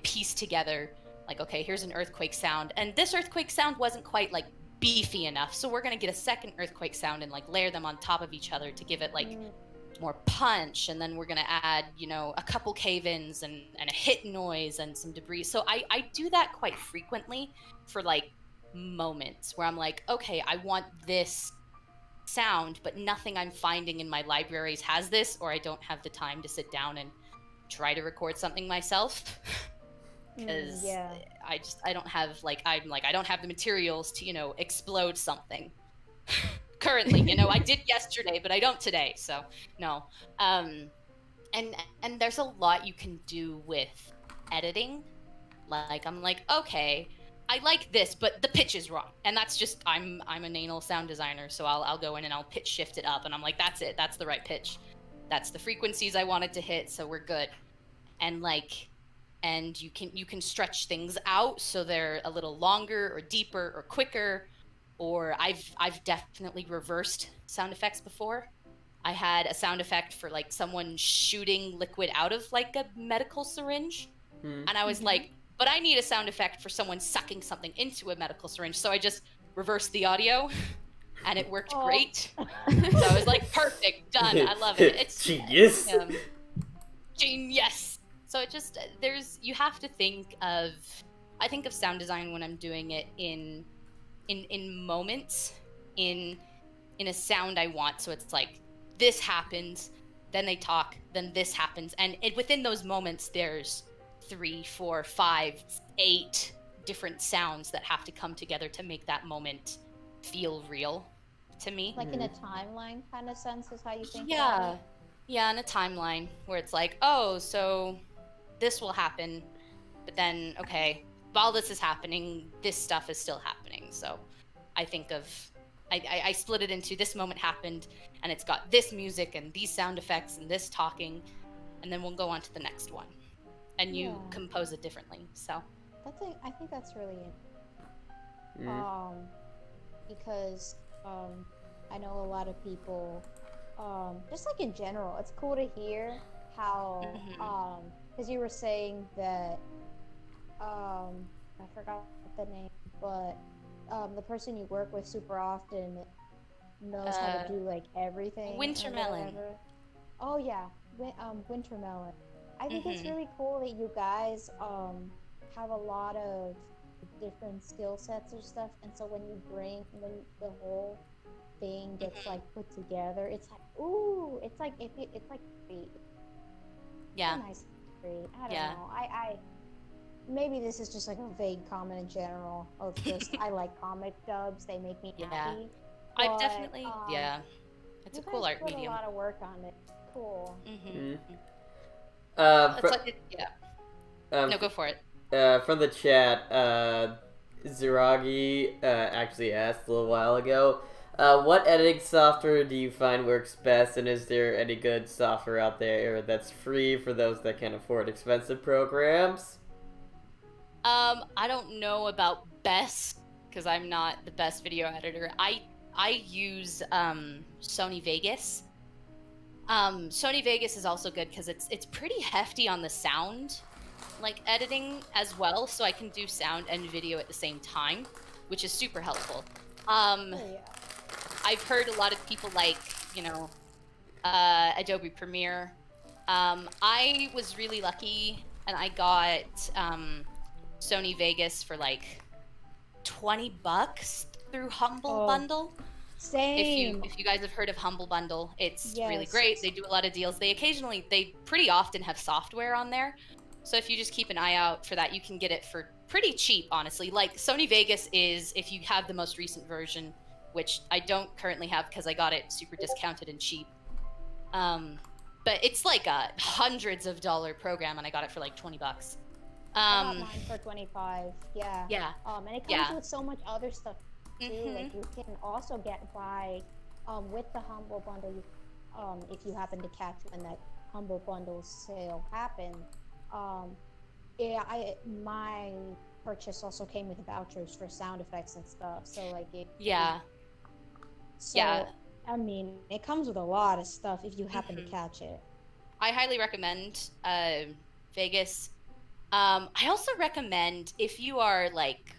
piece together, like, okay, here's an earthquake sound. And this earthquake sound wasn't quite, like, beefy enough. So we're going to get a second earthquake sound and, like, layer them on top of each other to give it, like, more punch. And then we're going to add, you know, a couple cave-ins and a hit noise and some debris. So I do that quite frequently for, like, moments where I'm like, okay, I want this sound, but nothing I'm finding in my libraries has this, or I don't have the time to sit down and try to record something myself. Because I don't have, like, I don't have the materials to, you know, explode something currently. You know, I did yesterday, but I don't today. So no. And there's a lot you can do with editing. Like, I'm like, okay, I like this, but the pitch is wrong. And that's just, I'm an anal sound designer, so I'll go in and I'll pitch shift it up, and I'm like, that's it, that's the right pitch. That's the frequencies I wanted to hit, so we're good. And, like, and you can stretch things out so they're a little longer or deeper or quicker. Or I've definitely reversed sound effects before. I had a sound effect for, like, someone shooting liquid out of, like, a medical syringe. And I was like, but I need a sound effect for someone sucking something into a medical syringe. So I just reversed the audio and it worked great. So I was like, perfect, done. I love it. It's genius. Genius. So it just you have to think of. I think of sound design when I'm doing it in moments, in a sound I want. So it's like this happens, then they talk, then this happens, and within those moments there's 3, 4, 5, 8 different sounds that have to come together to make that moment feel real to me. Like in a timeline kind of sense is how you think yeah about it? Yeah, in a timeline where it's like, oh, so this will happen, but then okay, while this is happening, this stuff is still happening. So I think of I split it into this moment happened and it's got this music and these sound effects and this talking, and then we'll go on to the next one, and you compose it differently. So I think that's really because I know a lot of people just like in general, it's cool to hear how because you were saying that I forgot the name, but the person you work with super often knows how to do like everything. Wintermelon. Oh yeah, Wintermelon. I think it's really cool that you guys have a lot of different skill sets or stuff, and so when the whole thing gets like put together, it's like ooh, it's like great. Yeah. It's nice, great. I don't know. I maybe this is just like a vague comment in general of just I like comic dubs. They make me happy. But, I've definitely it's a cool art medium. A lot of work on it. Cool. No, go for it. From the chat, Ziragi actually asked a little while ago, what editing software do you find works best, and is there any good software out there that's free for those that can't afford expensive programs? I don't know about best, because I'm not the best video editor. I use Sony Vegas. Sony Vegas is also good because it's pretty hefty on the sound, like editing as well, so I can do sound and video at the same time, which is super helpful. I've heard a lot of people like, Adobe Premiere. I was really lucky and I got Sony Vegas for like $20 through Humble Bundle. Same. If you guys have heard of Humble Bundle, it's really great. They do a lot of deals. They pretty often have software on there. So if you just keep an eye out for that, you can get it for pretty cheap, honestly. Like Sony Vegas is, if you have the most recent version, which I don't currently have because I got it super discounted and cheap. But it's like a hundreds of dollar program, and I got it for like $20. I got mine for $25. Yeah. Yeah. And it comes with so much other stuff too. Like you can also buy with the Humble Bundle. If you happen to catch when that Humble Bundle sale happened. My purchase also came with vouchers for sound effects and stuff. So like it. Yeah. I mean, it comes with a lot of stuff if you happen to catch it. I highly recommend Vegas. I also recommend if you are like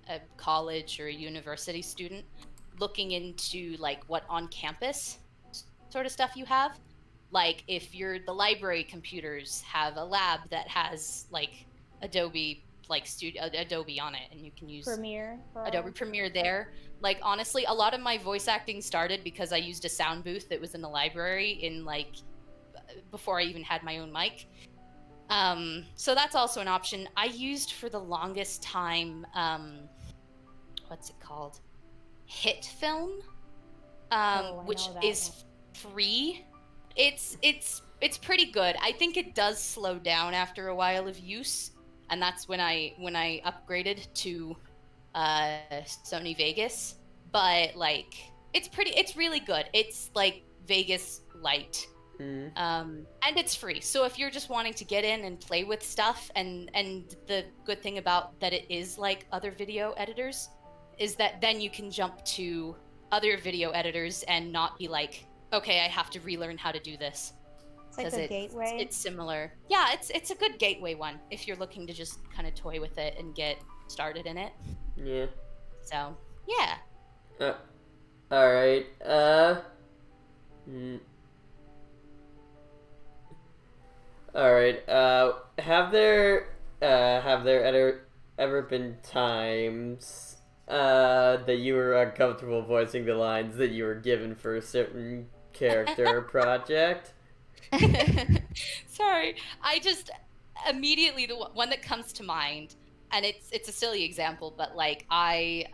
a college or a university student looking into like what on-campus sort of stuff you have. Like if the library computers have a lab that has like Adobe Adobe on it, and you can use Adobe Premiere there. Like honestly, a lot of my voice acting started because I used a sound booth that was in the library before I even had my own mic. So that's also an option. I used for the longest time, what's it called? Hit Film, which is free. It's pretty good. I think it does slow down after a while of use, and that's when I upgraded to Sony Vegas. But like it's really good. It's like Vegas Lite. And it's free. So if you're just wanting to get in and play with stuff, and the good thing about that it is like other video editors is that then you can jump to other video editors and not be like, okay, I have to relearn how to do this. It's like a gateway. It's similar. Yeah, it's a good gateway one if you're looking to just kind of toy with it and get started in it. Yeah. So, yeah. All right. All right. Have there ever been times that you were uncomfortable voicing the lines that you were given for a certain character or project? Sorry, I just immediately the one that comes to mind, and it's a silly example, but like I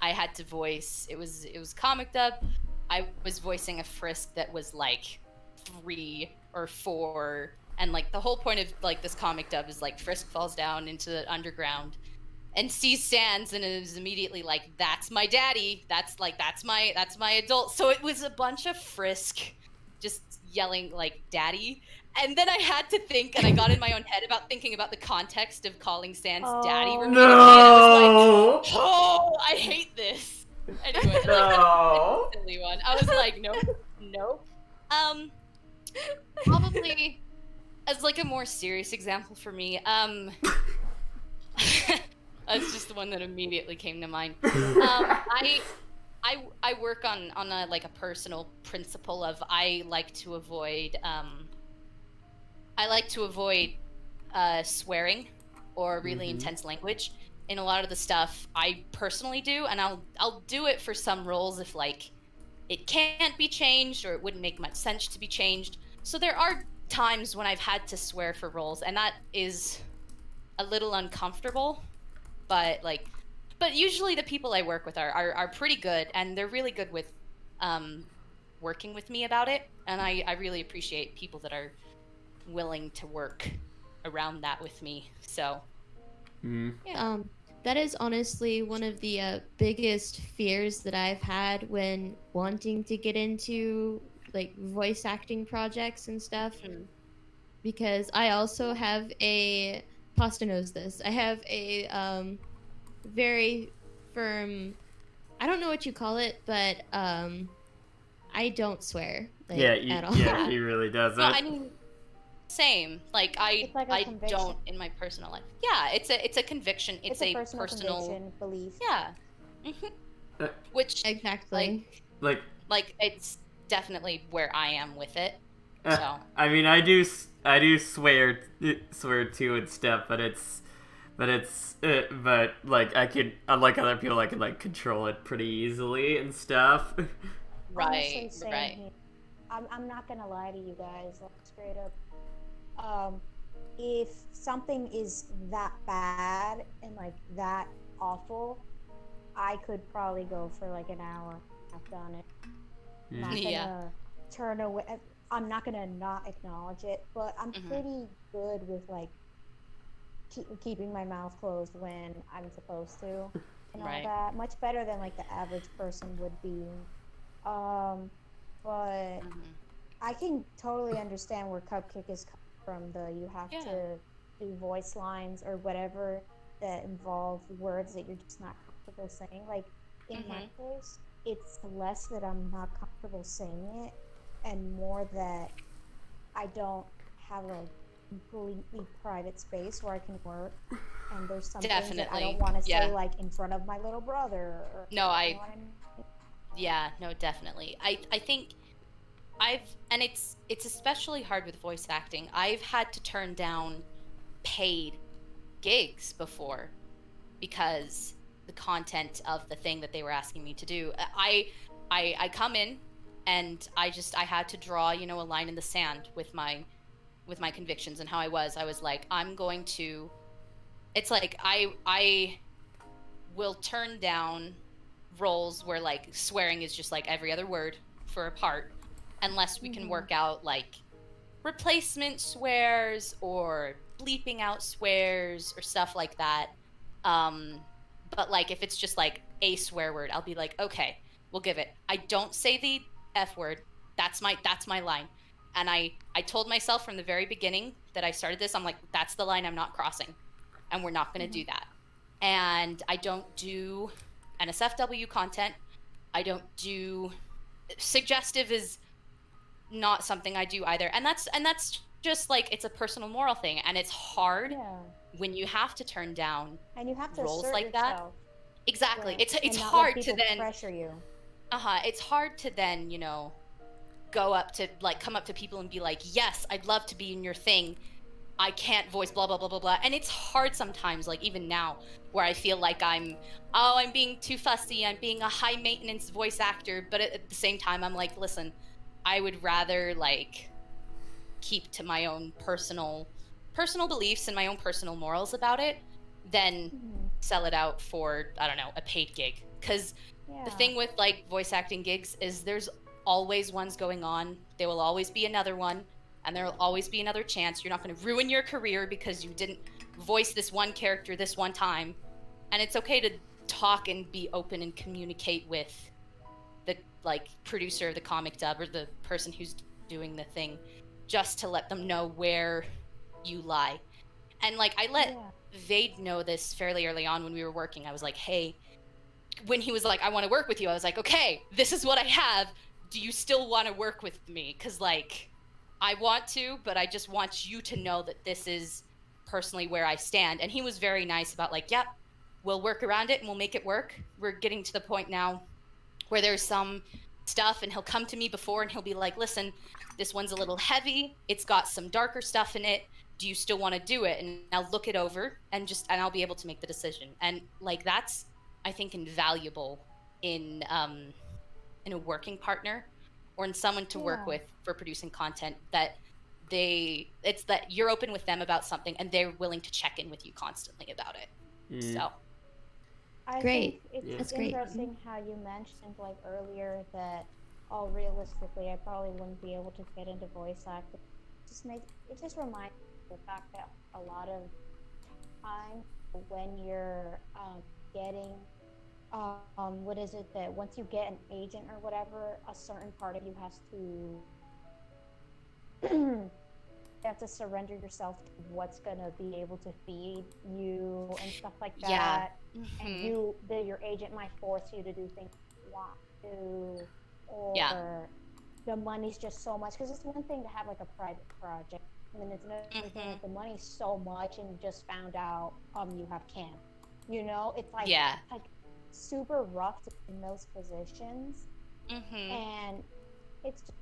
had to voice, it was comic dub. I was voicing a Frisk that was like 3 or 4, and like the whole point of like this comic dub is like Frisk falls down into the underground and sees Sans and is immediately like, that's my daddy, that's my adult. So it was a bunch of Frisk just yelling like daddy, and then I had to think, and I got in my own head about thinking about the context of calling Sans daddy repeatedly, and I was like, oh, I hate this. Anyway, like, No. that's a silly one. I was like, nope. Probably as like a more serious example for me, that's just the one that immediately came to mind. I work on a like a personal principle of I like to avoid swearing or really intense language in a lot of the stuff I personally do, and I'll do it for some roles if like it can't be changed or it wouldn't make much sense to be changed. So there are times when I've had to swear for roles, and that is a little uncomfortable, but usually the people I work with are pretty good, and they're really good with working with me about it, and I really appreciate people that are willing to work around that with me. So yeah. That is honestly one of the biggest fears that I've had when wanting to get into like voice acting projects and stuff, because I also have a Pasta knows this. I have a very firm, I don't know what you call it, but I don't swear like, at all. Yeah, he really doesn't. Well, I mean, same. Like I don't in my personal life. Yeah, it's a conviction. It's a personal conviction, belief. Yeah. Which exactly. Like it's definitely where I am with it. So I mean, I do swear too and stuff, but like I could, unlike other people, I could like control it pretty easily and stuff. Right. I'm not gonna lie to you guys, like, straight up. If something is that bad and like that awful, I could probably go for like an hour. I've done it. I'm not gonna turn away. I'm not gonna not acknowledge it, but I'm pretty good with like keeping my mouth closed when I'm supposed to, and all that. Much better than like the average person would be. But I can totally understand where Cupcake is coming from. You have to do voice lines or whatever that involve words that you're just not comfortable saying. Like in my case, it's less that I'm not comfortable saying it, and more that I don't have a completely private space where I can work, and there's some things that I don't want to say like in front of my little brother. Or, Yeah, no, definitely. I think and it's especially hard with voice acting. I've had to turn down paid gigs before because the content of the thing that they were asking me to do. I come in and I had to draw, a line in the sand with my convictions and how I was like, I'm going to, it's like I will turn down roles where like swearing is just like every other word for a part, unless we can work out like replacement swears or bleeping out swears or stuff like that. But like if it's just like a swear word, I'll be like, okay, we'll give it. I don't say the F word. That's my line. And I told myself from the very beginning that I started this, I'm like, that's the line I'm not crossing, and we're not going to do that. And I don't do NSFW content. I don't do suggestive is not something I do either. And that's just like, it's a personal moral thing, and it's hard when you have to turn down and you have to roles assert like yourself. Exactly. Right. It's And not hard let to people then pressure you. it's hard to then, you know, go up to like come up to people and be like, "Yes, I'd love to be in your thing. I can't voice blah blah blah blah blah." And it's hard sometimes, like even now, where I feel like I'm being too fussy, I'm being a high maintenance voice actor, but at the same time I'm like, listen, I would rather like keep to my own personal beliefs and my own personal morals about it than sell it out for, I don't know, a paid gig. Because the thing with like voice acting gigs is there's always ones going on. There will always be another one, and there will always be another chance. You're not going to ruin your career because you didn't voice this one character this one time. And it's okay to talk and be open and communicate with the like producer, the comic dub, or the person who's doing the thing, just to let them know where you lie. And like I let Vade know this fairly early on when we were working. I was like, hey, when he was like, I want to work with you, I was like, okay, this is what I have. Do you still want to work with me? Because like I want to, but I just want you to know that this is personally where I stand. And he was very nice about like, yep, we'll work around it and we'll make it work. We're getting to the point now where there's some stuff and he'll come to me before and he'll be like, listen, this one's a little heavy. It's got some darker stuff in it. Do you still want to do it? And I'll look it over and I'll be able to make the decision. And like, that's, I think, invaluable in a working partner or in someone to work with for producing content, that it's that you're open with them about something and they're willing to check in with you constantly about it. So I think it's interesting how you mentioned like earlier that realistically I probably wouldn't be able to get into voice acting. It just reminds me of the fact that a lot of time when you're getting what is it that once you get an agent or whatever, a certain part of you has to you have to surrender yourself to what's gonna be able to feed you and stuff like that. And your agent might force you to do things you want to, or the money's just so much. Because it's one thing to have like a private project, and then it's another thing that the money's so much, and you just found out you have camp. You know, it's like like super rough in those positions, and it's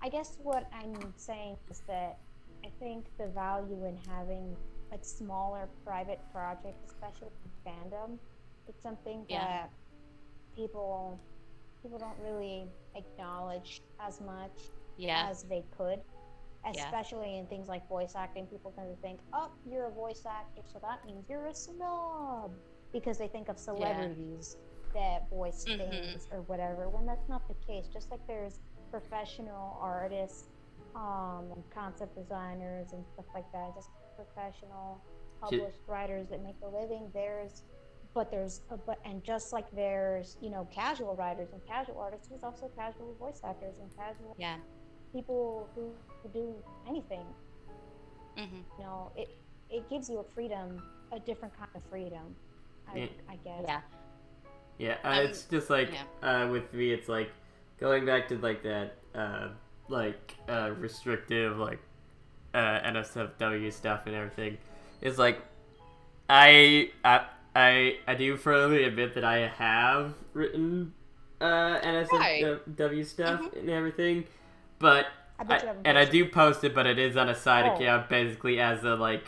I guess what I'm saying is that I think the value in having like smaller private projects, especially in fandom, it's something that people don't really acknowledge as much as they could. Especially in things like voice acting, people tend to think, oh, you're a voice actor, so that means you're a snob. Because they think of celebrities that voice things or whatever, when that's not the case. Just like there's professional artists and concept designers and stuff like that, just professional published writers that make a living. And just like there's, you know, casual writers and casual artists, there's also casual voice actors and casual people who do anything. You know, it gives you a different kind of freedom, I guess. It's just like with me, it's like going back to like that restrictive like NSFW stuff and everything. It's like I do firmly admit that I have written NSFW stuff and everything, but I do post it, but it is on a side account, basically as a like,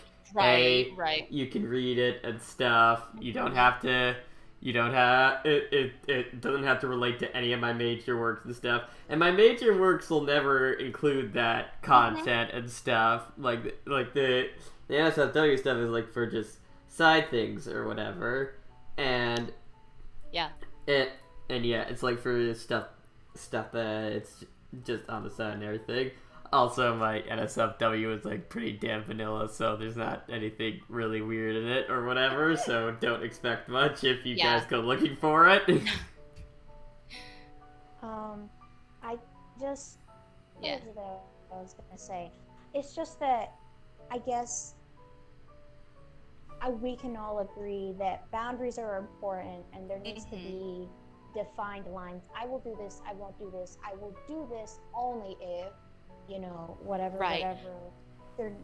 you can read it and stuff. You don't have to. You don't have it doesn't have to relate to any of my major works and stuff. And my major works will never include that content and stuff. Like the NSFW stuff is like for just side things or whatever. And it's like for stuff that it's just on the side and everything. Also, my NSFW is like pretty damn vanilla, so there's not anything really weird in it or whatever, so don't expect much if you guys go looking for it. I just what I was gonna say. It's just that I guess we can all agree that boundaries are important and there needs to be defined lines. I will do this, I won't do this, I will do this only if, you know, whatever. There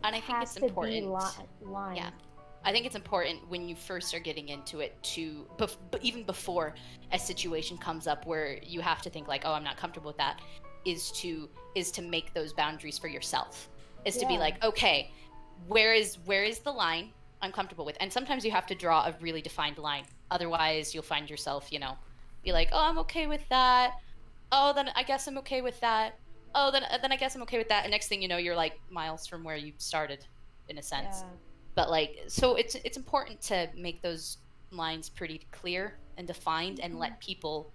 and I think it's important. Lines. I think it's important when you first are getting into it to, even before a situation comes up where you have to think like, oh, I'm not comfortable with that, is to make those boundaries for yourself. Is to be like, okay, where is the line I'm comfortable with? And sometimes you have to draw a really defined line. Otherwise, you'll find yourself, be like, oh, I'm okay with that. Oh, then I guess I'm okay with that. Oh, then I guess I'm okay with that. And next thing you know, you're like miles from where you started, in a sense. Yeah. But like, so it's important to make those lines pretty clear and defined, and let people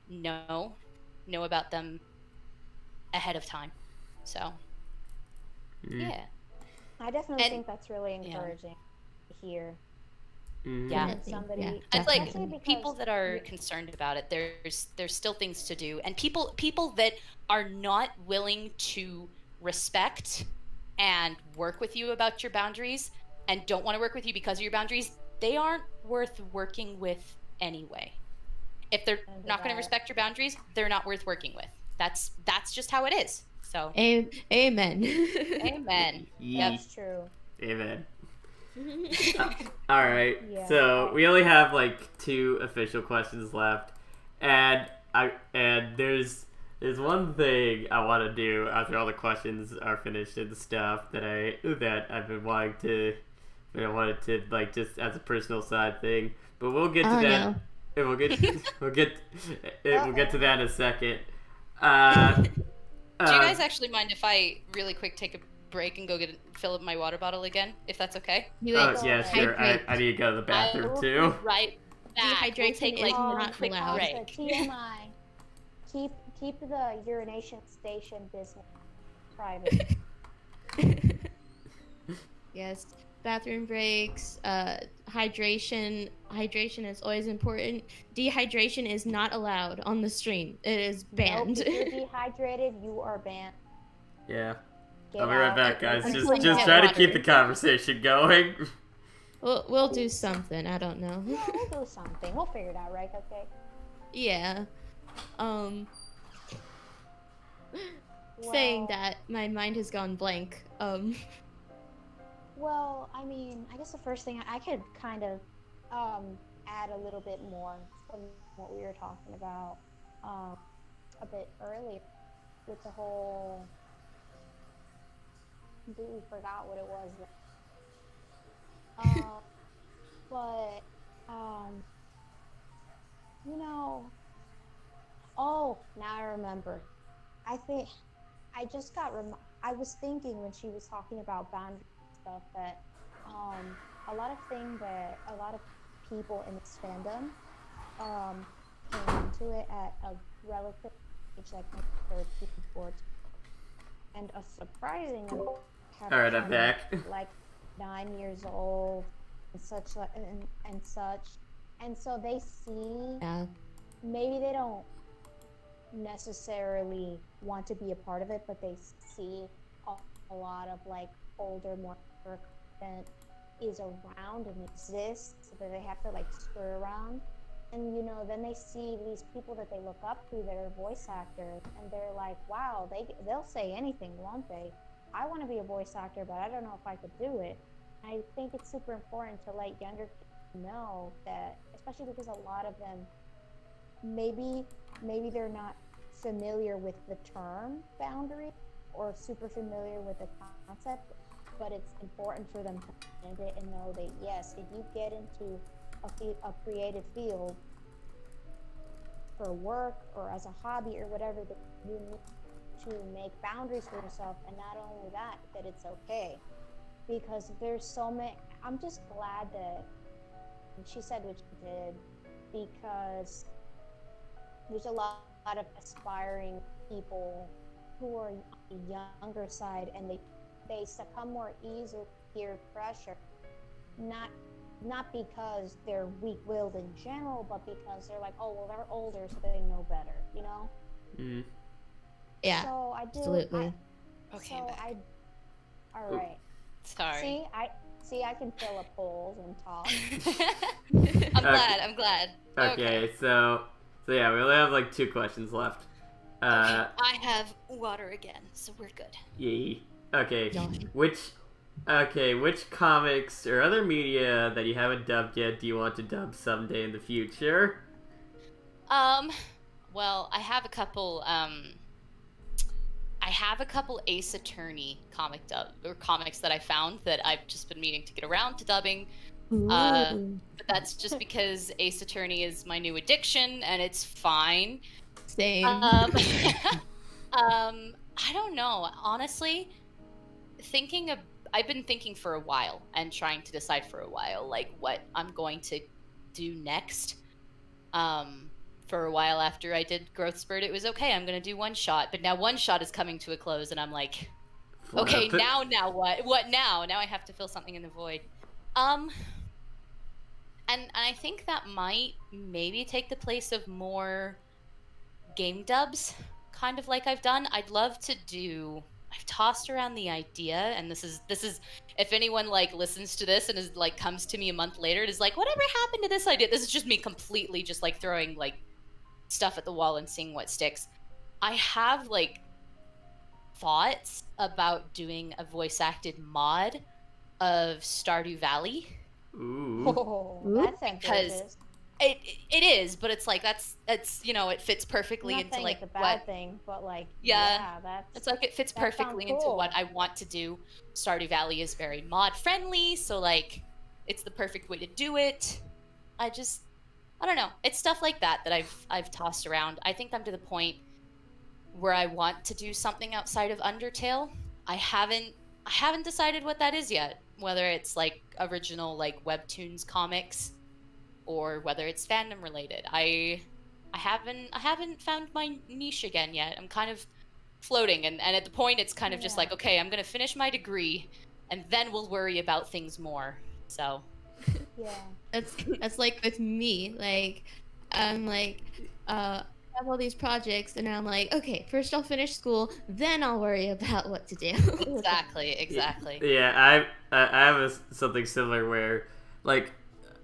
know about them ahead of time. So, yeah. I definitely think that's really encouraging to hear. Yeah, somebody. It's like people that are concerned about it. There's still things to do, and people that are not willing to respect and work with you about your boundaries, and don't want to work with you because of your boundaries, they aren't worth working with anyway. If they're not going to respect your boundaries, they're not worth working with. That's just how it is. So amen. Amen. That's true. Amen. All right. Yeah. So we only have like 2 official questions left, and there's one thing I want to do after all the questions are finished and stuff that I've been wanting to. I wanted to, like, just as a personal side thing, but we'll get to that. No. We'll get to that in a second. Do you guys actually mind if I really quick take a break and go fill up my water bottle again, if that's okay? Yeah, sure. I need to go to the bathroom too. Right back. Dehydration is not allowed. TMI. Keep the urination station business private. Yes. Bathroom breaks, hydration is always important. Dehydration is not allowed on the stream. It is banned. Nope, if you're dehydrated, you are banned. Yeah. I'll be right back, guys. Just try to keep the conversation going. We'll do something. I don't know. Yeah, we'll do something. We'll figure it out, right? Okay. Yeah. Saying that, my mind has gone blank. Well, I mean, I guess the first thing I could kind of add a little bit more from what we were talking about a bit earlier with the whole. Completely forgot what it was. But oh, now I remember. I think I just got. I was thinking when she was talking about boundaries. Stuff that a lot of things that a lot of people in this fandom came into it at a relative age, like 13, 14, and a surprising all right, I'm back. Like 9 years old and such, and so they see. Yeah. Maybe they don't necessarily want to be a part of it, but they see a lot of like older, more content is around and exists, so that they have to like stir around. And then they see these people that they look up to that are voice actors, and they're like, wow, they'll say anything, won't they? I want to be a voice actor, but I don't know if I could do it. I think it's super important to let younger kids know that, especially because a lot of them maybe they're not familiar with the term boundary or super familiar with the concept, but it's important for them to understand it and know that, yes, if you get into a creative field for work or as a hobby or whatever, that you need to make boundaries for yourself, and not only that it's okay. Because there's so many, I'm just glad that she said what she did, because there's a lot of aspiring people who are on the younger side, and they succumb more easily to peer pressure, not because they're weak-willed in general, but because they're like, oh, well, they're older, so they know better, Mm. Yeah, so I do, absolutely. All right. Sorry. See, I can fill up holes and talk. I'm glad. Okay, so yeah, we only have like 2 questions left. I have water again, so we're good. Yay. Okay, Okay, which comics or other media that you haven't dubbed yet do you want to dub someday in the future? Well, I have a couple Ace Attorney comics that I found that I've just been meaning to get around to dubbing. But that's just because Ace Attorney is my new addiction, and it's fine. Same. I don't know. Honestly, I've been thinking for a while and trying to decide for a while, like, what I'm going to do next. For a while after I did Growthspurt, it was okay, I'm gonna do one shot, but now one shot is coming to a close, and I'm like, okay, now what? What now? Now I have to fill something in the void. And I think that might maybe take the place of more game dubs, kind of like I've done. I've tossed around the idea, and this is if anyone like listens to this and is like comes to me a month later, it is like, whatever happened to this idea? This is just me completely just like throwing like stuff at the wall and seeing what sticks. I have like thoughts about doing a voice acted mod of Stardew Valley. Ooh. Oh, that's ambitious. It is, but it's like that's it fits perfectly into like it's a bad thing, but like it's like it fits perfectly into what I want to do. Stardew Valley is very mod friendly, so like it's the perfect way to do it. I don't know. It's stuff like that I've tossed around. I think I'm to the point where I want to do something outside of Undertale. I haven't decided what that is yet. Whether it's like original like webtoons comics, or whether it's fandom related. I haven't found my niche again yet. I'm kind of floating, and at the point it's kind of just like, okay, I'm gonna finish my degree, and then we'll worry about things more. So yeah, that's like with me. Like I'm like I have all these projects, and I'm like, okay, first I'll finish school, then I'll worry about what to do. Exactly. Yeah, I have something similar where, like,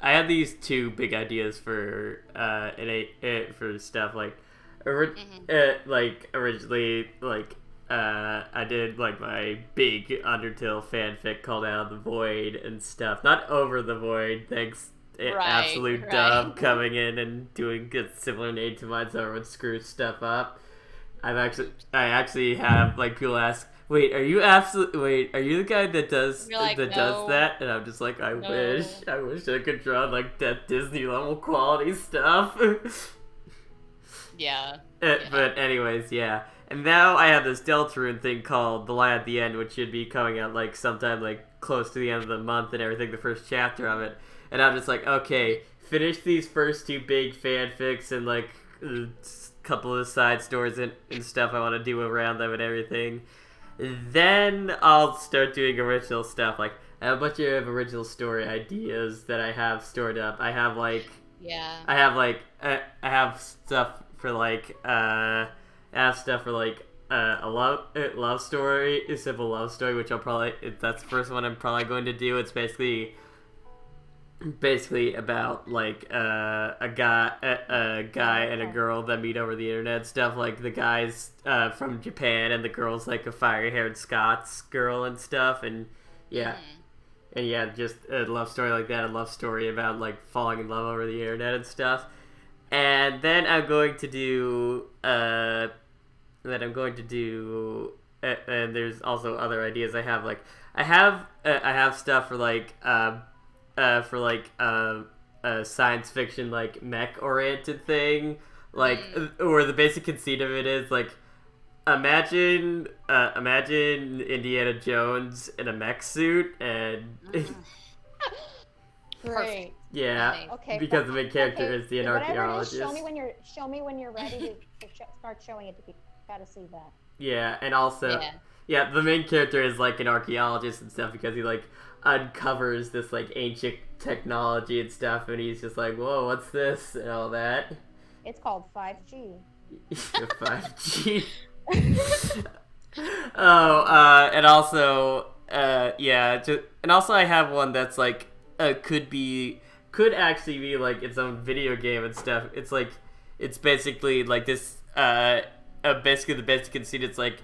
I had these two big ideas for for stuff like, originally like I did like my big Undertale fanfic called Out of the Void and stuff. Not Over the Void, thanks. Absolute dub coming in and doing a similar name to mine, so everyone screws stuff up. I actually have like people ask, wait, are you the guy that does like, that no. does that? And I'm just like, I wish I could draw like that Disney level quality stuff. Yeah. But anyways, yeah. And now I have this Deltarune thing called The Light at the End, which should be coming out like sometime like close to the end of the month and everything, the first chapter of it. And I'm just like, okay, finish these first two big fanfics and like a couple of side stories and stuff I want to do around them and everything. Then I'll start doing original stuff. Like, I have a bunch of original story ideas that I have stored up. I have like, I have stuff for like, a love story, a simple love story, which that's the first one I'm probably going to do. It's basically about like a guy and a girl that meet over the internet, stuff like the guy's from Japan and the girl's like a fiery-haired Scots girl and stuff, and just a love story like that, a love story about like falling in love over the internet and stuff. And then I'm going to do and there's also other ideas I have. Like I have stuff for like a science fiction like mech oriented thing, like or the basic conceit of it is like imagine Indiana Jones in a mech suit and great. Yeah, okay, because the main character is the archaeologist. Show me when you're ready to start showing it to people. Gotta see that. Yeah, and also the main character is like an archaeologist and stuff because he like uncovers this like ancient technology and stuff, and he's just like, whoa, what's this and all that. It's called 5G. 5G. And also and also I have one that's like could actually be like its own video game and stuff. It's like it's basically like this basically the basic conceit, it's like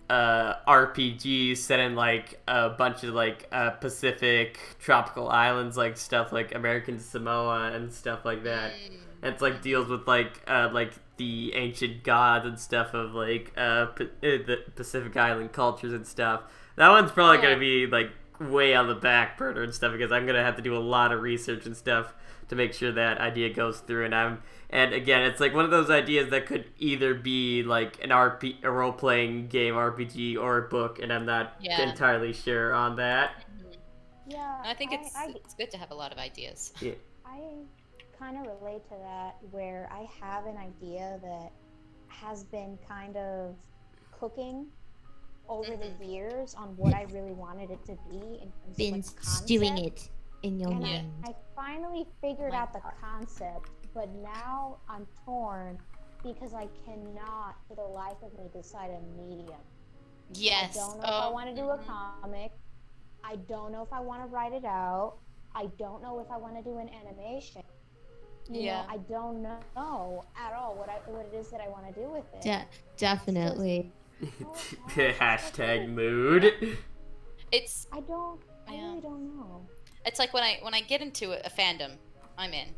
RPGs set in like a bunch of like Pacific tropical islands, like stuff like American Samoa and stuff like that. And it's like deals with like the ancient gods and stuff of like the Pacific Island cultures and stuff. That one's probably gonna be like way on the back burner and stuff because I'm gonna have to do a lot of research and stuff to make sure that idea goes through. And again, it's like one of those ideas that could either be like a role playing game RPG or a book, and I'm not entirely sure on that. Yeah, I think it's good to have a lot of ideas. Yeah. I kind of relate to that, where I have an idea that has been kind of cooking over the years on what I really wanted it to be in terms Been of like stewing it in your and mind. I finally figured out the concept, but now I'm torn because I cannot for the life of me decide a medium. Yes. I don't know if I want to do a comic. I don't know if I want to write it out. I don't know if I want to do an animation. You know, I don't know at all what it is that I want to do with it. Definitely. Hashtag mood. I really don't know. It's like when I get into a fandom I'm in,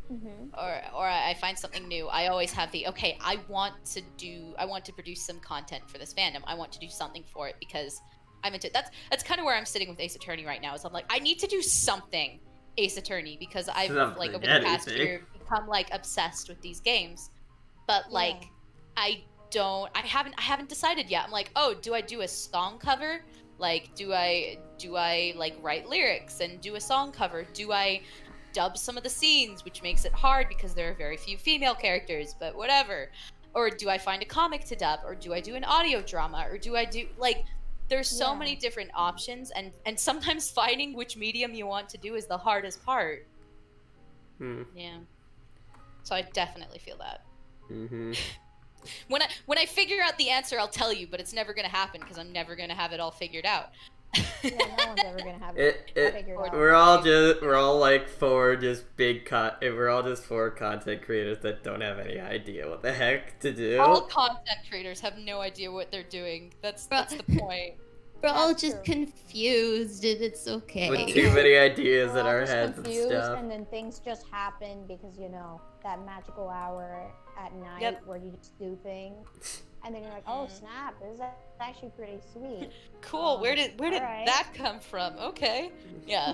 or I find something new, I always have I want to produce some content for this fandom. I want to do something for it because I'm into it. That's kind of where I'm sitting with Ace Attorney right now. Is I'm like, I need to do something Ace Attorney because I've like over the past year become like obsessed with these games, but like I haven't decided yet. I'm like, oh, do I do a song cover? Like, do I like write lyrics and do a song cover? Do I dub some of the scenes, which makes it hard because there are very few female characters, but whatever. Or do I find a comic to dub? Or do I do an audio drama? Or do I do like? There's so many different options, and sometimes finding which medium you want to do is the hardest part. Yeah. So I definitely feel that. When I figure out the answer, I'll tell you, but it's never gonna happen because I'm never gonna have it all figured out. No one's ever gonna have it figured out. We're all for content creators that don't have any idea what the heck to do. All content creators have no idea what they're doing. That's the point. We're all just confused, and it's okay. With too many ideas in our heads and stuff. And then things just happen because, you know, that magical hour at night where you just do things. And then you're like, oh snap, this is actually pretty sweet. Cool. Where did that come from? Okay. Yeah.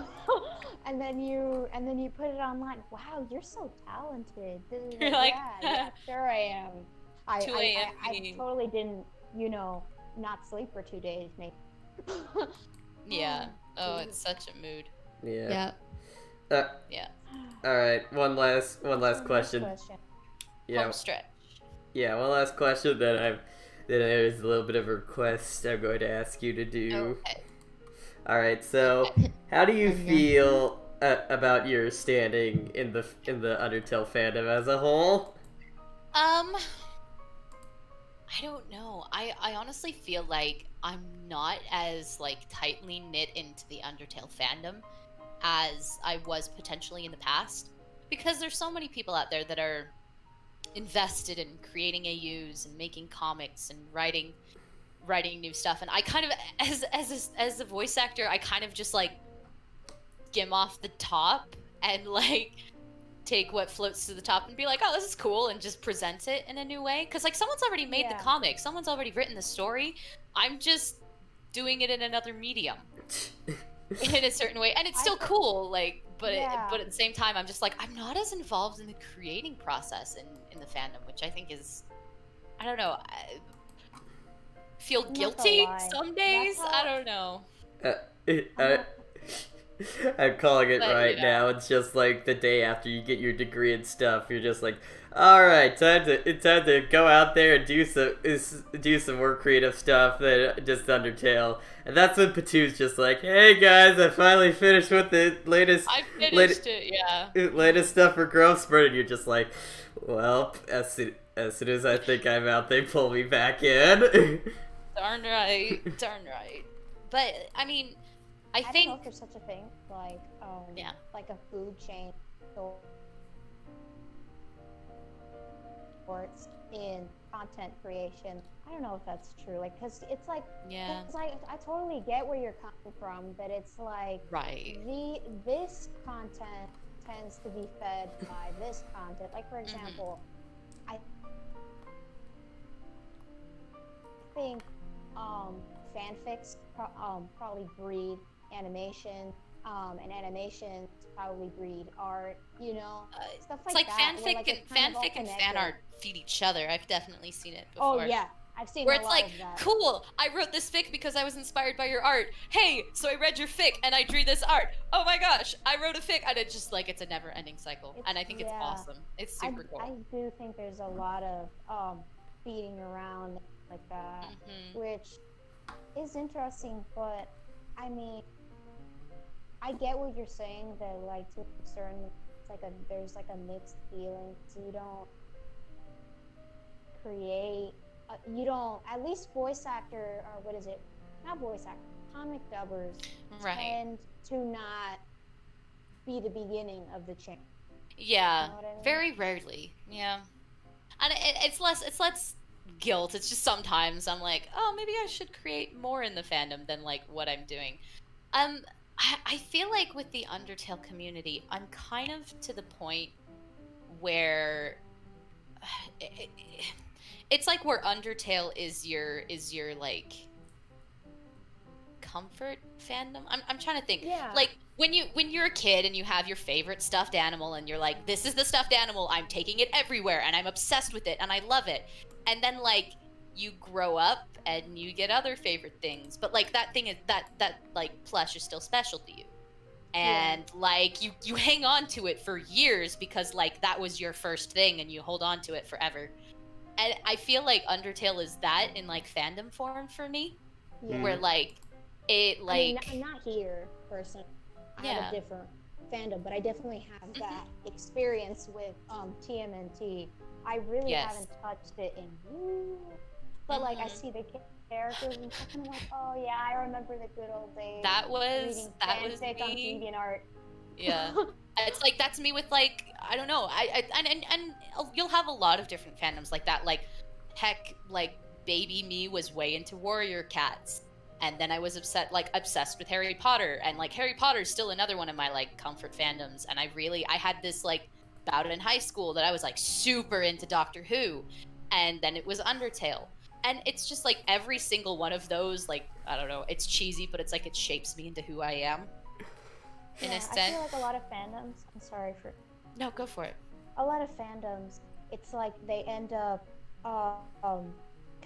and then you put it online. Wow, you're so talented. You're like, yeah, sure I am. 2 a.m. I totally didn't, you know, not sleep for 2 days, maybe. Yeah. Oh, it's such a mood. Yeah. Yeah. All right. One last question. Yeah. Home stretch. Yeah. One last question that is a little bit of a request I'm going to ask you to do. Okay. All right. So, how do you feel about your standing in the Undertale fandom as a whole? I don't know. I honestly feel like I'm not as like tightly knit into the Undertale fandom as I was potentially in the past, because there's so many people out there that are invested in creating AUs and making comics and writing new stuff, and I kind of as a voice actor, I kind of just like skim off the top and like take what floats to the top and be like, oh, this is cool, and just present it in a new way. Because like someone's already made the comic, someone's already written the story. I'm just doing it in another medium in a certain way, and it's still cool. Like, but at the same time, I'm just like, I'm not as involved in the creating process in the fandom, which I think is, I don't know. I feel guilty some days. I don't know. I'm calling it right now. It's just like the day after you get your degree and stuff. You're just like, all right, time to go out there and do some more creative stuff than just Undertale. And that's when Patu's just like, hey guys, I finally finished with the latest. I finished it, yeah. Latest stuff for Growthspurt, and you're just like, well, as soon as I think I'm out, they pull me back in. Darn right. But I mean, I think don't know if there's such a thing like like a food chain sorts in content creation. I don't know if that's true, like, because it's like, Yeah. it's like, I totally get where you're coming from, but it's like, Right. this content tends to be fed by this content. Like, for example, I think fanfics probably breed animation, and animations probably breed art, you know, stuff like that. It's like fanfic and fan art feed each other. I've definitely seen it before. Oh yeah, I've seen where a it's lot like, of that. cool, I wrote this fic because I was inspired by your art. Hey, so I read your fic and I drew this art. Oh my gosh, I wrote a fic, and it's just like, it's a never-ending cycle. And I think it's awesome. It's super cool. I do think there's a lot of feeding around like that, which is interesting, but I mean, I get what you're saying, that like to a certain, it's like there's like a mixed feeling. So you don't create, you don't, at least voice actor, or what is it? Not voice actor, comic dubbers tend to not be the beginning of the chain. Yeah, you know what I mean? Very rarely. Yeah, and it's less guilt. It's just sometimes I'm like, oh, maybe I should create more in the fandom than like what I'm doing. I feel like with the Undertale community, I'm kind of to the point where it's like where Undertale is your like comfort fandom. I'm trying to think. Yeah. Like when you're a kid and you have your favorite stuffed animal and you're like, this is the stuffed animal, I'm taking it everywhere and I'm obsessed with it and I love it. And then like you grow up and you get other favorite things, but like that thing is that like plush is still special to you. And like you hang on to it for years because like that was your first thing and you hold on to it forever. And I feel like Undertale is that in like fandom form for me, where like it like, I mean, not here personally. I have a different fandom, but I definitely have that experience with TMNT. I really haven't touched it in years, but like I see the characters and stuff, and I'm like, oh yeah, I remember the good old days. That was me. On DeviantArt. Yeah. It's like, that's me with like, I don't know, and you'll have a lot of different fandoms like that. Like, heck, like baby me was way into warrior cats, and then I was obsessed with Harry Potter, and like Harry Potter is still another one of my like comfort fandoms. And I had this like bout in high school that I was like super into Doctor Who, and then it was Undertale. And it's just like every single one of those, like, I don't know, it's cheesy, but it's like it shapes me into who I am. In a sense. I feel like a lot of fandoms, I'm sorry for... No, go for it. A lot of fandoms, it's like they end up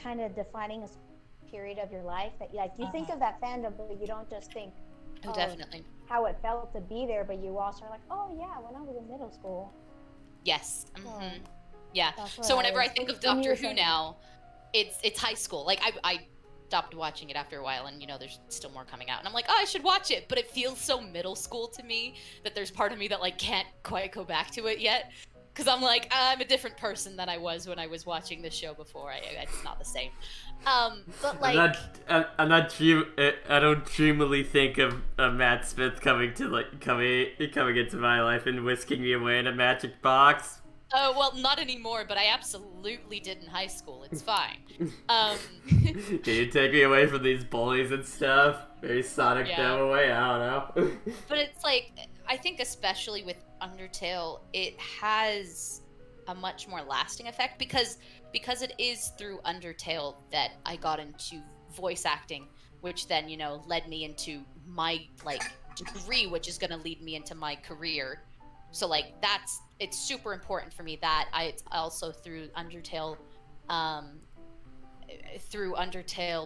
kind of defining a period of your life that like you think of that fandom, but you don't just think definitely how it felt to be there, but you also are like, oh yeah, when I was in middle school. Yes. Yeah. So whenever I think of Doctor Who now, it's high school. Like I stopped watching it after a while, and you know there's still more coming out, and I'm like, oh, I should watch it, but it feels so middle school to me that there's part of me that like can't quite go back to it yet, because I'm like, I'm a different person than I was when I was watching the show before. It's not the same. But like, I don't dreamily think of Matt Smith coming into my life and whisking me away in a magic box. Oh, well, not anymore, but I absolutely did in high school. It's fine. Can you take me away from these bullies and stuff? Maybe Sonic them away? I don't know. But it's like, I think especially with Undertale, it has a much more lasting effect because it is through Undertale that I got into voice acting, which then, you know, led me into my, like, degree, which is going to lead me into my career. So like it's super important for me that it's also through Undertale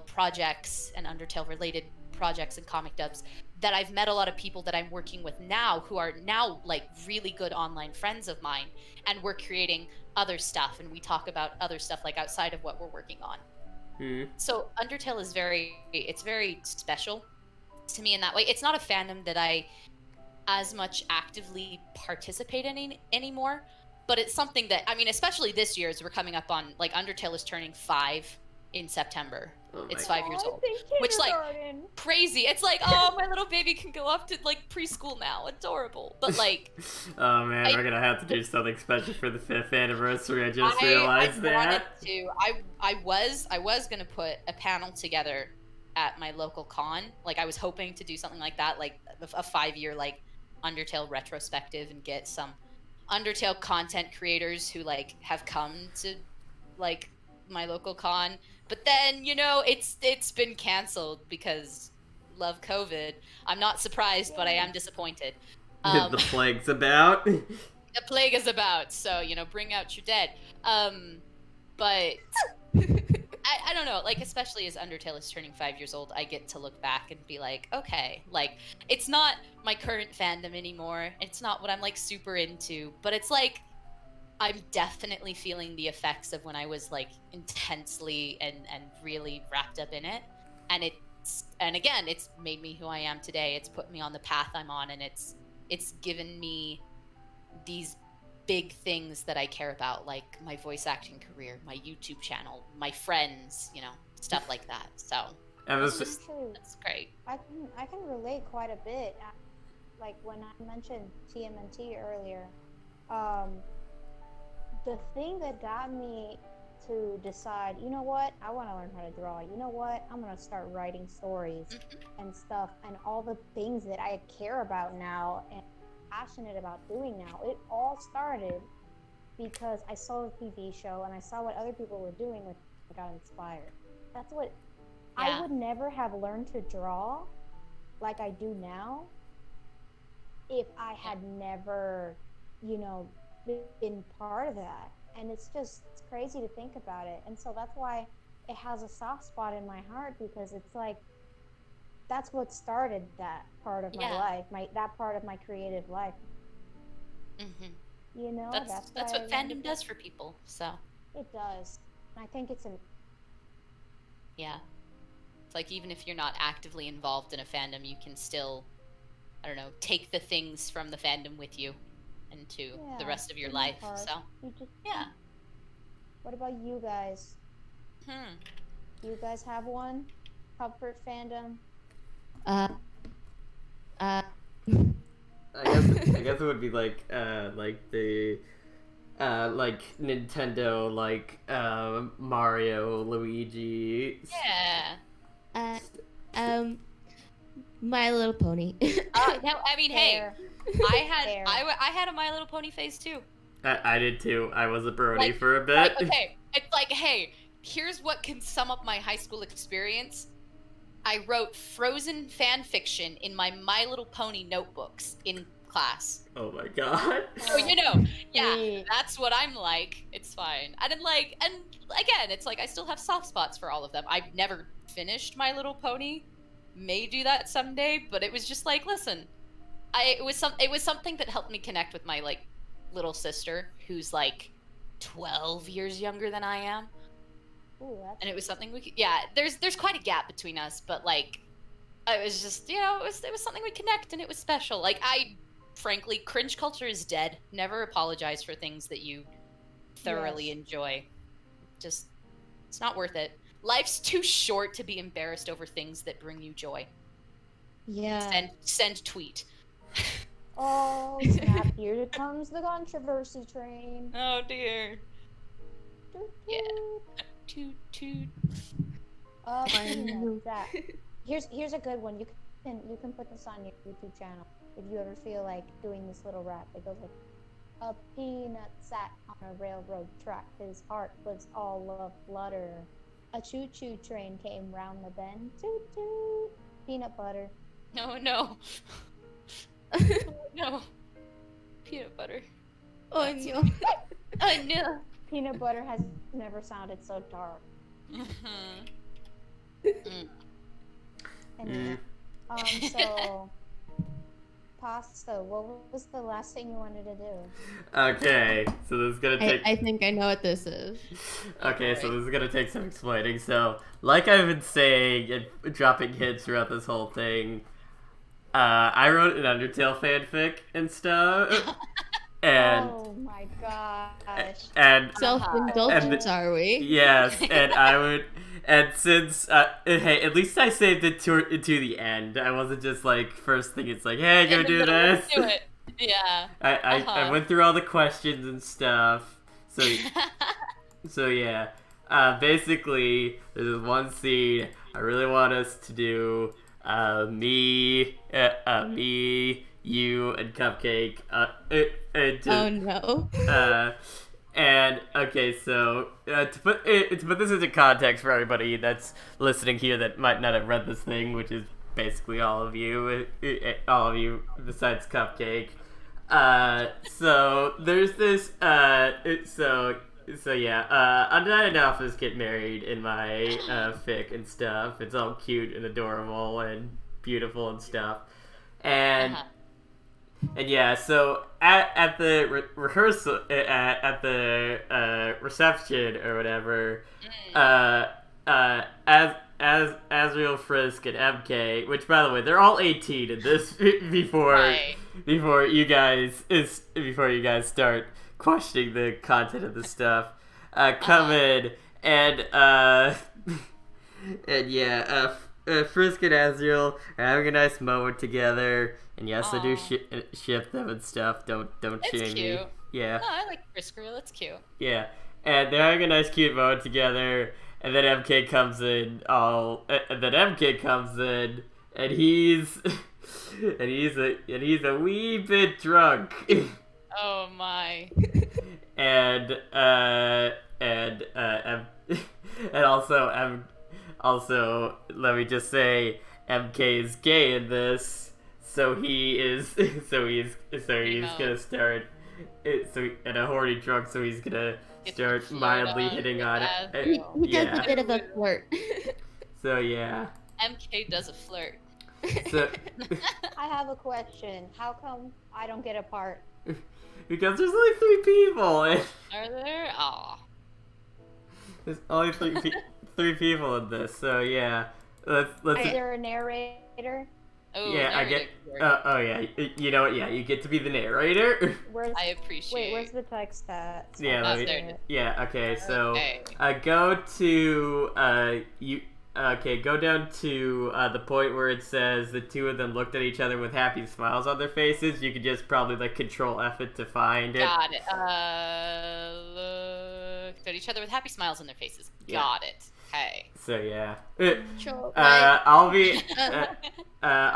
projects and Undertale related projects and comic dubs that I've met a lot of people that I'm working with now who are now like really good online friends of mine, and we're creating other stuff and we talk about other stuff like outside of what we're working on. So Undertale is very special to me in that way. It's not a fandom that I as much actively participate in anymore, but it's something that, I mean, especially this year as we're coming up on, like, Undertale is turning 5 in September. Oh it's my 5 years old. I Which, like, crazy. It's like, oh, my little baby can go up to, like, preschool now. Adorable. But, like... Oh, man, we're gonna have to do something special for the 5th anniversary. I just realized that. I was gonna put a panel together at my local con. Like, I was hoping to do something like that, like, a 5-year, like, Undertale retrospective and get some Undertale content creators who, like, have come to, like, my local con. But then, you know, it's been canceled because love COVID. I'm not surprised, but I am disappointed. The plague's about. The plague is about, so, you know, bring out your dead. But I don't know, like, especially as Undertale is turning 5 years old, I get to look back and be like, okay, like, it's not my current fandom anymore. It's not what I'm, like, super into, but it's like, I'm definitely feeling the effects of when I was, like, intensely and really wrapped up in it. And again, it's made me who I am today. It's put me on the path I'm on, and it's given me these big things that I care about, like my voice acting career, my YouTube channel, my friends, you know, stuff like that. So that's great. I can relate quite a bit. Like when I mentioned TMNT earlier, the thing that got me to decide, you know what, I want to learn how to draw. You know what, I'm going to start writing stories and stuff, and all the things that I care about now and passionate about doing now. It all started because I saw the TV show and I saw what other people were doing with it, got inspired. That's what I would never have learned to draw like I do now if I had never, you know, been part of that. And it's crazy to think about it. And so that's why it has a soft spot in my heart, because it's like that's what started that part of my life, that part of my creative life. You know, that's what fandom does for people. So it does. I think it's it's like, even if you're not actively involved in a fandom, you can still, I don't know, take the things from the fandom with you into the rest of your life. So What about you guys? Do you guys have one comfort fandom? I guess it would be like the like Nintendo, like Mario, Luigi. My Little Pony. No, I mean, hey, I had a My Little Pony phase too. I did too. I was a Brony for a bit. Okay, it's like, hey, here's what can sum up my high school experience. I wrote Frozen fan fiction in my My Little Pony notebooks in class. Oh my god. So, you know, that's what I'm like. It's fine. And again, it's like I still have soft spots for all of them. I've never finished My Little Pony. May do that someday, but it was just like, listen, it was something that helped me connect with my, like, little sister, who's like 12 years younger than I am. Ooh, and it was something we could, there's quite a gap between us, but like, it was just, you know, it was something we connect, and it was special. Like, frankly, cringe culture is dead. Never apologize for things that you thoroughly enjoy. Just, it's not worth it. Life's too short to be embarrassed over things that bring you joy. Yeah. Send tweet. Oh, snap. Here comes the controversy train. Oh, dear. Yeah. Toot, toot. Here's a good one. You can put this on your YouTube channel if you ever feel like doing this little rap. It goes like, a peanut sat on a railroad track. His heart was all a flutter. A choo-choo train came round the bend. Toot toot. Peanut butter. No. No. Peanut butter. Oh no. Oh no. Peanut butter has never sounded so dark. Anyway, so pasta. What was the last thing you wanted to do? Okay, so this is gonna take. I think I know what this is. Okay, so this is gonna take some explaining. So, like I've been saying and dropping hints throughout this whole thing, I wrote an Undertale fanfic and stuff. And oh my god! and self-indulgence, are we? Yes, and I would, and since hey, at least I saved it to the end. I wasn't just like first thing. It's like, hey, go do this. Do it. Yeah. I went through all the questions and stuff. So yeah. Basically, there's one scene I really want us to do. Me, you, and Cupcake. Oh no. And okay, so to put this into context for everybody that's listening here that might not have read this thing, which is basically all of you besides Cupcake. So there's this. So yeah, Undine and Alphys get married in my fic and stuff. It's all cute and adorable and beautiful and stuff. And yeah, so at the rehearsal, at the reception or whatever, as Azriel, Frisk, and MK, which by the way, they're all 18 in this before you guys start questioning the content of the stuff, come in and yeah, Frisk and Azriel are having a nice moment together, and yes, I do ship them and stuff. Don't shame me. Yeah. No, I like Frisk. That's cute. Yeah, and they're having a nice cute moment together, and then MK comes in and he's a wee bit drunk. Oh my. And also let me just say MK is gay in this, so he's gonna start and a horny drunk, so he's gonna start mildly hitting on it. He does a bit of a flirt. So yeah. MK does a flirt. So I have a question. How come I don't get a part? Because there's only 3 people. Are there? Aw. There's only 3 people in this, so yeah. Let's. Is there a narrator? Oh, yeah, I get. Oh yeah, you know what? Yeah, you get to be the narrator. I appreciate. Wait, where's the text at? Yeah. Okay. So, go to you. Okay, go down to the point where it says the two of them looked at each other with happy smiles on their faces. You could just probably like Control F it to find it. Got it. Looked at each other with happy smiles on their faces. Got it. Okay. So yeah. I'll be. I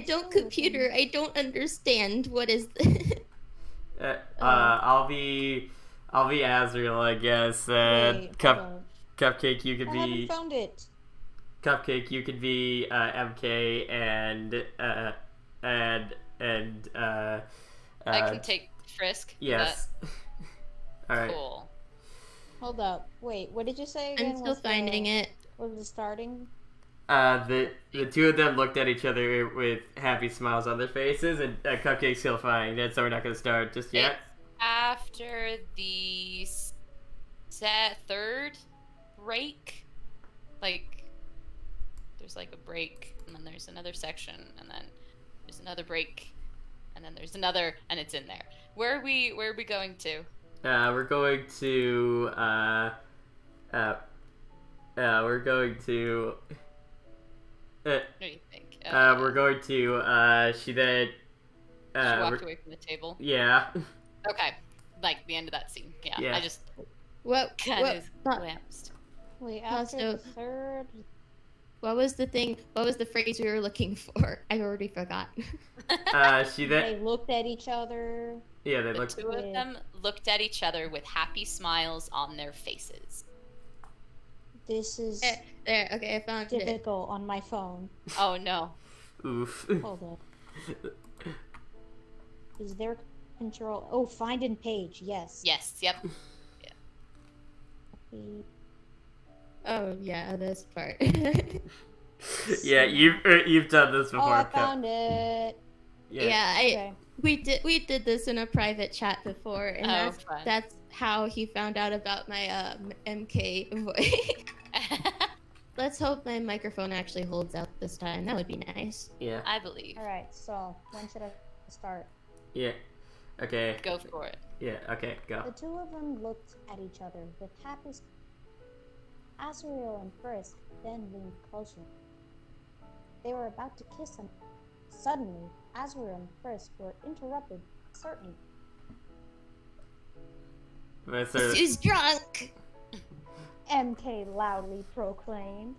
don't computer. I don't understand. What is this? I'll be Azriel, I guess. Cupcake, you could be. I haven't found it. Cupcake, you could be MK, and I can take Frisk. Yes. All right. Cool. Hold up. Wait, what did you say again? I'm still finding it. What was the starting? The two of them looked at each other with happy smiles on their faces, and Cupcake's still finding it, so we're not going to start just yet. After the third break, like there's like a break, and then there's another section, and then there's another break, and then there's another, and it's in there. Where are we going to? We're going to What do you think? we're going to she walked away from the table. Yeah. Okay, like the end of that scene. Yeah. I just what glanced. Wait, after the third. What was the thing? What was the phrase we were looking for? I already forgot. They looked at each other. Yeah, the two of them looked at each other with happy smiles on their faces. This is there. Okay, I found it. difficult on my phone. Oh no. Oof. Hold up. Is there control? Oh, find in page. Yes. Yes. Yep. Yeah. Oh yeah, this part. Yeah, you've done this before. Oh, I found it. Yeah, we did this in a private chat before, and that's how he found out about my MK voice. Let's hope my microphone actually holds out this time. That would be nice. Yeah. I believe. All right. So when should I start? Yeah. Okay. Go for it. Yeah, okay, go. The two of them looked at each other with happy Azrael and Frisk then leaned closer. They were about to kiss him. Suddenly, Azrael and Frisk were interrupted, certainly. Who's drunk? MK loudly proclaimed.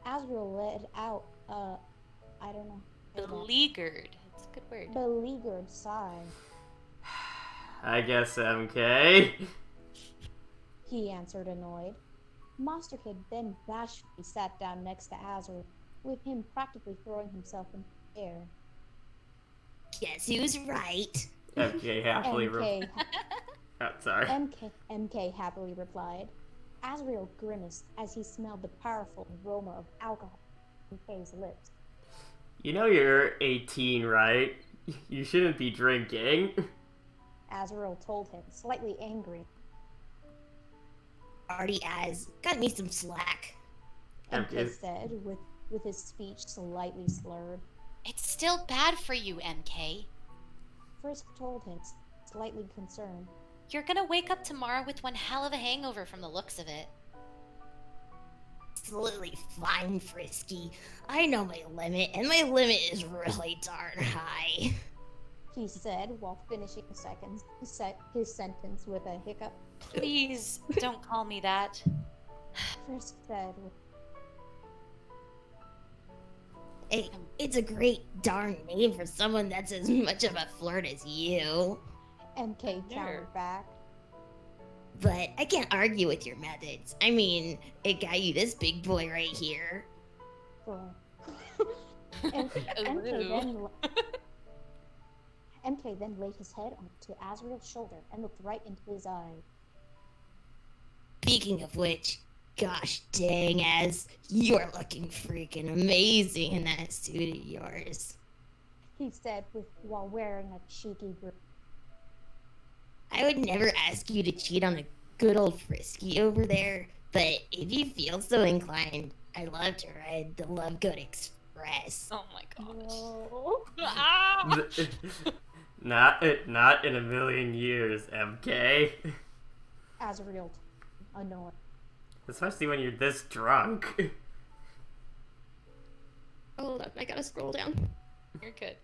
Azrael let out I don't know. Beleaguered. That's a good word. Beleaguered sigh. I guess MK. He answered, annoyed. Monster Kid then bashfully sat down next to Azrael, with him practically throwing himself in the air. Guess who's right? MK happily replied. Oh, sorry. MK happily replied. Azrael grimaced as he smelled the powerful aroma of alcohol on MK's lips. You know you're 18, right? You shouldn't be drinking. Azrael told him, slightly angry. Already got me some slack. MK said, with his speech slightly slurred. It's still bad for you, MK. Frisk told him, slightly concerned. You're gonna wake up tomorrow with one hell of a hangover from the looks of it. Absolutely fine, Frisky. I know my limit, and my limit is really darn high. He said while finishing his sentence with a hiccup. Please don't call me that. Frisk said. Hey, it's a great darn name for someone that's as much of a flirt as you. MK countered back. But I can't argue with your methods. I mean, it got you this big boy right here. MK then laid his head onto Azrael's shoulder and looked right into his eyes. Speaking of which, gosh dang, you're looking freaking amazing in that suit of yours. He said while wearing a cheeky grin. I would never ask you to cheat on a good old Frisky over there, but if you feel so inclined, I'd love to ride the Love Goat Express. Oh my gosh. Not in a million years, MK. Azrael, annoyed. Especially when you're this drunk. Hold up, I gotta scroll down. You're good.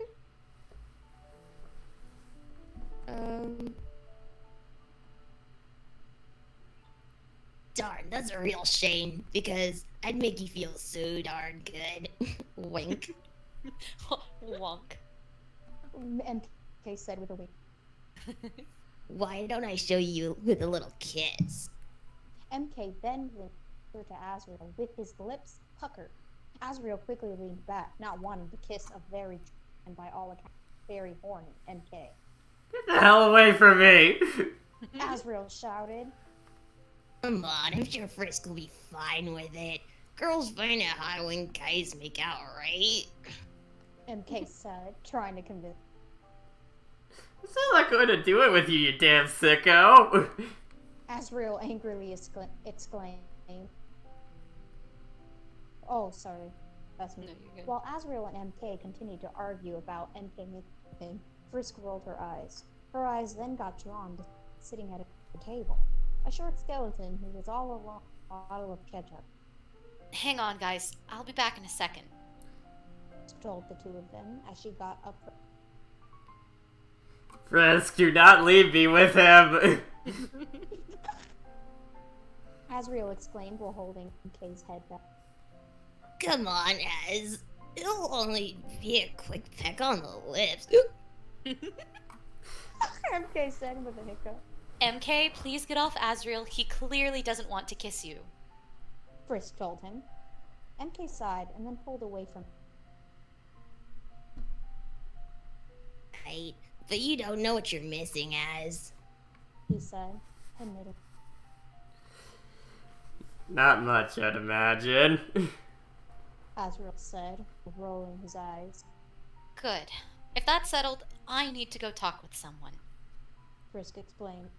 Darn, that's a real shame, because I'd make you feel so darn good. Wink. Wonk. MK said with a wink. Why don't I show you with a little kiss? MK then leaned over to Azrael with his lips puckered. Azrael quickly leaned back, not wanting to kiss a very, and by all accounts, very horny MK. Get the hell away from me! Azrael shouted. Come on, I'm sure Frisk will be fine with it. Girls find it hot when guys make out, right? MK said, trying to convince. I'm still not going to do it with you, you damn sicko! Azrael angrily exclaimed. Oh, sorry. That's me. No, you're good. While Azrael and MK continued to argue about MK making him, Frisk rolled her eyes. Her eyes then got drawn to sitting at a table. A short skeleton who was all alone with a bottle of ketchup. Hang on, guys. I'll be back in a second. Told the two of them as she got up. Frisk, do not leave me with him! Azrael exclaimed while holding MK's head back. Come on, Az. It'll only be a quick peck on the lips. MK said with a hiccup. MK, please get off Azrael. He clearly doesn't want to kiss you. Frisk told him. MK sighed and then pulled away from him. Right, but you don't know what you're missing, Az. He said, admitted. Not much, I'd imagine. Azrael said, rolling his eyes. Good. If that's settled, I need to go talk with someone. Frisk explained.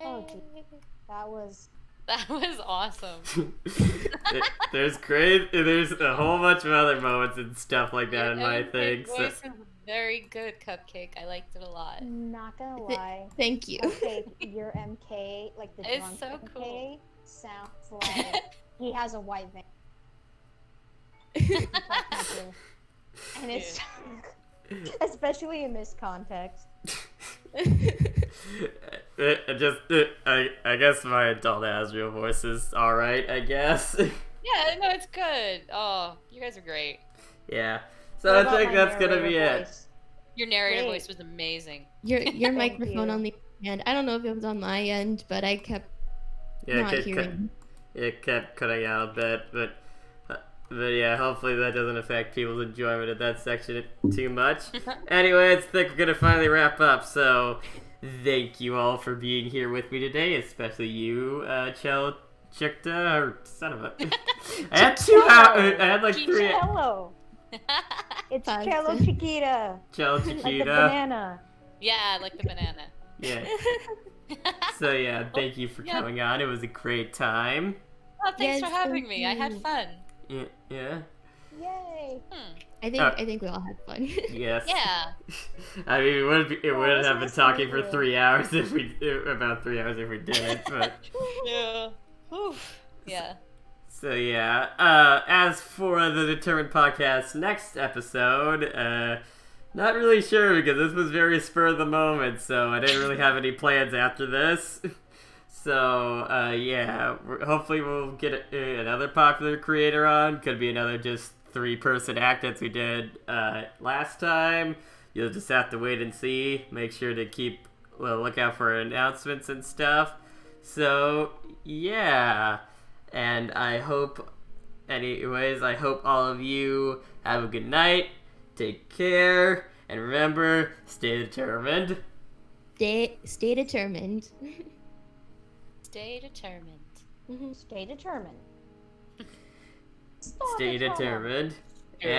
Oh, gee. That was That was awesome. There's a whole bunch of other moments and stuff like that in my thing. Your voice is very good, Cupcake. I liked it a lot. Not gonna lie. Thank you. Cupcake, your MK, like the drunk so MK, cool. sounds like he has a white van. And it's especially in this context. I guess my adult Asriel voice is alright, I guess. Yeah, no, it's good. Oh, you guys are great. Yeah. So I think that's gonna be it. Your narrator voice was amazing. Your microphone on the end. I don't know if it was on my end, but I kept not hearing. It kept cutting out a bit, but yeah, hopefully that doesn't affect people's enjoyment of that section too much. Anyways, I think we're gonna finally wrap up. So, thank you all for being here with me today, especially you, Cellochicita, or son of a. I had 2 hours. I had like 3. Cello. It's Cellochicita. Cellochicita. Like the banana. Yeah, like the banana. Yeah. So yeah, thank you for coming on. It was a great time. Oh, thanks for having me. I had fun. Yeah. Yay. I think we all had fun. Yes. Yeah. I mean, it wouldn't have been talking for 3 hours if we didn't. But yeah. Oof. Yeah. So yeah. As for the Determined Podcast next episode, not really sure because this was very spur of the moment, so I didn't really have any plans after this. So, yeah, hopefully we'll get another popular creator on. Could be another just 3-person act as we did last time. You'll just have to wait and see. Make sure to keep a lookout for announcements and stuff. So, yeah. And I hope all of you have a good night. Take care. And remember, stay determined. Stay determined. Stay determined. Stay determined. Stay determined. And